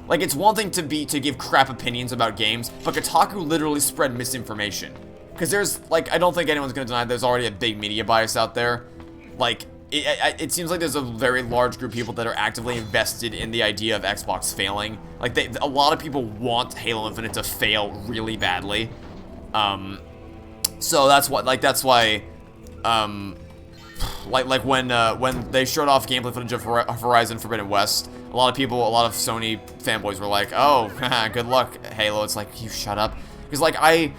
Like, it's one thing to give crap opinions about games, but Kotaku literally spread misinformation. Because there's, like, I don't think anyone's gonna deny there's already a big media bias out there. Like, it seems like there's a very large group of people that are actively invested in the idea of Xbox failing. Like, a lot of people want Halo Infinite to fail really badly. So that's why, like when they showed off gameplay footage of Horizon Forbidden West, a lot of Sony fanboys were like, oh, good luck, Halo. It's like, you shut up. Because, like, I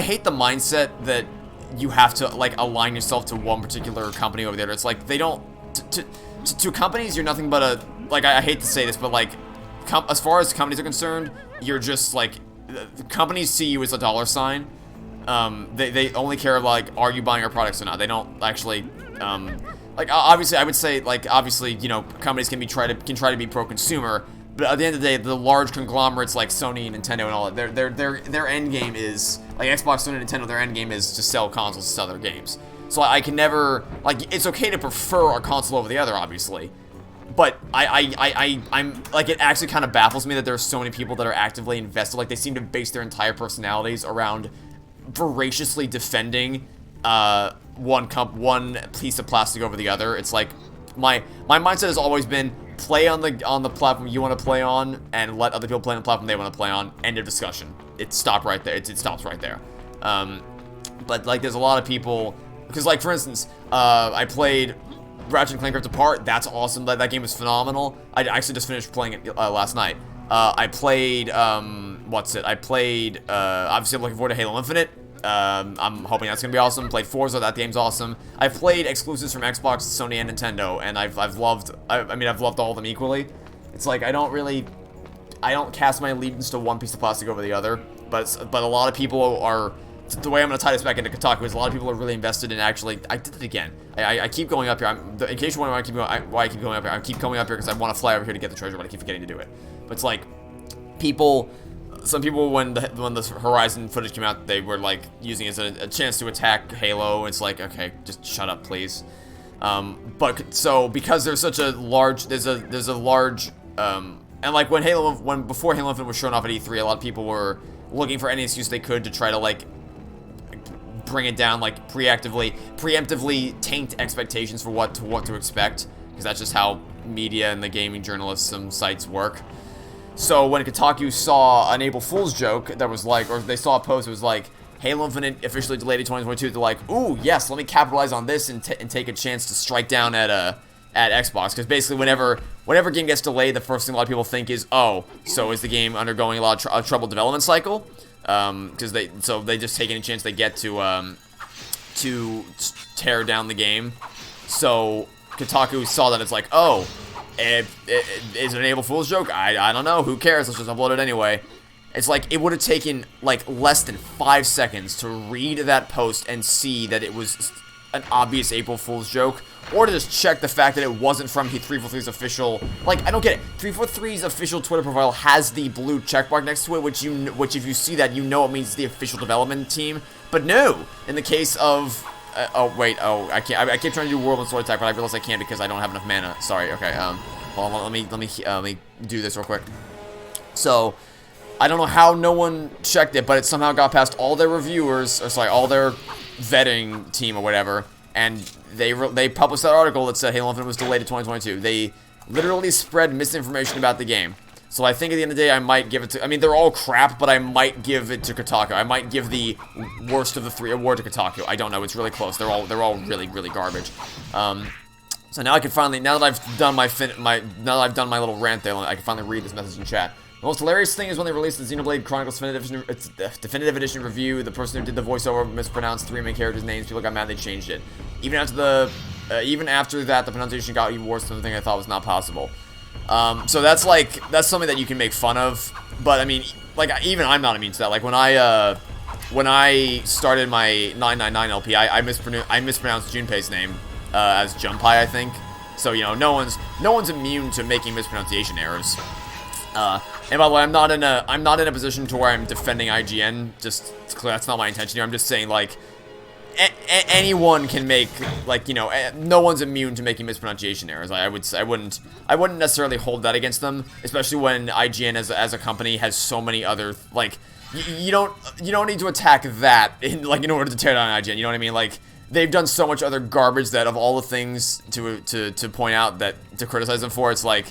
hate the mindset that you have to, like, align yourself to one particular company over there. It's like, they don't, to companies, you're nothing but a, like, I hate to say this, but, like, as far as companies are concerned, you're just, like, companies see you as a dollar sign. They only care, like, are you buying our products or not? They don't actually, like, obviously, I would say, like, obviously, you know, companies can try to be pro-consumer, but at the end of the day, the large conglomerates like Sony and Nintendo and all that, their end game is, like, Xbox, Sony, and Nintendo, their end game is to sell consoles, to sell their games. So I can never, like, it's okay to prefer a console over the other, obviously, but I'm, like, it actually kind of baffles me that there are so many people that are actively invested. Like, they seem to base their entire personalities around voraciously defending one piece of plastic over the other. It's like my mindset has always been play on the platform you want to play on and let other people play on the platform they want to play on. End of discussion. It stopped right there. It stops right there. But like there's a lot of people because like for instance, I played Ratchet & Clank Rift Apart. That's awesome. That game was phenomenal. I actually just finished playing it last night. I played I played obviously I'm looking forward to Halo Infinite. I'm hoping that's gonna be awesome. Played Forza, that game's awesome. I've played exclusives from Xbox, Sony, and Nintendo, and I've loved all of them equally. It's like I don't cast my allegiance to one piece of plastic over the other, but a lot of people are. The way I'm gonna tie this back into Kotaku is a lot of people are really invested in actually. I did it again. I keep going up here. In case you're wondering why I keep going up here, I keep coming up here because I want to fly over here to get the treasure, but I keep forgetting to do it. But it's like some people when the Horizon footage came out, they were like using it as a chance to attack Halo. It's like, okay, just shut up, please. But so because there's such a large, there's a large, and like before Halo Infinite was shown off at E3, a lot of people were looking for any excuse they could to try to like bring it down, like preemptively taint expectations for what to expect, because that's just how media and the gaming journalism sites work. So when Kotaku saw an April Fool's joke that was like, or they saw a post that was like, Halo Infinite officially delayed to 2022, they're like, ooh, yes, let me capitalize on this and take a chance to strike down at Xbox. Because basically whenever a game gets delayed, the first thing a lot of people think is, oh, so is the game undergoing a lot of troubled development cycle? Because they just take any chance they get to tear down the game. So Kotaku saw that, it's like, oh, is it an April Fool's joke? I don't know. Who cares? Let's just upload it anyway. It's like it would have taken like less than 5 seconds to read that post and see that it was an obvious April Fool's joke, or to just check the fact that it wasn't from 343's official. Like, I don't get it. 343's official Twitter profile has the blue checkmark next to it, which if you see that, you know it means it's the official development team. But no, in the case of I can't. I keep trying to do Whirlwind Sword Attack, but I realize I can't because I don't have enough mana. Sorry. Okay. Hold on. Let me do this real quick. So, I don't know how no one checked it, but it somehow got past all their reviewers, or sorry, all their vetting team or whatever, and they published that article that said Halo Infinite was delayed to 2022. They literally spread misinformation about the game. So I think at the end of the day, I might give it to... I mean, they're all crap, but I might give it to Kotaku. I might give the worst of the 3 award to Kotaku. I don't know. It's really close. They're all really, really garbage. So now I can finally... Now that I've done my little rant there, I can finally read this message in chat. The most hilarious thing is when they released the Xenoblade Chronicles Definitive Edition review, the person who did the voiceover mispronounced 3 main characters' names. People got mad. They changed it. Even after that, the pronunciation got even worse than the thing I thought was not possible. So that's something that you can make fun of, but I mean, like, even I'm not immune to that. Like, when I started my 999 LP, I mispronounced Junpei's name, as Junpei, I think. So, you know, no one's immune to making mispronunciation errors. And by the way, I'm not in a position to where I'm defending IGN, just, it's clear that's not my intention here. I'm just saying, like, anyone can make, like, you know, no one's immune to making mispronunciation errors. I wouldn't necessarily hold that against them, especially when IGN as a company has so many other, like, you don't need to attack that in order to tear down IGN. You know what I mean? Like, they've done so much other garbage that of all the things to point out that to criticize them for, it's like,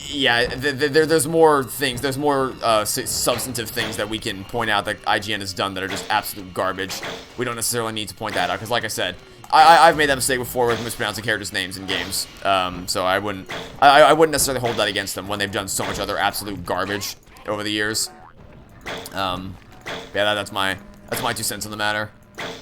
yeah, there's more things, there's more substantive things that we can point out that IGN has done that are just absolute garbage. We don't necessarily need to point that out, because like I said, I've made that mistake before with mispronouncing characters' names in games. So I wouldn't necessarily hold that against them when they've done so much other absolute garbage over the years. Yeah, that's my 2 cents on the matter.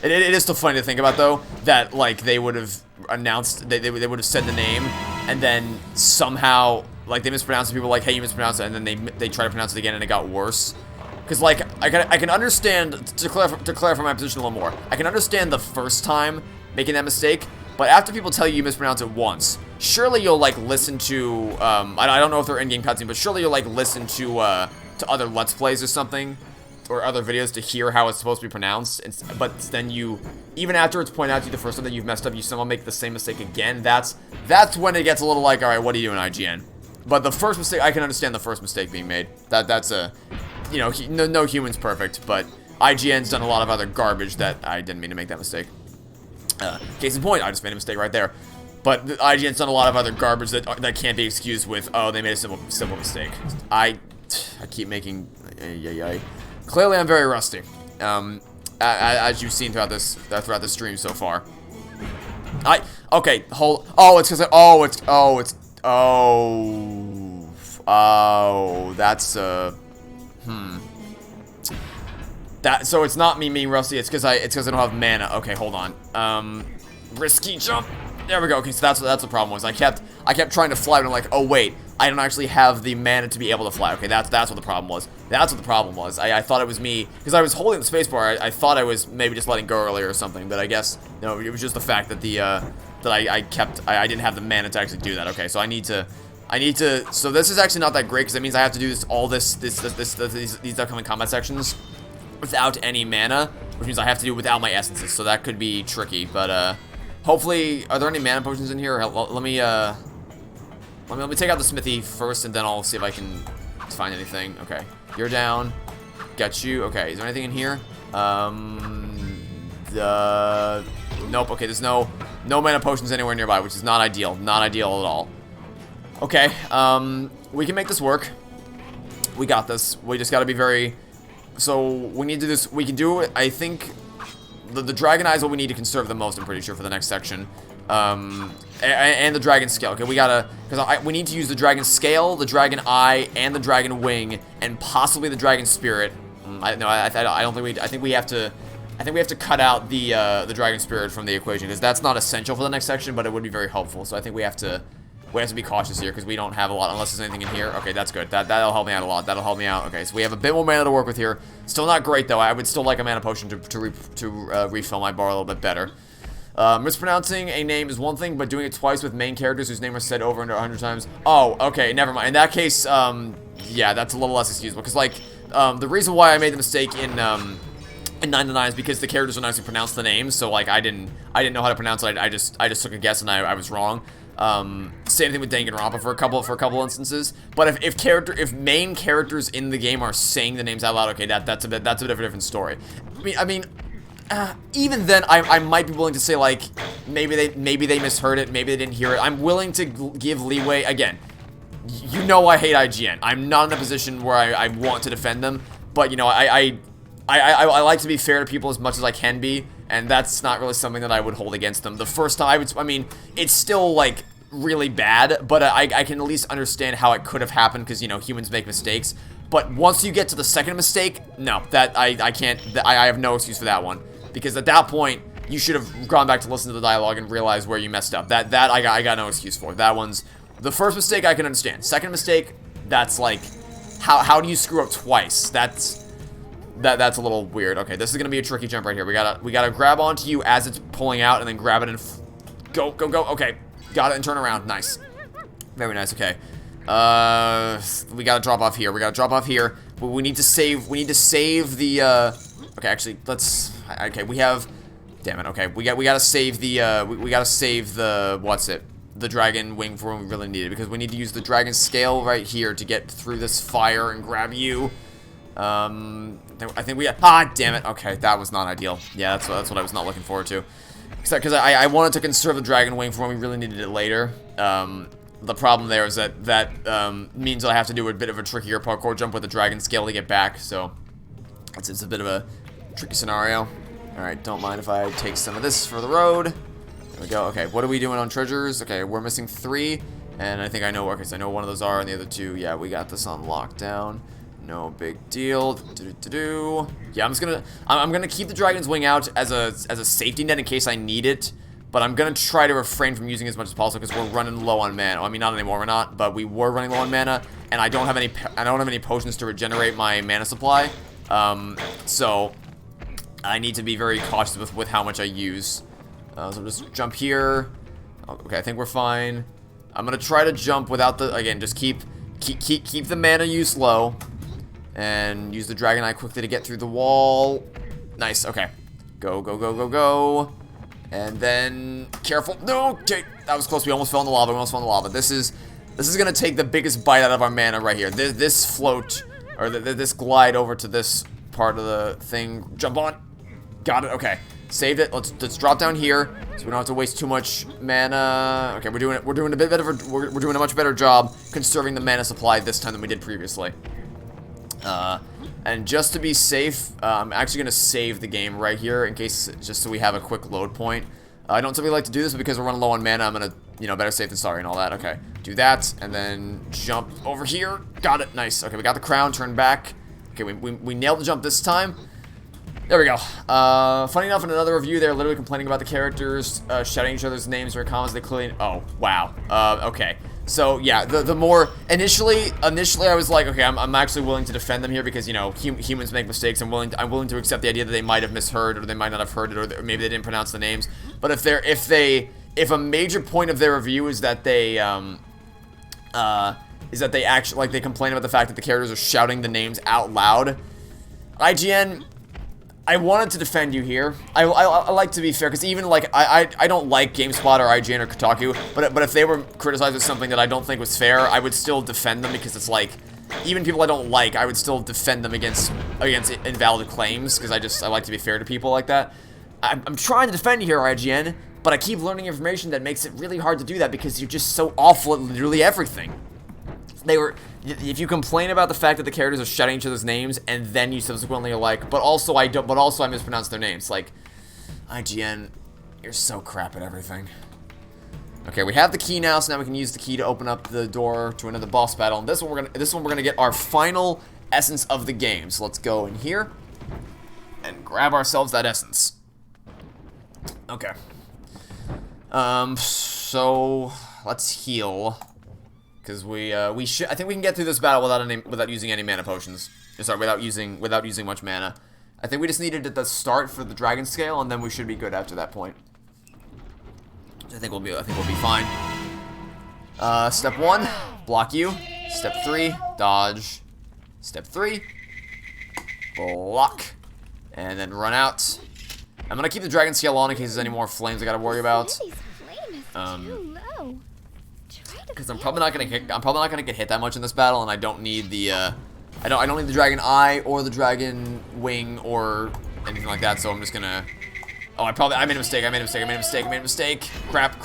It is still funny to think about, though, that, like, they would have announced, they would have said the name, and then somehow, like, they mispronounced it, people were like, hey, you mispronounced it, and then they try to pronounce it again, and it got worse. Because, like, I can understand, to clarify my position a little more, I can understand the first time making that mistake, but after people tell you mispronounce it once, surely you'll, like, listen to, I don't know if they're in-game cutscene, but surely you'll, like, listen to other Let's Plays or something, or other videos to hear how it's supposed to be pronounced, but then even after it's pointed out to you the first time that you've messed up, you somehow make the same mistake again. That's when it gets a little like, alright, what are you doing, IGN? But the first mistake, I can understand the first mistake being made. That's you know, no human's perfect, but IGN's done a lot of other garbage that I didn't mean to make that mistake. Case in point, I just made a mistake right there. But IGN's done a lot of other garbage that can't be excused with, oh, they made a simple mistake. I keep making, Clearly, I'm very rusty. As you've seen throughout this stream so far. Okay, that's so it's not me being rusty, it's because I don't have mana. Okay, hold on. Risky jump. There we go. Okay, so that's what the problem was. I kept trying to fly, but I'm like, oh wait, I don't actually have the mana to be able to fly. Okay, that's what the problem was. That's what the problem was. I thought it was me because I was holding the spacebar. I thought I was maybe just letting go earlier or something, but I guess no, it was just the fact that I didn't have the mana to actually do that. Okay, so I need to. So this is actually not that great because that means I have to do these upcoming combat sections without any mana, which means I have to do it without my essences. So that could be tricky, but hopefully, are there any mana potions in here? Let me take out the smithy first, and then I'll see if I can find anything. Okay, you're down. Got you. Okay, is there anything in here? Nope. Okay, there's no mana potions anywhere nearby, which is not ideal. Not ideal at all. Okay, we can make this work. We got this. We just gotta be very... So, we need to do this. We can do it, I think... The dragon eye is what we need to conserve the most, I'm pretty sure, for the next section. And the dragon scale. Okay, we gotta... Because we need to use the dragon scale, the dragon eye, and the dragon wing, and possibly the dragon spirit. I don't think we... I think we have to cut out the dragon spirit from the equation, because that's not essential for the next section, but it would be very helpful. So I think we have to be cautious here, because we don't have a lot, unless there's anything in here. Okay, that's good. That'll help me out a lot. That'll help me out. Okay, so we have a bit more mana to work with here. Still not great, though. I would still like a mana potion to refill my bar a little bit better. Mispronouncing a name is one thing, but doing it twice with main characters whose name are said over and 100 times. Oh, okay, never mind. In that case, yeah, that's a little less excusable, because, like, the reason why I made the mistake in 9 to 9 is because the characters don't actually pronounce the names, so, like, I didn't know how to pronounce it. I just took a guess, and I was wrong. Same thing with Danganronpa for a couple instances. But if main characters in the game are saying the names out loud, okay, that's a bit of a different story. I mean, even then, I might be willing to say, like, maybe they misheard it, maybe they didn't hear it. I'm willing to give leeway. Again, you know I hate IGN. I'm not in a position where I want to defend them, but you know I like to be fair to people as much as I can be. And that's not really something that I would hold against them. The first time, I mean, it's still, like, really bad, but I can at least understand how it could have happened, because, you know, humans make mistakes. But once you get to the second mistake, no, that, I can't, I have no excuse for that one. Because at that point, you should have gone back to listen to the dialogue and realized where you messed up. That I got no excuse for. That one's, the first mistake I can understand. Second mistake, that's, like, how do you screw up twice? That's a little weird. Okay, this is gonna be a tricky jump right here. We gotta grab onto you as it's pulling out, and then grab it and go. Okay, got it and turn around. Nice, very nice. Okay, we gotta drop off here. But we need to save. We need to save the. Okay, actually, let's. Okay, we have. Damn it. Okay, we gotta save the. We gotta save the. What's it? The dragon wing for when we really need it, because we need to use the dragon scale right here to get through this fire and grab you. I think we damn it. Okay, that was not ideal. Yeah, that's what I was not looking forward to. Because I wanted to conserve the dragon wing for when we really needed it later. The problem there is that means that I have to do a bit of a trickier parkour jump with the dragon scale to get back. So it's a bit of a tricky scenario. All right, don't mind if I take some of this for the road. There we go. Okay, what are we doing on treasures? Okay, we're missing 3, and I think I know. Okay, so I know one of those are, and the other 2. Yeah, we got this on lockdown. No big deal. Yeah, I'm gonna keep the dragon's wing out as a safety net in case I need it, but I'm gonna try to refrain from using it as much as possible because we're running low on mana. I mean, not anymore, we're not, but we were running low on mana, and I don't have any potions to regenerate my mana supply. So I need to be very cautious with how much I use. So just jump here. Okay, I think we're fine. I'm gonna try to jump without the, again, just keep the mana use low. And use the dragon eye quickly to get through the wall. Nice, okay. Go. And then, careful. No, okay, that was close. We almost fell in the lava. This is gonna take the biggest bite out of our mana right here. This float, or this glide over to this part of the thing. Jump on. Got it. Okay. Saved it. Let's drop down here so we don't have to waste too much mana. Okay, we're doing a much better job conserving the mana supply this time than we did previously. And just to be safe, I'm actually gonna save the game right here in case, just so we have a quick load point. I don't typically like to do this, but because we're running low on mana, I'm gonna, you know, better safe than sorry and all that. Okay, do that and then jump over here. Got it. Nice. Okay, we got the crown. Turn back. Okay, we nailed the jump this time. There we go. Funny enough, in another review, they're literally complaining about the characters shouting each other's names or comments. They clearly. Oh wow. Okay. So yeah, the more initially I was like, okay, I'm actually willing to defend them here because, you know, humans make mistakes. I'm willing to accept the idea that they might have misheard or they might not have heard it or maybe they didn't pronounce the names. But if a major point of their review is that they actually, like, they complain about the fact that the characters are shouting the names out loud, IGN, I wanted to defend you here. I like to be fair, because even, like, I don't like GameSpot or IGN or Kotaku, but if they were criticized with something that I don't think was fair, I would still defend them, because it's like, even people I don't like, I would still defend them against invalid claims, because I like to be fair to people like that. I'm trying to defend you here, IGN, but I keep learning information that makes it really hard to do that, because you're just so awful at literally everything. If you complain about the fact that the characters are shouting each other's names, and then you subsequently are like, but also I mispronounced their names. Like, IGN, you're so crap at everything. Okay, we have the key now, so now we can use the key to open up the door to another boss battle. And this one we're gonna get our final essence of the game. So let's go in here and grab ourselves that essence. Okay. So let's heal. Because I think we can get through this battle without using any mana potions. Sorry, without using much mana. I think we just needed at the start for the dragon scale, and then we should be good after that point. I think we'll be fine. Step 1, block you. Step 3, dodge. Step 3, block, and then run out. I'm gonna keep the dragon scale on in case there's any more flames I gotta worry about. Because I'm probably not gonna get hit that much in this battle, and I don't need the I don't need the dragon eye or the dragon wing or anything like that. So I'm just gonna. Oh, I made a mistake. I made a mistake. Crap.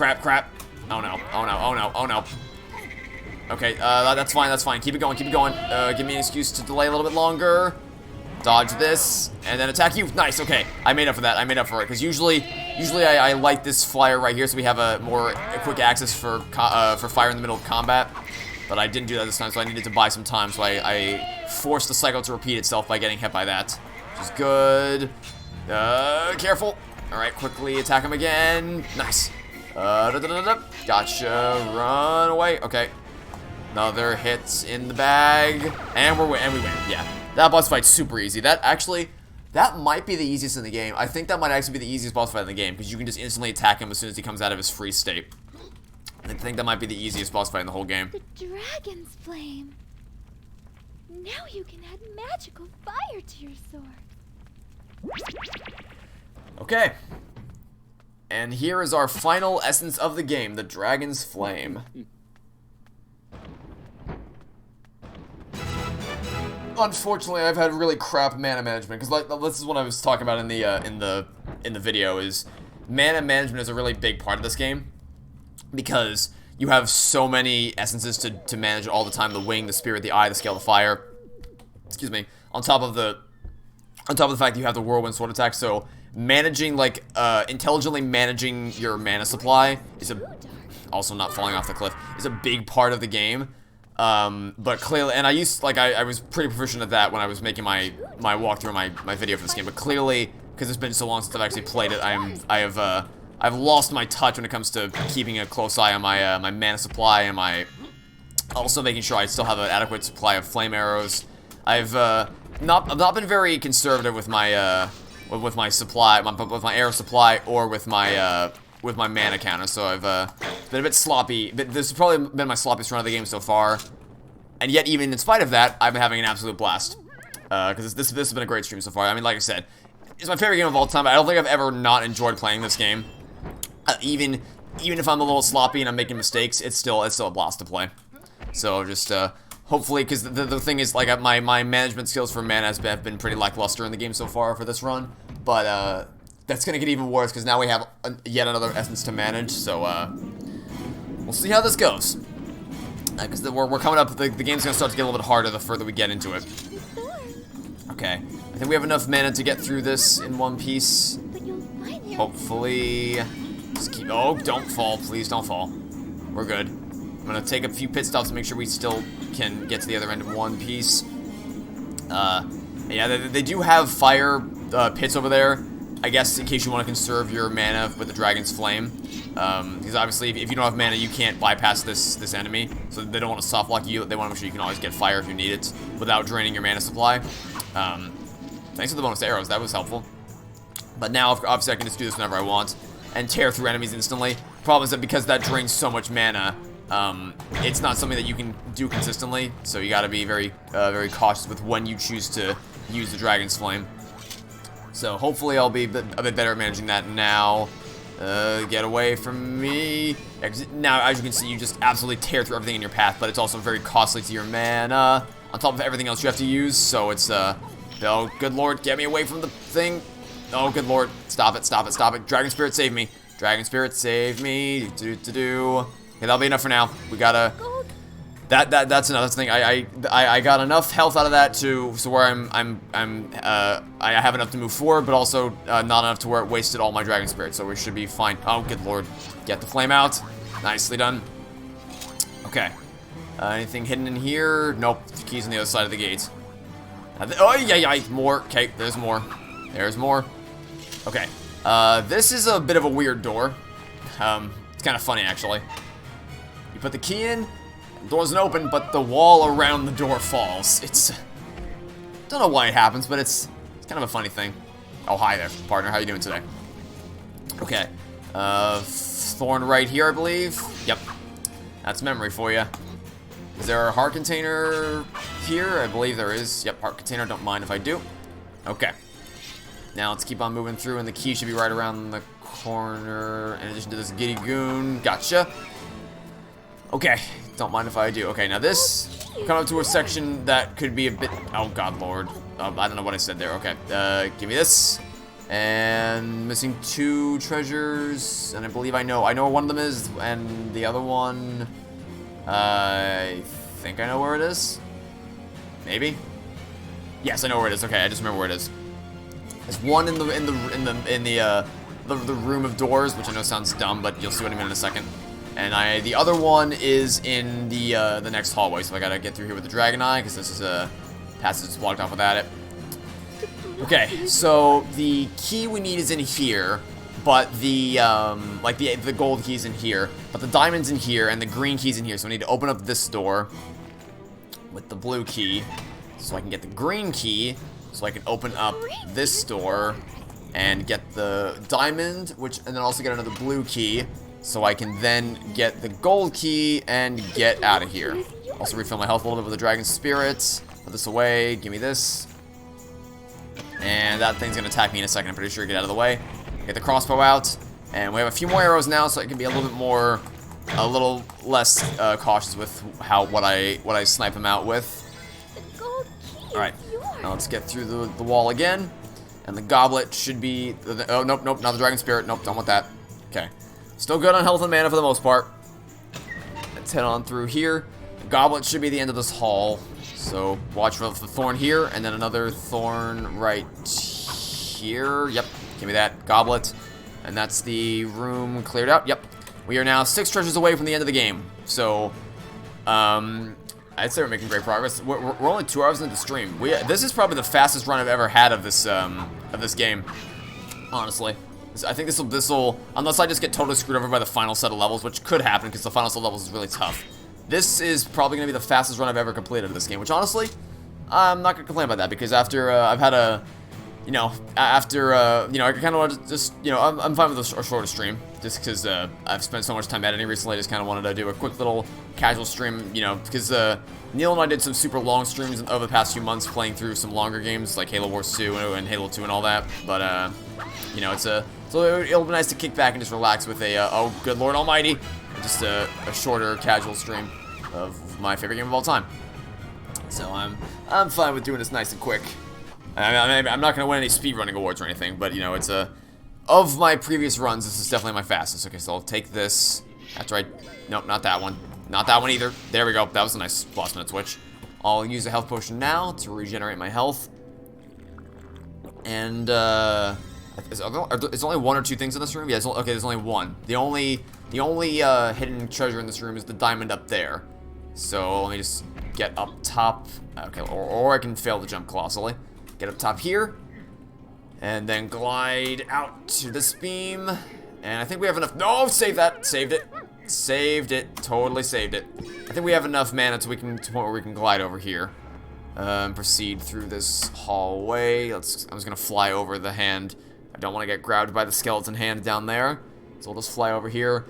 Oh no. Okay, that's fine. Keep it going. Give me an excuse to delay a little bit longer. Dodge this, and then attack you. Nice, okay. I made up for that. Because usually I like this flyer right here, so we have a quick access for fire in the middle of combat. But I didn't do that this time, so I needed to buy some time, so I forced the cycle to repeat itself by getting hit by that. Which is good. Careful. Alright, quickly attack him again. Nice. Gotcha. Run away. Okay. Another hit in the bag. And we win. Yeah. That boss fight's super easy. That might be the easiest in the game. I think that might actually be the easiest boss fight in the game, because you can just instantly attack him as soon as he comes out of his freeze state. I think that might be the easiest boss fight in the whole game. The dragon's flame. Now you can add magical fire to your sword. Okay. And here is our final essence of the game, the dragon's flame. Unfortunately, I've had really crap mana management, because this is what I was talking about in the video, is mana management is a really big part of this game, because you have so many essences to manage all the time: the wing, the spirit, the eye, the scale, the fire. Excuse me. On top of the fact that you have the whirlwind sword attack, so managing, like, intelligently managing your mana supply is also not falling off the cliff, is a big part of the game. But clearly, and I was pretty proficient at that when I was making my walkthrough, my video for this game, but clearly, because it's been so long since I've actually played it, I've lost my touch when it comes to keeping a close eye on my my mana supply, and also making sure I still have an adequate supply of flame arrows. I've not been very conservative with my supply, with my arrow supply, or with my mana counter, so I've been a bit sloppy. But this has probably been my sloppiest run of the game so far, and yet even in spite of that, I've been having an absolute blast. Because this has been a great stream so far. I mean, like I said, it's my favorite game of all time, but I don't think I've ever not enjoyed playing this game. Even if I'm a little sloppy and I'm making mistakes, it's still a blast to play. So just hopefully, because the thing is, like, my management skills for mana have been pretty lackluster in the game so far for this run. but that's gonna get even worse because now we have yet another essence to manage. So we'll see how this goes. Because we're coming up. The game's gonna start to get a little bit harder the further we get into it. Okay, I think we have enough mana to get through this in one piece. Hopefully, just keep. Oh, don't fall, please, don't fall. We're good. I'm gonna take a few pit stops to make sure we still can get to the other end in one piece. Yeah, they do have fire pits over there. I guess in case you want to conserve your mana with the Dragon's Flame. Because obviously, if you don't have mana, you can't bypass this enemy. So they don't want to soft lock you. They want to make sure you can always get fire if you need it without draining your mana supply. Thanks for the bonus arrows. That was helpful. But now, obviously, I can just do this whenever I want and tear through enemies instantly. Problem is that because that drains so much mana, it's not something that you can do consistently. So you got to be very, very cautious with when you choose to use the Dragon's Flame. So hopefully I'll be a bit better at managing that now. Get away from me. Now, as you can see, you just absolutely tear through everything in your path, but it's also very costly to your mana, on top of everything else you have to use, so it's, oh, good lord, get me away from the thing. Oh, good lord, stop it, stop it, stop it. Dragon Spirit, save me. Dragon Spirit, save me. Okay, that'll be enough for now. We gotta... That's another thing. I got enough health out of that so where I have enough to move forward, but also not enough to where it wasted all my Dragon Spirit, so we should be fine. Oh, good lord. Get the flame out. Nicely done. Okay. Anything hidden in here? Nope. The key's on the other side of the gate. Oh, yeah, more. Okay, there's more. There's more. Okay. This is a bit of a weird door. It's kind of funny, actually. You put the key in. The door doesn't open, but the wall around the door falls. It's... don't know why it happens, but it's kind of a funny thing. Oh, hi there, partner. How you doing today? Okay. Thorn right here, I believe. Yep. That's memory for you. Is there a heart container here? I believe there is. Yep, heart container. Don't mind if I do. Okay. Now let's keep on moving through, and the key should be right around the corner. In addition to this giddy goon. Gotcha. Okay. Don't mind if I do. Okay, now this, come up to a section that could be a bit, oh god lord, I don't know what I said there. Okay, give me this, and missing 2 treasures, and I believe I know where one of them is, and the other one, I think I know where it is, maybe, yes, I know where it is. Okay, I just remember where it is. There's one in the room of doors, which I know sounds dumb, but you'll see what I mean in a second. And the other one is in the next hallway, so I gotta get through here with the Dragon Eye, because this is a passage that's blocked off without it. Okay, so the key we need is in here, but the gold key's in here, but the diamond's in here, and the green key's in here, so I need to open up this door with the blue key, so I can get the green key, so I can open up this door, and get the diamond, and then also get another blue key, so I can then get the gold key and get out of here. Also refill my health a little bit with the Dragon Spirit. Put this away. Give me this. And that thing's going to attack me in a second. I'm pretty sure. Get out of the way. Get the crossbow out. And we have a few more arrows now, so I can be a little less cautious with what I snipe them out with. Alright. Now let's get through the wall again. And the goblet should be... oh, nope, not the Dragon Spirit. Nope, don't want that. Okay. Still good on health and mana for the most part. Let's head on through here. The goblet should be the end of this hall. So watch for the thorn here, and then another thorn right here. Yep, give me that goblet. And that's the room cleared out. Yep. We are now 6 treasures away from the end of the game. So, I'd say we're making great progress. We're only 2 hours into the stream. This is probably the fastest run I've ever had of this game. Honestly. I think this will, unless I just get totally screwed over by the final set of levels, which could happen because the final set of levels is really tough. This is probably going to be the fastest run I've ever completed of this game, which honestly, I'm not going to complain about that because after I've had a, I kind of want to just, I'm fine with a shorter stream just because I've spent so much time editing recently. I just kind of wanted to do a quick little casual stream, because Neil and I did some super long streams over the past few months playing through some longer games like Halo Wars 2 and Halo 2 and all that, but, so it'll be nice to kick back and just relax with a, oh, good lord almighty, just a shorter, casual stream of my favorite game of all time. So I'm fine with doing this nice and quick. I'm not going to win any speedrunning awards or anything, but, you know, it's a... Of my previous runs, this is definitely my fastest. Okay, so I'll take this. That's right. Nope, not that one. Not that one either. There we go. That was a nice last minute switch. I'll use a health potion now to regenerate my health. And, it's only one or two things in this room? Yeah, okay, there's only one. The only hidden treasure in this room is the diamond up there. So, let me just get up top. Okay, or I can fail to jump colossally. Get up top here. And then glide out to this beam. And I think we have enough. No, save that. Saved it. Saved it. Totally saved it. I think we have enough mana to the point where we can glide over here. Proceed through this hallway. I'm just gonna fly over the hand. I don't want to get grabbed by the skeleton hand down there. So we'll just fly over here.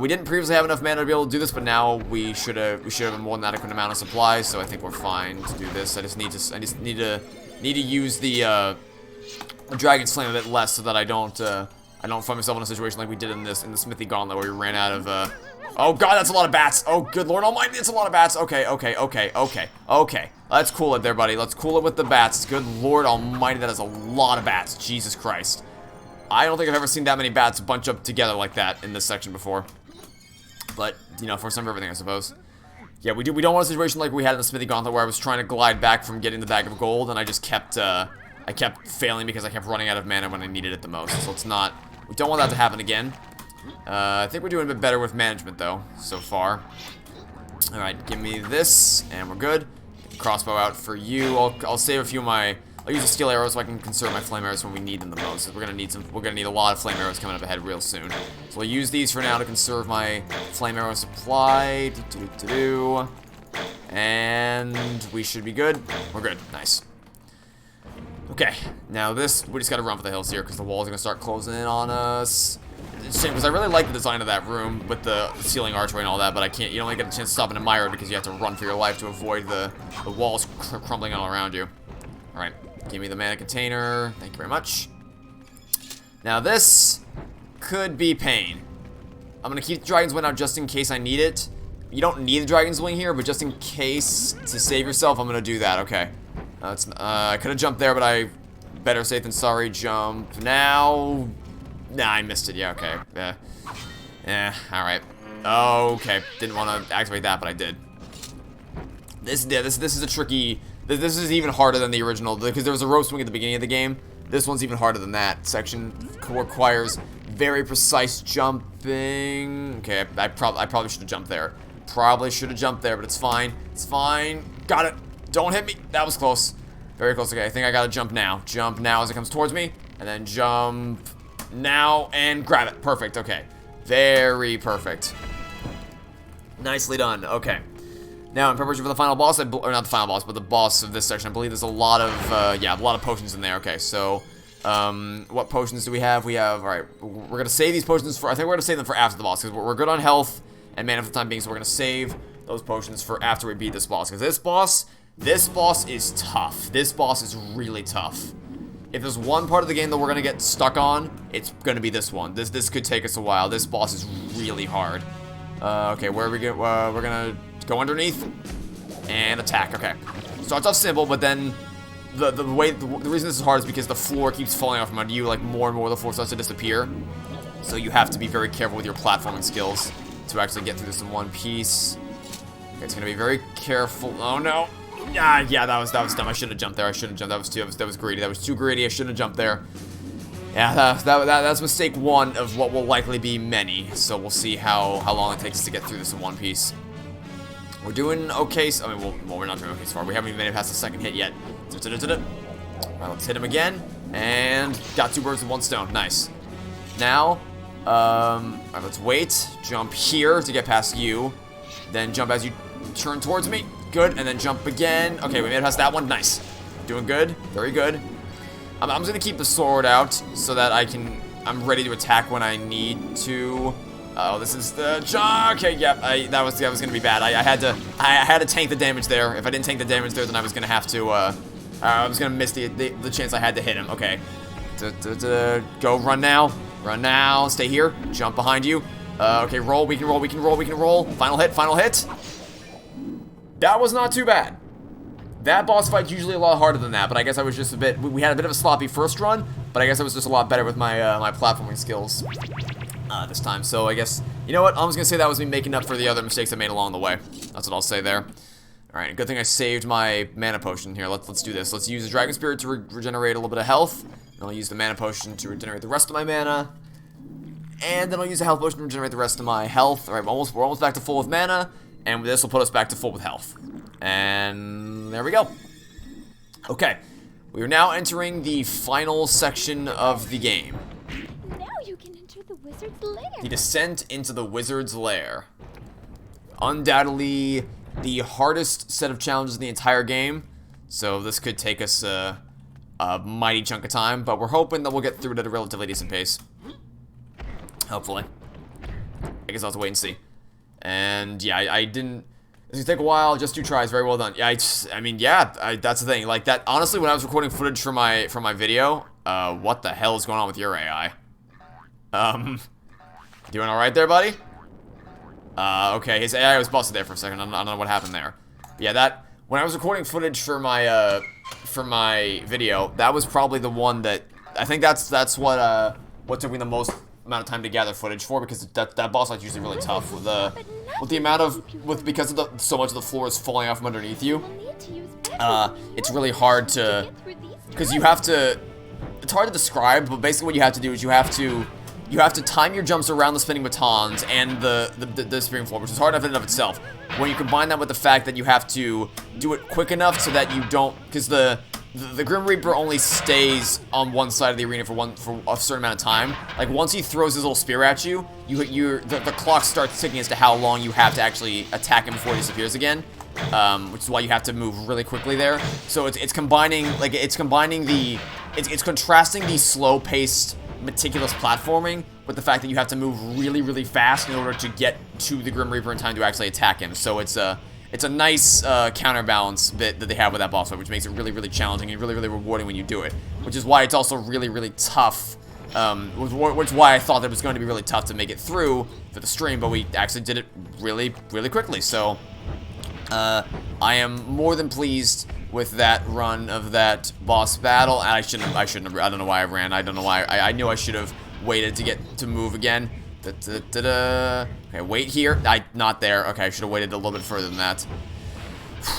We didn't previously have enough mana to be able to do this, but now we should have a more than adequate amount of supplies. So I think we're fine to do this. I just need to use the Dragon's Flame a bit less so that I don't find myself in a situation like we did in the Smithy Gauntlet where we ran out of oh god, that's a lot of bats. Oh good lord almighty, that's a lot of bats. Okay. Let's cool it there, buddy. Let's cool it with the bats. Good lord almighty, that is a lot of bats. Jesus Christ. I don't think I've ever seen that many bats bunch up together like that in this section before. But, you know, for some of everything, I suppose. Yeah, we don't want a situation like we had in the Smithy Gauntlet where I was trying to glide back from getting the bag of gold and I just kept failing because I kept running out of mana when I needed it the most. So we don't want that to happen again. I think we're doing a bit better with management though, so far. Alright, give me this, and we're good. Get the crossbow out for you. I'll save a few of my... I'll use the steel arrows so I can conserve my flame arrows when we need them the most. We're gonna need a lot of flame arrows coming up ahead real soon. So I'll use these for now to conserve my flame arrow supply. And we should be good. We're good. Nice. Okay, now we just gotta run for the hills here because the walls are gonna start closing in on us. It's a shame because I really like the design of that room with the ceiling archway and all that, but I can't. You don't really get a chance to stop and admire it because you have to run for your life to avoid the walls crumbling all around you. All right, give me the mana container. Thank you very much. Now this could be pain. I'm gonna keep the Dragon's Wing out just in case I need it. You don't need the Dragon's Wing here, but just in case to save yourself, I'm gonna do that. Okay. I could have jumped there, but I better safe than sorry. Jump now. Nah, I missed it. Yeah, okay. Alright. Okay. Didn't want to activate that, but I did. This is a tricky... This is even harder than the original, because there was a rope swing at the beginning of the game. This one's even harder than that. Section requires very precise jumping. Okay, I probably should have jumped there. Probably should have jumped there, but it's fine. It's fine. Got it. Don't hit me. That was close. Very close. Okay, I think I gotta jump now. Jump now as it comes towards me. And then jump now and grab it. Perfect. Okay. Very perfect. Nicely done. Okay. Now, in preparation for the final boss, or not the final boss, but the boss of this section, I believe there's a lot of, a lot of potions in there. Okay, so, what potions do we have? We have, alright, we're gonna save these potions for, I think we're gonna save them for after the boss, because we're good on health and mana for the time being, so we're gonna save those potions for after we beat this boss, because this boss is tough. This boss is really tough. If there's one part of the game that we're gonna get stuck on, it's gonna be this one. This could take us a while. This boss is really hard. Okay, where are we going? We're gonna go underneath and attack. Okay, starts off simple, but then the reason this is hard is because the floor keeps falling off from under you. Like more and more, the floor starts to disappear. So you have to be very careful with your platforming skills to actually get through this in one piece. Okay, it's gonna be very careful. Oh no! Yeah, that was dumb. I should have jumped there. I should have jumped. That was greedy. That was too greedy. I shouldn't have jumped there. Yeah, that's mistake one of what will likely be many. So we'll see how long it takes to get through this in one piece. We're doing okay. I mean, well, we're not doing okay so far. We haven't even made it past the second hit yet. Alright, let's hit him again. And got two birds with one stone. Nice. Now, alright, let's wait. Jump here to get past you. Then jump as you turn towards me. Good. And then jump again. Okay, we made it past that one. Nice. Doing good. Very good. I'm just gonna keep the sword out so that I'm ready to attack when I need to. Oh, this is the jump. Okay, yep. That was gonna be bad. I had to tank the damage there. If I didn't tank the damage there, then I was gonna have to. I was gonna miss the chance I had to hit him. Okay. Go. Run now. Run now. Stay here. Jump behind you. Okay. Roll. We can roll. We can roll. We can roll. Final hit. Final hit. That was not too bad. that boss fight's usually a lot harder than that, but I guess I was just a bit... We had a bit of a sloppy first run, but I guess I was just a lot better with my my platforming skills this time. So I guess... You know what? I'm just going to say that was me making up for the other mistakes I made along the way. That's what I'll say there. Alright, good thing I saved my mana potion here. Let's do this. Let's use the Dragon Spirit to regenerate a little bit of health. And I'll use the mana potion to regenerate the rest of my mana. And then I'll use the health potion to regenerate the rest of my health. Alright, we're almost back to full with mana. And this will put us back to full with health. And there we go. Okay. We are now entering the final section of the game. Now you can enter the wizard's lair. The descent into the wizard's lair. Undoubtedly the hardest set of challenges in the entire game. So this could take us a mighty chunk of time. But we're hoping that we'll get through it at a relatively decent pace. Hopefully. I guess I'll have to wait and see. And yeah, I didn't... It's gonna take a while, just 2 tries, very well done. Yeah, I mean, yeah, that's the thing. Like, that, honestly, when I was recording footage for my video, what the hell is going on with your AI? Doing alright there, buddy? Okay, his AI was busted there for a second. I don't know what happened there. But yeah, when I was recording footage for my video, that was probably the one that, I think that's what took me the most amount of time to gather footage for, because that boss fight's usually really tough with the amount of because of so much of the floor is falling off from underneath you. It's really hard to, because you have to, it's hard to describe, but basically what you have to do is you have to time your jumps around the spinning batons and the spinning floor, which is hard enough in and of itself. When you combine that with the fact that you have to do it quick enough so that you don't, because the Grim Reaper only stays on one side of the arena for a certain amount of time. Like, once he throws his little spear at you, the clock starts ticking as to how long you have to actually attack him before he disappears again. Which is why you have to move really quickly there. So it's contrasting the slow-paced, meticulous platforming with the fact that you have to move really, really fast in order to get to the Grim Reaper in time to actually attack him. So it's a nice counterbalance bit that they have with that boss fight, which makes it really, really challenging and really, really rewarding when you do it. Which is why it's also really, really tough. Which is why I thought that it was going to be really tough to make it through for the stream, but we actually did it really, really quickly. So I am more than pleased with that run of that boss battle. And I shouldn't have, I don't know why I ran. I don't know why. I knew I should have waited to get to move again. Okay, wait here. Not there. Okay, I should have waited a little bit further than that.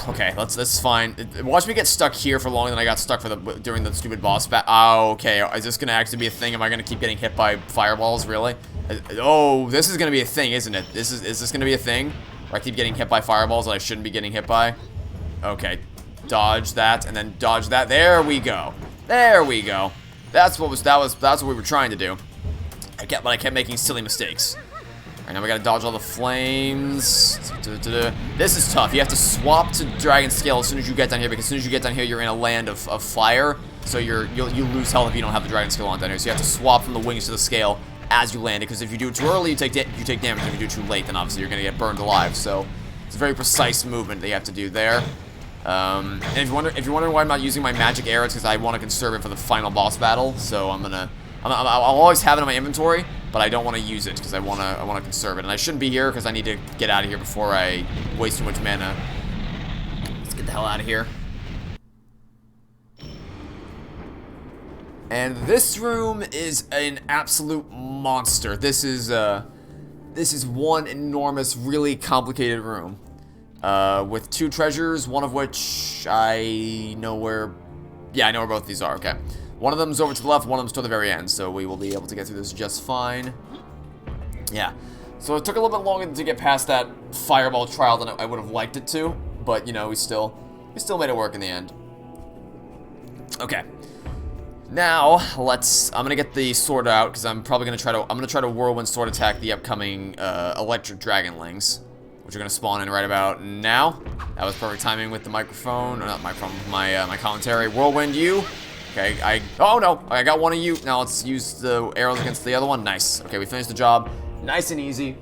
Okay, that's fine. Watch me get stuck here for longer than I got stuck during the stupid boss battle. Oh, okay. Is this gonna actually be a thing? Am I gonna keep getting hit by fireballs? Really? Oh, this is gonna be a thing, isn't it? Is this gonna be a thing? Where I keep getting hit by fireballs that I shouldn't be getting hit by? Okay, dodge that and then dodge that. There we go. There we go. That's what we were trying to do. But I kept making silly mistakes. Alright, now we gotta dodge all the flames. This is tough. You have to swap to Dragon Scale as soon as you get down here, because as soon as you get down here, you're in a land of fire. So you lose health if you don't have the Dragon Scale on down here. So you have to swap from the wings to the scale as you land it, because if you do it too early, you take damage. If you do it too late, then obviously you're gonna get burned alive. So it's a very precise movement that you have to do there. And if you're wondering why I'm not using my magic arrow, it's because I want to conserve it for the final boss battle. So I'll always have it in my inventory, but I don't want to use it because I want to conserve it. And I shouldn't be here because I need to get out of here before I waste too much mana. Let's get the hell out of here. And this room is an absolute monster. This is one enormous, really complicated room. With 2 treasures, one of which I know where... Yeah, I know where both these are, okay. One of them's over to the left, one of them's to the very end, so we will be able to get through this just fine. Yeah. So it took a little bit longer to get past that fireball trial than I would have liked it to, but, you know, we still made it work in the end. Okay. Now, I'm gonna get the sword out, because I'm probably gonna try to Whirlwind sword attack the upcoming, electric dragonlings, which are gonna spawn in right about now. That was perfect timing with the microphone, or not microphone, my commentary. Whirlwind you. Okay, oh no, I got one of you. Now let's use the arrows against the other one. Nice. Okay, we finished the job. Nice and easy.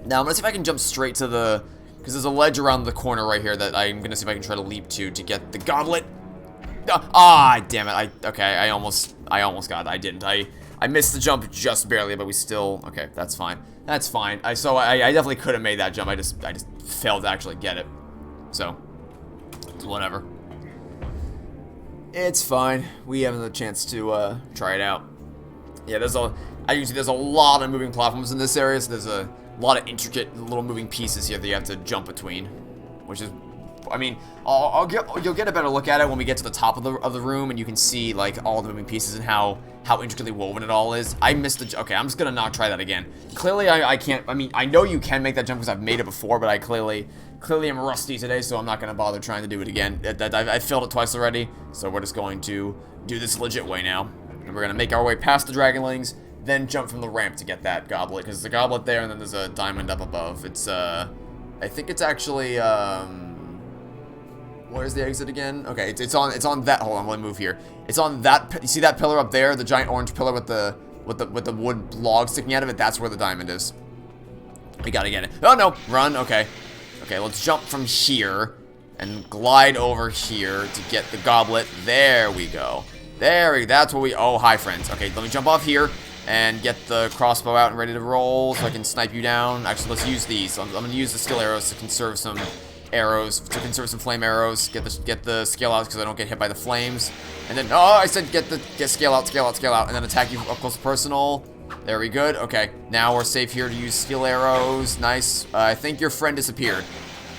Now I'm gonna see if I can jump straight to because there's a ledge around the corner right here that I'm gonna see if I can try to leap to get the goblet. Damn it. I almost got it. I didn't. I missed the jump just barely, but we still, okay, that's fine. That's fine. I definitely could have made that jump. I just failed to actually get it. So, It's whatever. It's fine. We haven't had a chance to try it out. Yeah, as you can see, there's a lot of moving platforms in this area, so there's a lot of intricate little moving pieces here that you have to jump between, which is, I mean, you'll get a better look at it when we get to the top of the room, and you can see like all the moving pieces and how intricately woven it all is. I missed the. Okay, I'm just gonna not try that again. Clearly, I can't. I mean, I know you can make that jump because I've made it before, but I clearly am rusty today, so I'm not gonna bother trying to do it again. I failed it twice already, so we're just going to do this legit way now, and we're gonna make our way past the dragonlings, then jump from the ramp to get that goblet, because there's a goblet there, and then there's a diamond up above. It's I think it's actually where's the exit again? Okay, it's on that. Hold on, let me move here. It's on that. You see that pillar up there, the giant orange pillar with the wood log sticking out of it? That's where the diamond is. We gotta get it. Oh no, run. Okay, let's jump from here and glide over here to get the goblet. There we go. That's what we. Oh, hi friends. Okay, let me jump off here and get the crossbow out and ready to roll so I can snipe you down. Actually, let's use these. I'm gonna use the skill arrows to conserve some flame arrows, get the scale out because I don't get hit by the flames, and then I said get scale out, and then attack you up close and personal. There we good. Okay, now we're safe here to use skill arrows. Nice. I think your friend disappeared.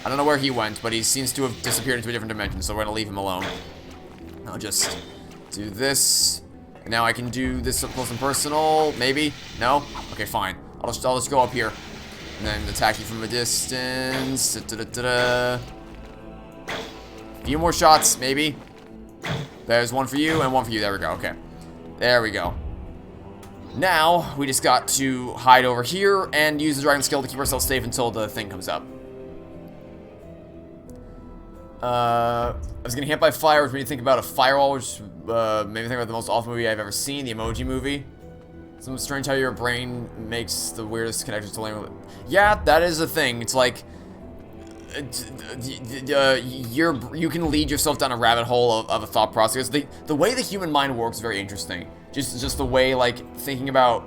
I don't know where he went, but he seems to have disappeared into a different dimension, so we're gonna leave him alone. I'll just do this, and now I can do this up close and personal. Maybe no. Okay, fine. I'll just go up here. And then attack you from a distance. Few more shots, maybe. There's one for you and one for you. There we go. Okay. There we go. Now, we just got to hide over here and use the dragon skill to keep ourselves safe until the thing comes up. I was getting hit by fire, which made me think about a firewall, which made me think about the most awful movie I've ever seen, the Emoji Movie. It's strange how your brain makes the weirdest connections to language. Yeah, that is a thing. It's like you can lead yourself down a rabbit hole of a thought process. The way the human mind works is very interesting. Just the way, like, thinking about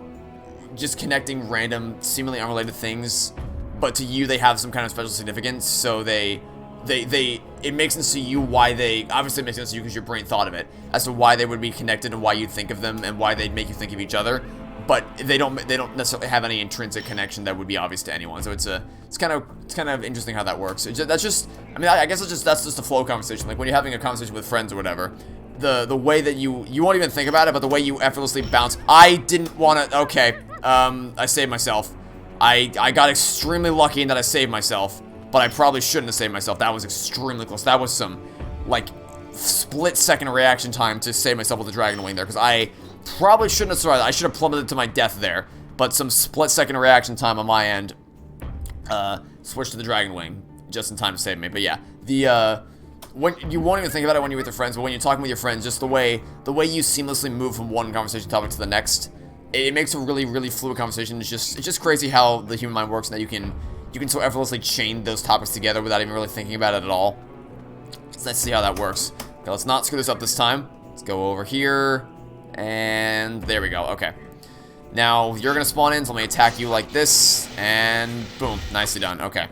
just connecting random, seemingly unrelated things, but to you they have some kind of special significance. So it makes sense to you why they, obviously it makes sense to you because your brain thought of it, as to why they would be connected and why you'd think of them and why they'd make you think of each other. But they don't necessarily have any intrinsic connection that would be obvious to anyone. So it's kind of interesting how that works. That's just, I mean, I guess that's just a flow conversation. Like when you're having a conversation with friends or whatever, the way that you won't even think about it, but the way you effortlessly bounce. I didn't want to. Okay, I saved myself. I got extremely lucky in that I saved myself, but I probably shouldn't have saved myself. That was extremely close. That was some like split-second reaction time to save myself with the dragon wing there, because I probably shouldn't have survived. I should have plummeted to my death there, but some split-second reaction time on my end switched to the dragon wing just in time to save me. But yeah, when you won't even think about it when you're with your friends, but when you're talking with your friends, just the way you seamlessly move from one conversation topic to the next, it makes a really, really fluid conversation. It's just crazy how the human mind works, and that you can so effortlessly chain those topics together without even really thinking about it at all. So let's see how that works. Okay, let's not screw this up this time. Let's go over here. And there we go. Okay. Now you're gonna spawn in, so let me attack you like this, and boom, nicely done. Okay.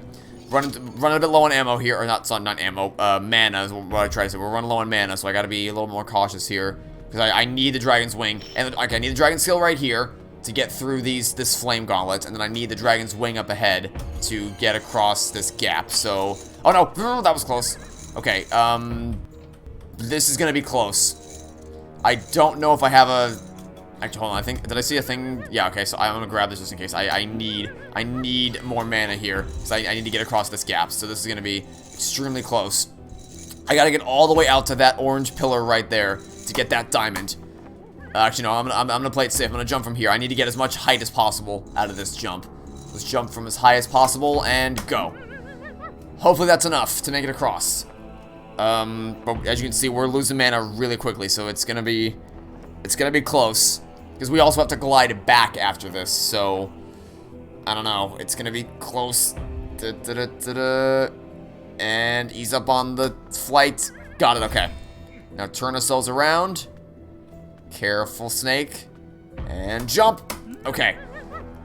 Running a bit low on ammo here, or not ammo, mana is what I try to say. We're running low on mana, so I gotta be a little more cautious here, because I need the dragon's wing, and okay, I need the dragon skill right here to get through this flame gauntlet, and then I need the dragon's wing up ahead to get across this gap. So, oh no, that was close. Okay, this is gonna be close. I don't know if I have a... Actually, hold on. Did I see a thing? Yeah, okay, so I'm gonna grab this just in case. I need more mana here, because I need to get across this gap. So this is gonna be extremely close. I gotta get all the way out to that orange pillar right there to get that diamond. Actually, no, I'm gonna play it safe. I'm gonna jump from here. I need to get as much height as possible out of this jump. Let's jump from as high as possible and go. Hopefully that's enough to make it across. But as you can see, we're losing mana really quickly, so it's gonna be close, because we also have to glide back after this. So I don't know. It's gonna be close. And ease up on the flight. Got it. Okay. Now turn ourselves around. Careful, snake. And jump. Okay.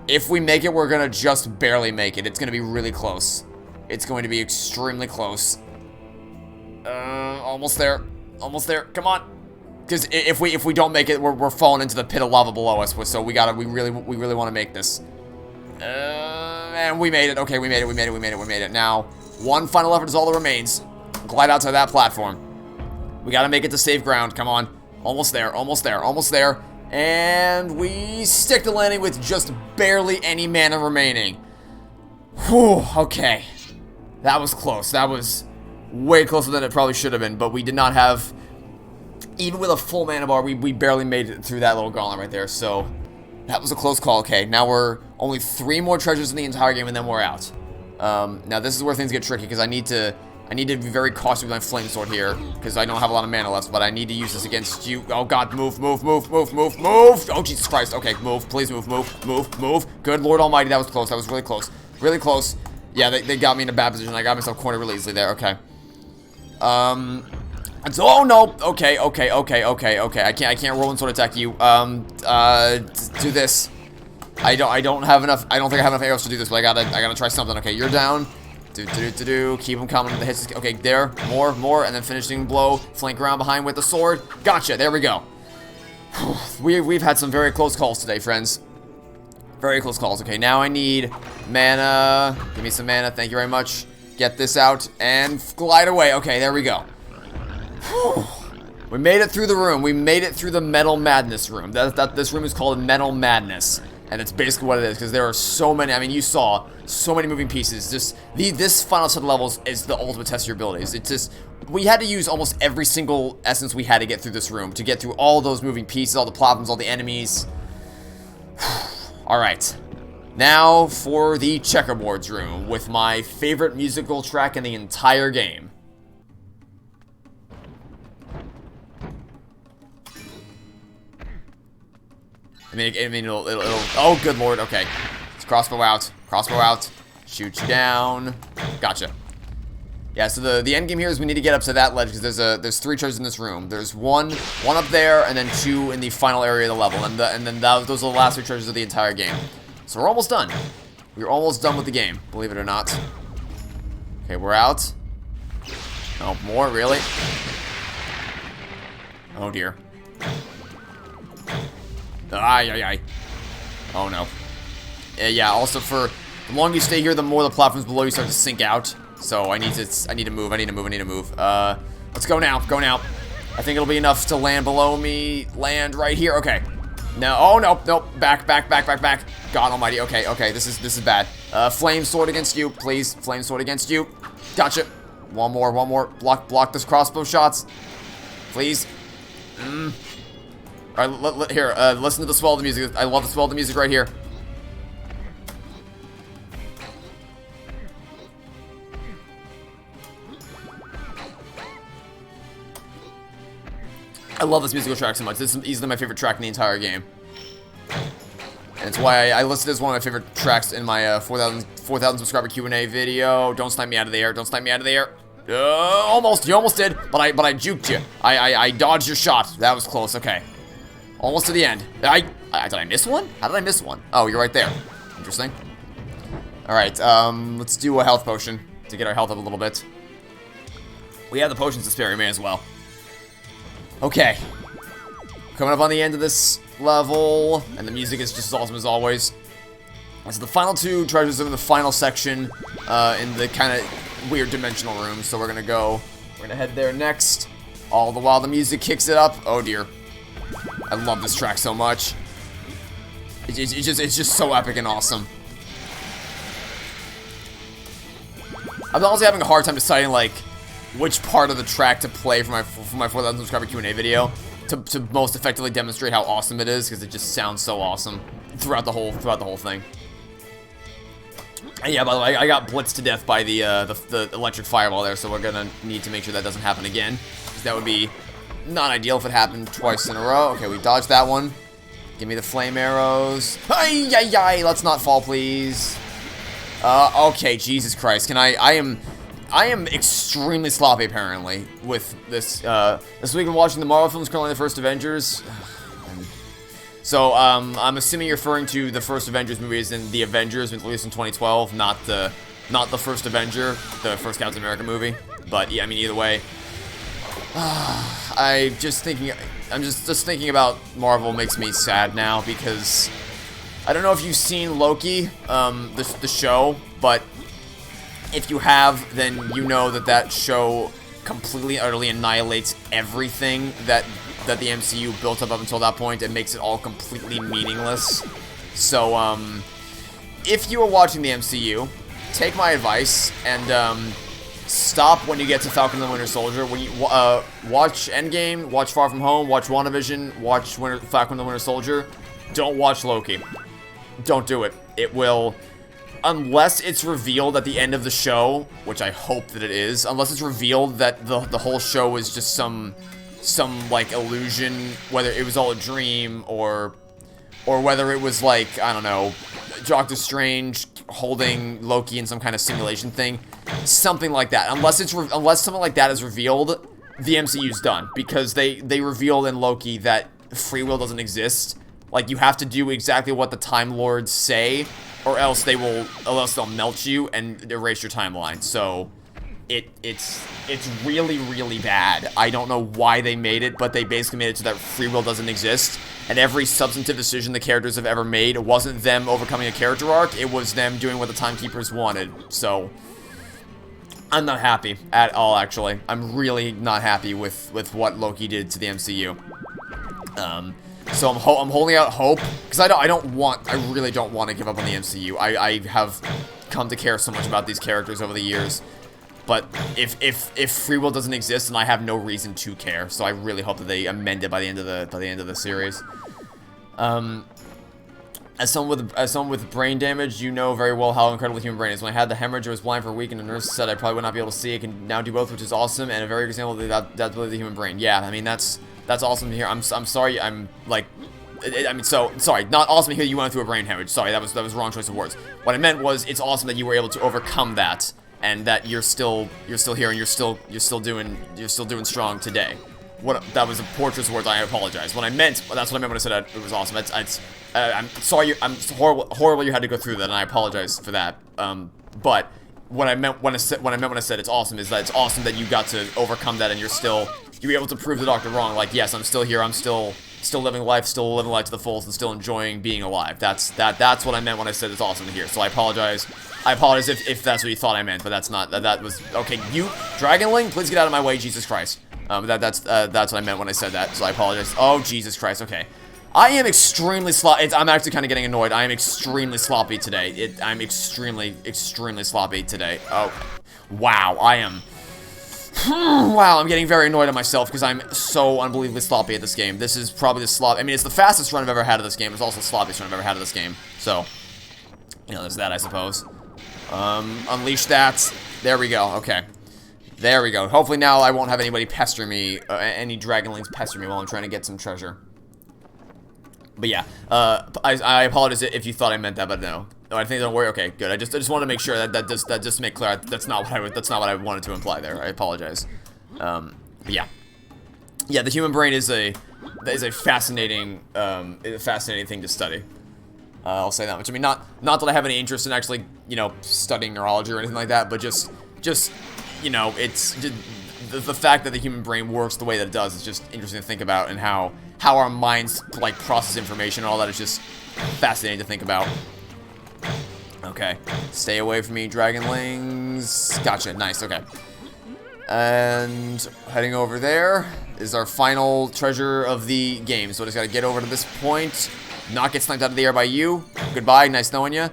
If we make it, we're gonna just barely make it. It's gonna be really close. It's going to be extremely close. Almost there. Almost there. Come on. Because if we don't make it, we're falling into the pit of lava below us. So we really want to make this. And we made it. Okay, we made it. Now, one final effort is all that remains. Glide out to that platform. We gotta make it to safe ground. Come on. Almost there. And we stick the landing with just barely any mana remaining. Whew, okay. That was close. That was way closer than it probably should have been, but we did not have... Even with a full mana bar, we barely made it through that little gauntlet right there, so... That was a close call. Okay, now we're only 3 more treasures in the entire game, and then we're out. Now this is where things get tricky, because I need to be very cautious with my flame sword here, because I don't have a lot of mana left, but I need to use this against you. Oh god, move. Oh Jesus Christ. Okay, move. Please move. Good Lord Almighty, that was close. That was really close. Really close. Yeah, they got me in a bad position. I got myself cornered really easily there. Okay. Oh no. Okay. I can't roll and sword attack you. Do this. I don't have enough. I don't think I have enough arrows to do this, but I gotta try something. Okay, you're down. Do. Keep them coming. The hits. Okay, there. More, and then finishing blow. Flank around behind with the sword. Gotcha. There we go. We've had some very close calls today, friends. Very close calls. Okay, now I need mana. Give me some mana. Thank you very much. Get this out and glide away. Okay, there we go. We made it through the room. We made it through the Metal Madness room. This room is called Metal Madness. And it's basically what it is, because there are so many, I mean, you saw so many moving pieces. This final set of levels is the ultimate test of your abilities. It's just, we had to use almost every single essence we had to get through this room, to get through all those moving pieces, all the platforms, all the enemies. Alright. Now for the checkerboards room, with my favorite musical track in the entire game. I mean, it'll oh, good lord, okay. Let's crossbow out, shoot you down. Gotcha. Yeah, so the end game here is we need to get up to that ledge, because there's 3 treasures in this room. There's one up there, and then 2 in the final area of the level, and then those are the last 3 treasures of the entire game. So we're almost done. We're almost done with the game, believe it or not. Okay, we're out. Oh, more, really? Oh dear. Ay. Oh no. Yeah, also for the longer you stay here, the more the platforms below you start to sink out. So I need to move. Let's go now. I think it'll be enough to land below me. Land right here. Okay. No. Oh no. Back. God almighty. Okay. This is bad. Flame sword against you, please. Flame sword against you. Gotcha. One more. Block this crossbow shots. Please. Alright, here, listen to the swell of the music. I love the swell of the music right here. I love this musical track so much. This is easily my favorite track in the entire game. And it's why I listed as one of my favorite tracks in my 4,000 subscriber Q&A video. Don't snipe me out of the air. Almost. You almost did, but I juked you. I dodged your shot. That was close. Okay. Almost to the end. Did I miss one? How did I miss one? Oh, you're right there. Interesting. Alright, let's do a health potion to get our health up a little bit. We have the potions to spare, we may as well. Okay. Coming up on the end of this level, and the music is just as awesome as always. So the final 2 treasures are in the final section, in the kind of weird dimensional room, so we're gonna head there next. All the while the music kicks it up. Oh dear. I love this track so much. It's just so epic and awesome. I'm honestly having a hard time deciding like which part of the track to play for my 4,000 subscriber Q&A video to most effectively demonstrate how awesome it is, because it just sounds so awesome throughout the whole thing. And yeah, by the way, I got blitzed to death by the electric fireball there, so we're gonna need to make sure that doesn't happen again, because that would be not ideal if it happened twice in a row. Okay, we dodged that one. Give me the flame arrows. Ay, let's not fall, please. Okay, Jesus Christ. I am extremely sloppy, apparently, with this. This week I'm watching the Marvel films, currently the first Avengers. So, I'm assuming you're referring to the first Avengers movie as in The Avengers, released in 2012, not the first Avenger, the first Captain America movie. But, yeah, I mean, either way. I'm just thinking about Marvel makes me sad now because I don't know if you've seen Loki, the show, but if you have, then you know that show completely, utterly annihilates everything that the MCU built up until that point and makes it all completely meaningless. So, if you are watching the MCU, take my advice and, stop when you get to Falcon and the Winter Soldier. When you watch Endgame, watch Far From Home, watch WandaVision, watch Falcon and the Winter Soldier. Don't watch Loki. Don't do it. It will, unless it's revealed at the end of the show, which I hope that it is, unless it's revealed that the whole show was just some like illusion, whether it was all a dream or whether it was like, I don't know, Doctor Strange holding Loki in some kind of simulation thing, something like that. Unless something like that is revealed, the MCU's done, because they revealed in Loki that free will doesn't exist. Like, you have to do exactly what the Time Lords say, or else they'll melt you and erase your timeline. So it's really, really bad. I don't know why they made it, but they basically made it so that free will doesn't exist. And every substantive decision the characters have ever made, it wasn't them overcoming a character arc, it was them doing what the Timekeepers wanted. So I'm not happy at all, actually. I'm really not happy with what Loki did to the MCU. So I'm holding out hope, because I really don't want to give up on the MCU. I have come to care so much about these characters over the years. But if free will doesn't exist, then I have no reason to care. So I really hope that they amend it by the end of the series. As someone with brain damage, you know very well how incredible the human brain is. When I had the hemorrhage, I was blind for a week, and the nurse said I probably would not be able to see. I can now do both, which is awesome, and a very good example of the adaptability of the human brain. Yeah, I mean that's awesome to hear. I'm sorry. I'm like, I mean, so sorry. Not awesome to hear you went through a brain hemorrhage. Sorry, that was the wrong choice of words. What I meant was it's awesome that you were able to overcome that, and that you're still here, and you're still doing strong today. That was a poor choice of words. I apologize. What I meant, that's what I meant when I said it was awesome. I'm sorry. I'm horrible you had to go through that, and I apologize for that. But what I meant when I said it's awesome is that it's awesome that you got to overcome that, and you were able to prove the doctor wrong. Like, yes, I'm still here. I'm still living life to the fullest, and still enjoying being alive. That's what I meant when I said it's awesome to hear. So I apologize. I apologize if that's what you thought I meant, but that's not. That was okay. You, Dragonling, please get out of my way, Jesus Christ. That's what I meant when I said that. So I apologize. Oh, Jesus Christ. Okay. I am extremely sloppy. I'm actually kind of getting annoyed. I am extremely sloppy today. I'm extremely sloppy today. Oh, wow. I am. Wow, I'm getting very annoyed at myself because I'm so unbelievably sloppy at this game. This is probably the slop. I mean, it's the fastest run I've ever had of this game. It's also the sloppiest run I've ever had of this game. So, you know, there's that, I suppose. Unleash that. There we go. Okay. There we go. Hopefully now I won't have anybody pester me, any Dragonlings pester me while I'm trying to get some treasure. But yeah, I apologize if you thought I meant that, but no. I think don't worry. Okay, good. I just wanted to make sure that just make clear that's not what I wanted to imply there. I apologize. But yeah, the human brain is a fascinating thing to study. I'll say that much. I mean, not that I have any interest in actually, you know, studying neurology or anything like that, but just you know, it's just, the fact that the human brain works the way that it does is just interesting to think about, and how our minds like process information and all that is just fascinating to think about. Okay, stay away from me, Dragonlings. Gotcha, nice, okay. And heading over there is our final treasure of the game. So I just gotta get over to this point, not get sniped out of the air by you. Goodbye, nice knowing you.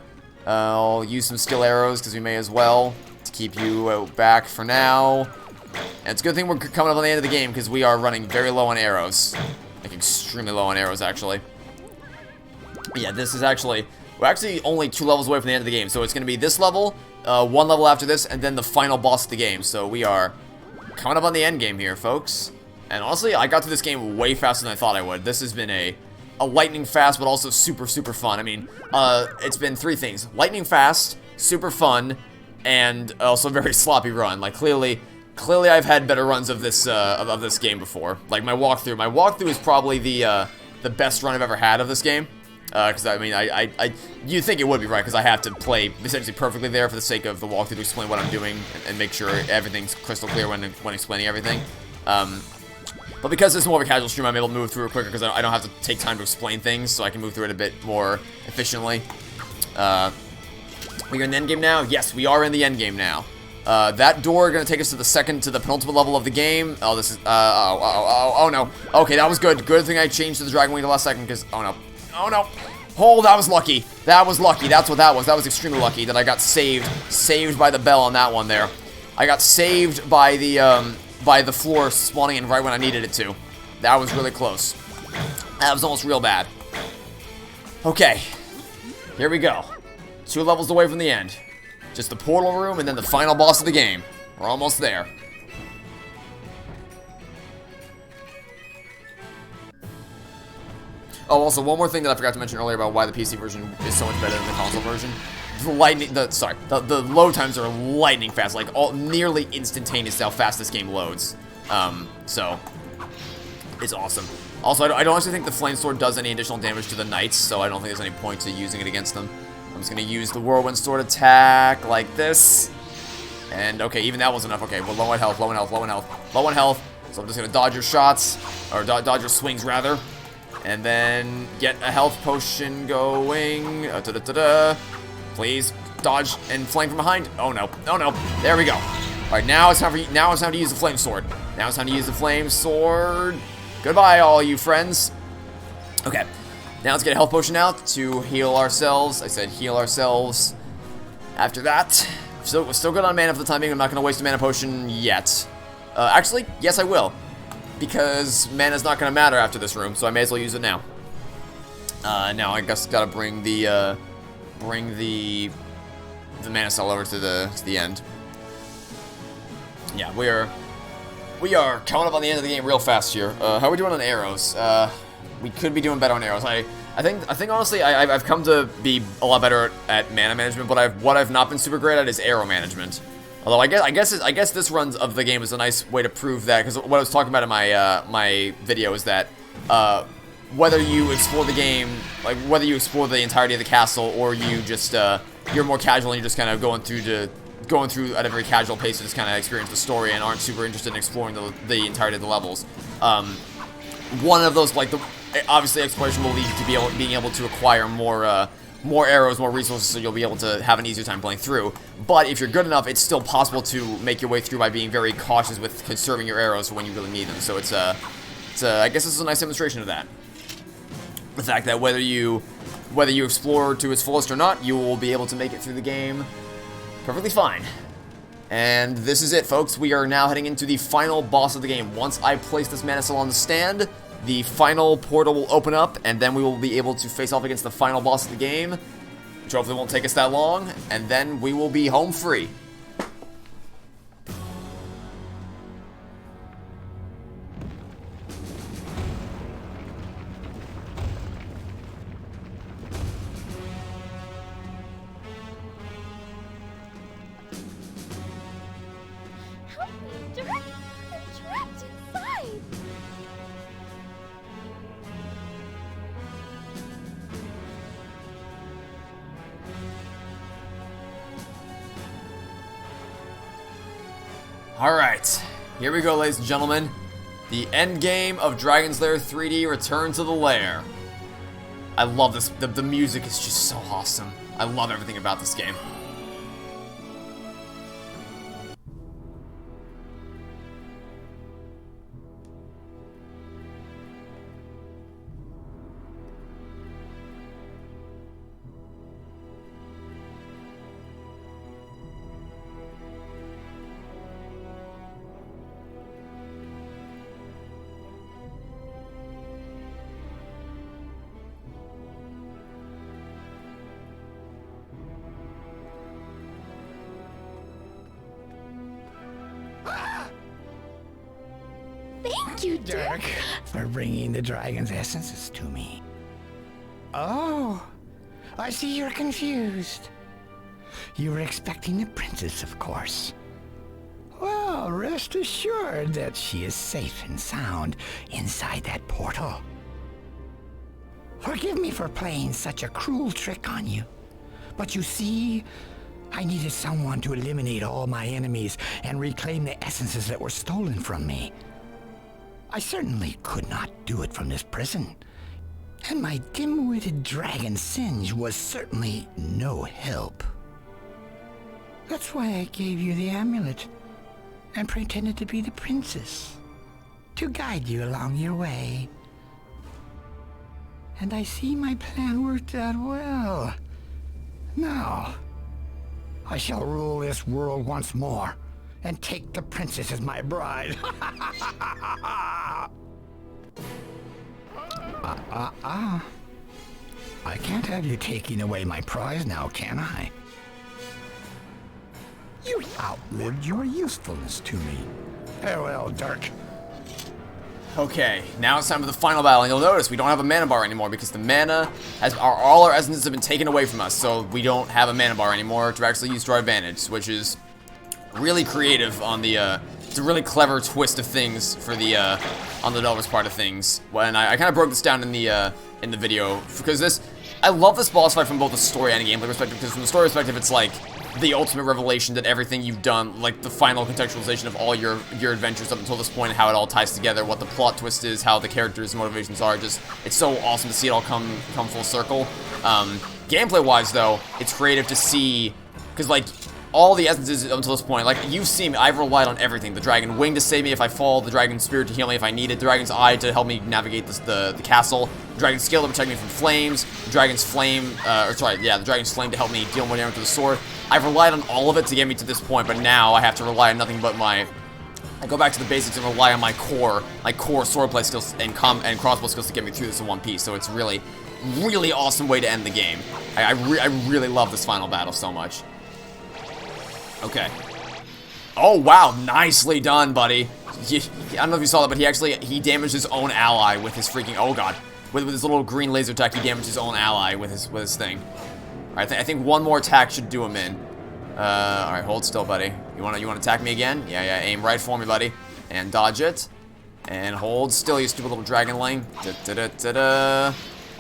I'll use some skill arrows because we may as well to keep you back for now. And it's a good thing we're coming up on the end of the game because we are running very low on arrows. Like extremely low on arrows, actually. Yeah, this is actually... We're actually only 2 levels away from the end of the game, so it's going to be this level, 1 level after this, and then the final boss of the game. So we are coming up on the end game here, folks. And honestly, I got through this game way faster than I thought I would. This has been a lightning fast, but also super, super fun. I mean, it's been 3 things. Lightning fast, super fun, and also very sloppy run. Like, clearly I've had better runs of this game before. Like, my walkthrough is probably the best run I've ever had of this game. Because, I mean, you think it would be right, because I have to play essentially perfectly there for the sake of the walkthrough to explain what I'm doing and make sure everything's crystal clear when explaining everything. But because it's more of a casual stream, I'm able to move through it quicker because I don't have to take time to explain things, so I can move through it a bit more efficiently. We're in the end game now? Yes, we are in the end game now. That door gonna take us to the penultimate level of the game. Oh, this is, oh no. Okay, that was good. Good thing I changed to the Dragon Wing the last second, because, oh no. Oh no. Oh, that was lucky. That was lucky. That's what that was. That was extremely lucky that I got saved by the bell on that one there. I got saved by the floor spawning in right when I needed it to. That was really close. That was almost real bad. Okay. Here we go. 2 levels away from the end. Just the portal room and then the final boss of the game. We're almost there. Oh, also, one more thing that I forgot to mention earlier about why the PC version is so much better than the console version. The load times are lightning fast, like nearly instantaneous how fast this game loads. So it's awesome. Also, I don't actually think the flame sword does any additional damage to the knights, so I don't think there's any point to using it against them. I'm just gonna use the Whirlwind sword attack like this. And okay, even that wasn't enough. Okay, we're low on health, low on health, low on health, low on health. So I'm just gonna dodge your shots, or dodge your swings rather. And then get a health potion going. Please dodge and flame from behind. Oh no, oh no. There we go. All right, now it's time to use the flame sword. Now it's time to use the flame sword. Goodbye, all you friends. Okay, now let's get a health potion out to heal ourselves. I said heal ourselves. After that, we're still good on mana for the time being. I'm not going to waste a mana potion yet. Actually, yes, I will. Because mana's not going to matter after this room, so I may as well use it now. Now I guess gotta bring the mana cell over to the end. Yeah, we are coming up on the end of the game real fast here. How are we doing on arrows? We could be doing better on arrows. I think honestly I've come to be a lot better at mana management, but what I've not been super great at is arrow management. Although I guess this run of the game is a nice way to prove that, because what I was talking about in my video is that whether you explore the game, like whether you explore the entirety of the castle or you just you're more casual and you're just kind of going through at a very casual pace to just kind of experience the story and aren't super interested in exploring the entirety of the levels. One of those, like obviously exploration will lead you to being able to acquire more arrows, more resources, so you'll be able to have an easier time playing through. But if you're good enough, it's still possible to make your way through by being very cautious with conserving your arrows for when you really need them. So I guess this is a nice demonstration of that. The fact that whether you explore to its fullest or not, you will be able to make it through the game perfectly fine. And this is it, folks. We are now heading into the final boss of the game. Once I place this mana cell on the stand, the final portal will open up, and then we will be able to face off against the final boss of the game, which hopefully won't take us that long, and then we will be home free. Help me, Dirk! I'm trapped inside! Alright, here we go, ladies and gentlemen. The end game of Dragon's Lair 3D Return to the Lair. I love this. The music is just so awesome. I love everything about this game. Thank you, Dirk. For bringing the dragon's essences to me. Oh, I see you're confused. You were expecting the princess, of course. Well, rest assured that she is safe and sound inside that portal. Forgive me for playing such a cruel trick on you, but you see, I needed someone to eliminate all my enemies and reclaim the essences that were stolen from me. I certainly could not do it from this prison. And my dim-witted dragon Singe was certainly no help. That's why I gave you the amulet and pretended to be the princess, to guide you along your way. And I see my plan worked out well. Now, I shall rule this world once more and take the princess as my bride. I can't have you taking away my prize now, can I? You outlived your usefulness to me. Farewell, Dirk. Okay, now it's time for the final battle, and you'll notice we don't have a mana bar anymore because the mana all our essences have been taken away from us, so we don't have a mana bar anymore to actually use to our advantage, which is really creative on the, it's a really clever twist of things for the, on the developer's part of things. When I kind of broke this down in the video, because I love this boss fight from both the story and gameplay perspective, because from the story perspective, it's like the ultimate revelation that everything you've done, like the final contextualization of all your adventures up until this point, and how it all ties together, what the plot twist is, how the characters' motivations are. Just, it's so awesome to see it all come full circle. Gameplay-wise, though, it's creative to see, because like all the essences up until this point, like you've seen me, I've relied on everything. The dragon wing to save me if I fall, the dragon spirit to heal me if I need it, the dragon's eye to help me navigate the castle, the dragon's scale to protect me from flames, the dragon's flame, the dragon's flame to help me deal more damage with the sword. I've relied on all of it to get me to this point, but now I have to rely on nothing but I go back to the basics and rely on my core swordplay skills and crossbow skills to get me through this in one piece. So it's really, really awesome way to end the game. I really love this final battle so much. Okay. Oh, wow. Nicely done, buddy. I don't know if you saw that, but he damaged his own ally with his freaking, oh god. With his little green laser attack, he damaged his own ally with his thing. Alright, I think one more attack should do him in. Alright, hold still, buddy. You wanna attack me again? Yeah, aim right for me, buddy. And dodge it. And hold still, you stupid little dragonling.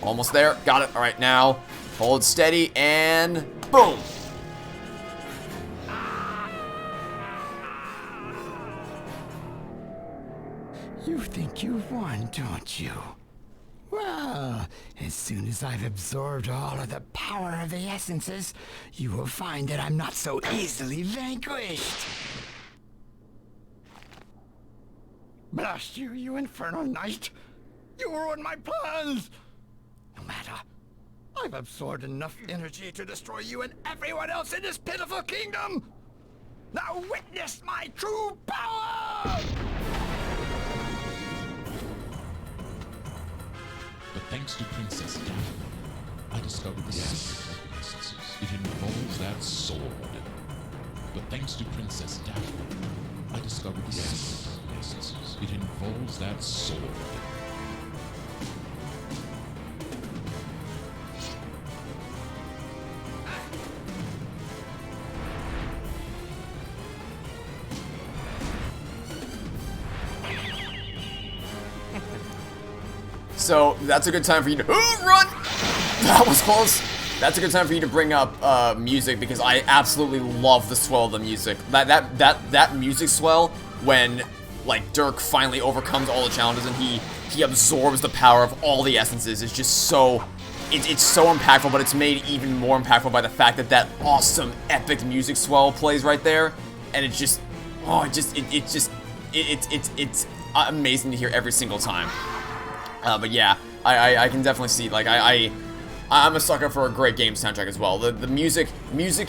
Almost there. Got it. Alright, now hold steady and boom! You think you've won, don't you? Well, as soon as I've absorbed all of the power of the essences, you will find that I'm not so easily vanquished. Blast you, you infernal knight! You ruined my plans! No matter. I've absorbed enough energy to destroy you and everyone else in this pitiful kingdom! Now witness my true power! But thanks to Princess Daphne, I discovered the secret of the essences. It involves that sword. But thanks to Princess Daphne, I discovered the secret of the essences. It involves that sword. So, that's a good time for you to- run! That was close! That's a good time for you to bring up, music, because I absolutely love the swell of the music. That music swell, when, like, Dirk finally overcomes all the challenges and he absorbs the power of all the essences, is just so... It's so impactful, but it's made even more impactful by the fact that awesome, epic music swell plays right there, and it's just... Oh, it's amazing to hear every single time. But yeah, I can definitely see, like, I'm a sucker for a great game soundtrack as well. The music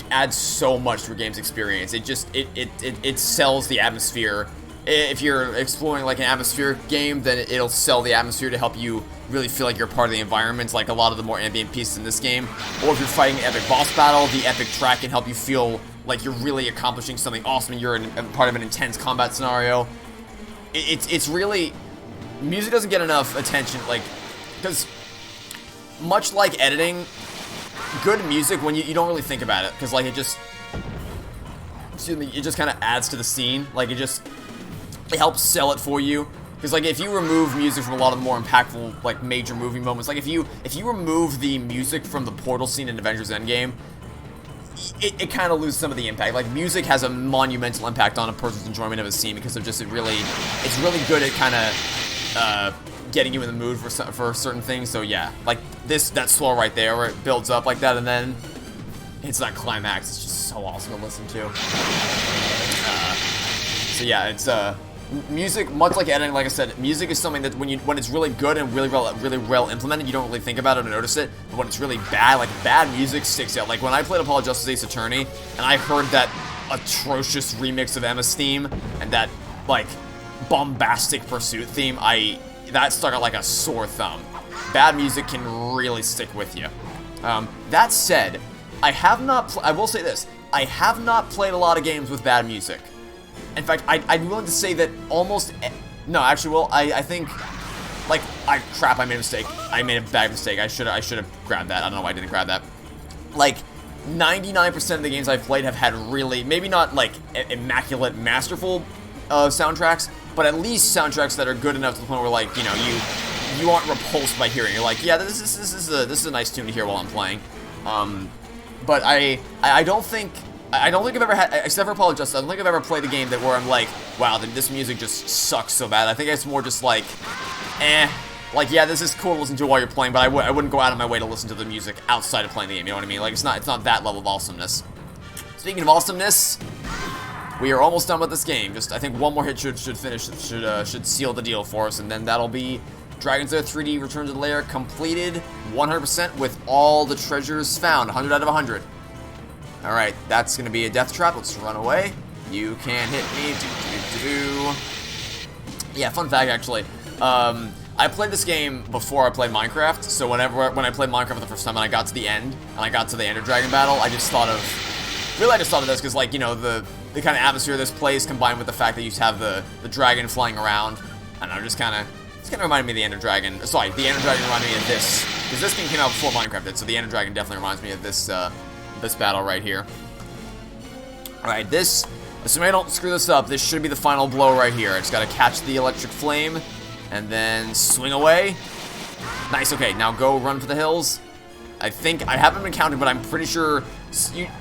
adds so much to a game's experience. It sells the atmosphere. If you're exploring like an atmospheric game, then it'll sell the atmosphere to help you really feel like you're part of the environment, like a lot of the more ambient pieces in this game. Or if you're fighting an epic boss battle, the epic track can help you feel like you're really accomplishing something awesome and you're part of an intense combat scenario. It's really... Music doesn't get enough attention, like, because much like editing, good music, when you don't really think about it, because, like, it just kind of adds to the scene, like, it helps sell it for you, because, like, if you remove music from a lot of the more impactful, like, major movie moments, like, if you remove the music from the portal scene in Avengers Endgame, it kind of loses some of the impact. Like, music has a monumental impact on a person's enjoyment of a scene because of just it's really good at kind of getting you in the mood for certain things. So yeah, like that swell right there where it builds up like that and then hits that climax. It's just so awesome to listen to. So yeah, it's music, much like editing, like I said, music is something that when it's really good and really well implemented, you don't really think about it or notice it. But when it's really bad, like bad music sticks out. Like when I played Apollo Justice Ace Attorney and I heard that atrocious remix of Emma's theme and that like bombastic pursuit theme, that stuck out like a sore thumb. Bad music can really stick with you. That said, I will say this, I have not played a lot of games with bad music. In fact, I'm willing to say that almost... No, actually, well, I think... Like, crap, I made a mistake. I made a bad mistake. I should have grabbed that. I don't know why I didn't grab that. Like, 99% of the games I've played have had really... Maybe not, like, immaculate, masterful soundtracks, but at least soundtracks that are good enough to the point where, like, you know, you aren't repulsed by hearing it. You're like, yeah, this is a nice tune to hear while I'm playing. But I don't think I've ever had, except for Apollo Justice, I don't think I've ever played a game where I'm like, wow, this music just sucks so bad. I think it's more just like, like, yeah, this is cool to listen to while you're playing, but I wouldn't go out of my way to listen to the music outside of playing the game, you know what I mean? Like, it's not that level of awesomeness. Speaking of awesomeness, we are almost done with this game. Just, I think one more hit should seal the deal for us, and then that'll be Dragon's Lair 3D Return to the Lair completed 100% with all the treasures found, 100 out of 100. Alright, that's going to be a death trap. Let's run away. You can't hit me. Yeah, fun fact, actually. I played this game before I played Minecraft, so when I played Minecraft the first time and I got to the end, and I got to the Ender Dragon battle, I just thought of this, because, like, you know, the kind of atmosphere of this place, combined with the fact that you have the dragon flying around, I don't know, just kind of reminded me of the Ender Dragon. Sorry, the Ender Dragon reminded me of this, because this game came out before Minecraft did, so the Ender Dragon definitely reminds me of this battle right here. Alright, assuming I don't screw this up, this should be the final blow right here. I just gotta catch the electric flame, and then swing away. Nice, okay, now go run for the hills. I haven't been counting, but I'm pretty sure,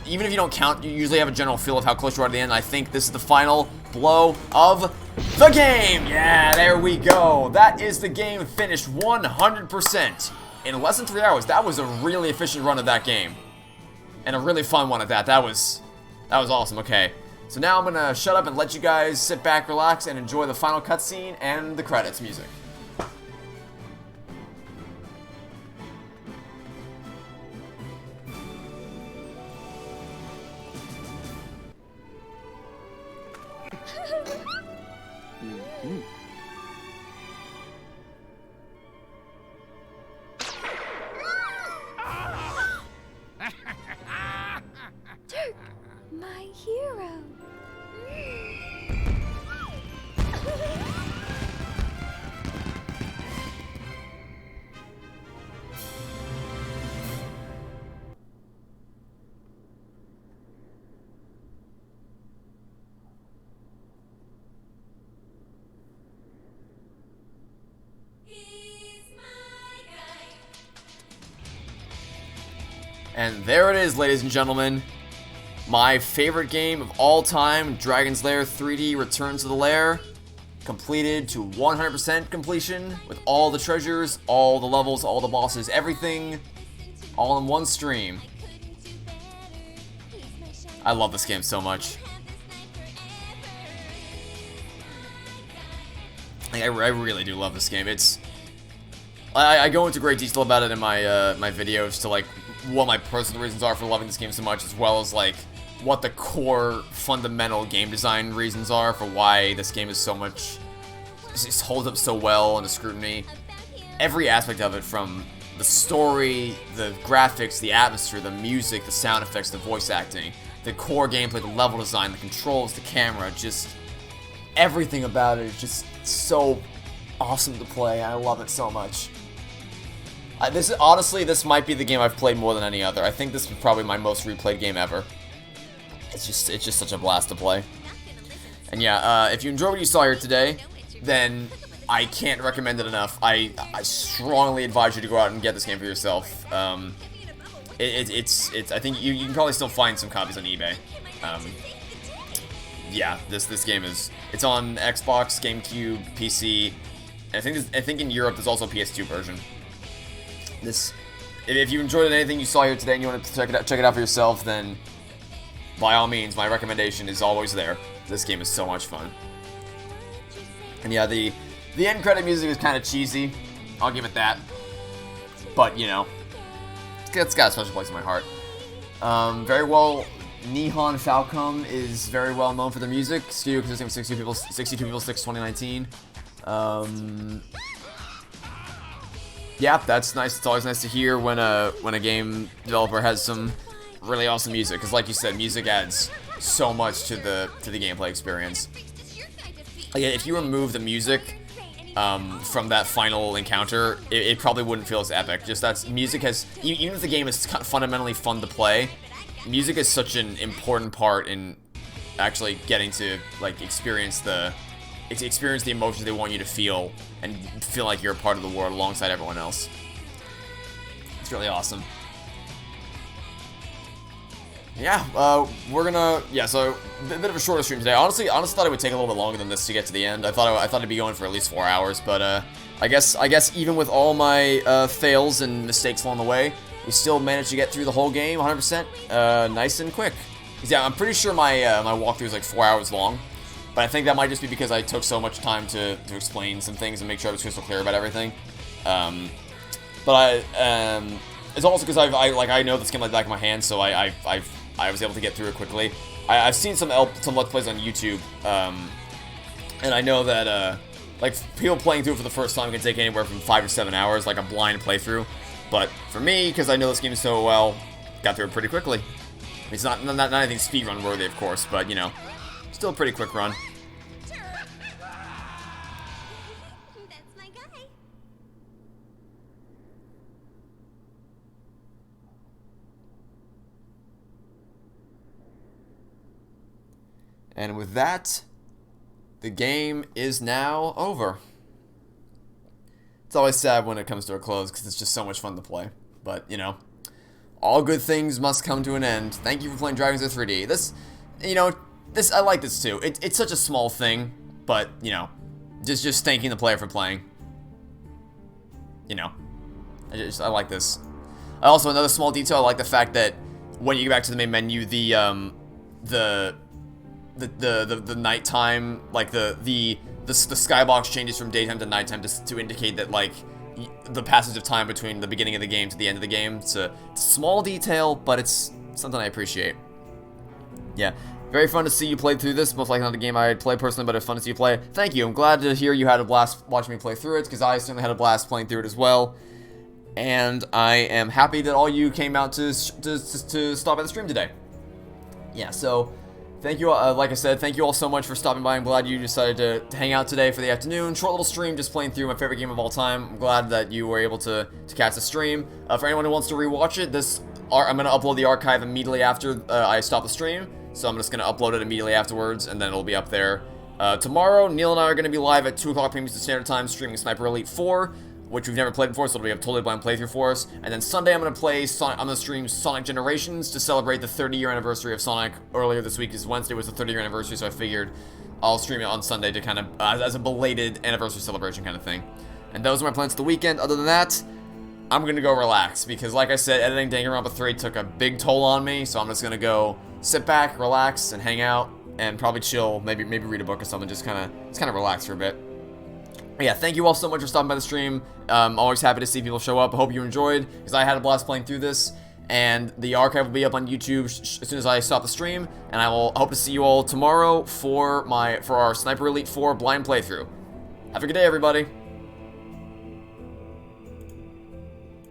even if you don't count, you usually have a general feel of how close you are to the end. I think this is the final blow of the game! Yeah, there we go. That is the game finished 100% in less than 3 hours. That was a really efficient run of that game. And a really fun one at that. That was awesome. Okay, so now I'm gonna shut up and let you guys sit back, relax, and enjoy the final cutscene and the credits music. My hero. And there it is, ladies and gentlemen. My favorite game of all time, Dragon's Lair 3D Return to the Lair, completed to 100% completion with all the treasures, all the levels, all the bosses, everything, all in one stream. I love this game so much. Like, I really do love this game. I go into great detail about it in my my videos to, like, what my personal reasons are for loving this game so much, as well as, like, what the core fundamental game design reasons are for why this game is so much, just holds up so well under scrutiny. Every aspect of it, from the story, the graphics, the atmosphere, the music, the sound effects, the voice acting, the core gameplay, the level design, the controls, the camera, just everything about it is just so awesome to play. I love it so much. Honestly, this might be the game I've played more than any other. I think this is probably my most replayed game ever. It's just such a blast to play. And yeah, if you enjoyed what you saw here today, then I can't recommend it enough. I strongly advise you to go out and get this game for yourself. I think you can probably still find some copies on eBay. Yeah, this game it's on Xbox, GameCube, PC. I think in Europe there's also a PS2 version. If you enjoyed anything you saw here today and you want to check it out for yourself, then by all means, my recommendation is always there. This game is so much fun. And yeah, the end credit music is kind of cheesy. I'll give it that. But, you know, it's got a special place in my heart. Very well, Nihon Falcom is very well known for their music. Studio consisting of 62 people since 2019. Yeah, that's nice. It's always nice to hear when a game developer has some really awesome music, because like you said, music adds so much to the gameplay experience. Like, if you remove the music from that final encounter, it probably wouldn't feel as epic. Just that's music has, even if the game is fundamentally fun to play, music is such an important part in actually getting to like experience the emotions they want you to feel and feel like you're a part of the world alongside everyone else. It's really awesome. Yeah, so a bit of a shorter stream today. Honestly thought it would take a little bit longer than this to get to the end. I thought it'd be going for at least 4 hours, but I guess even with all my fails and mistakes along the way, we still managed to get through the whole game 100%, nice and quick. Yeah, I'm pretty sure my walkthrough is like 4 hours long, but I think that might just be because I took so much time to explain some things and make sure I was crystal clear about everything. It's also because I know this game like the back of my hand, so I was able to get through it quickly. I've seen some Let's Plays on YouTube, and I know that like people playing through it for the first time can take anywhere from 5 to 7 hours, like a blind playthrough. But for me, because I know this game so well, got through it pretty quickly. It's not anything speedrun worthy, of course, but you know, still a pretty quick run. That's my guy. And with that, the game is now over. It's always sad when it comes to a close because it's just so much fun to play. But, you know, all good things must come to an end. Thank you for playing Dragon's Lair 3D. I like this too. It's such a small thing, but, you know, just thanking the player for playing. You know, I like this. Also, another small detail, I like the fact that when you get back to the main menu, the nighttime, like the skybox changes from daytime to nighttime to indicate that, like, the passage of time between the beginning of the game to the end of the game. It's a small detail, but it's something I appreciate. Yeah, very fun to see you play through this. Most likely not a game I'd play personally, but it's fun to see you play. Thank you. I'm glad to hear you had a blast watching me play through it, because I certainly had a blast playing through it as well. And I am happy that all you came out to stop by the stream today. Yeah, so thank you all, like I said, thank you all so much for stopping by. I'm glad you decided to hang out today for the afternoon. Short little stream, just playing through my favorite game of all time. I'm glad that you were able to catch the stream. For anyone who wants to rewatch it, I'm going to upload the archive immediately after I stop the stream. So I'm just going to upload it immediately afterwards, and then it'll be up there. Tomorrow, Neil and I are going to be live at 2 o'clock p.m. Eastern Standard Time, streaming Sniper Elite 4, which we've never played before, so it'll be a totally blind playthrough for us. And then Sunday, I'm going to stream Sonic Generations to celebrate the 30-year anniversary of Sonic. Earlier this week is Wednesday was the 30-year anniversary, so I figured I'll stream it on Sunday to kind of, as a belated anniversary celebration kind of thing. And those are my plans for the weekend. Other than that, I'm going to go relax, because like I said, editing Danganronpa 3 took a big toll on me, so I'm just going to go sit back, relax, and hang out, and probably chill, maybe read a book or something, just kind of relax for a bit. Yeah, thank you all so much for stopping by the stream. Always happy to see people show up. I hope you enjoyed, because I had a blast playing through this. And the archive will be up on YouTube as soon as I stop the stream. And I will hope to see you all tomorrow for our Sniper Elite 4 blind playthrough. Have a good day, everybody.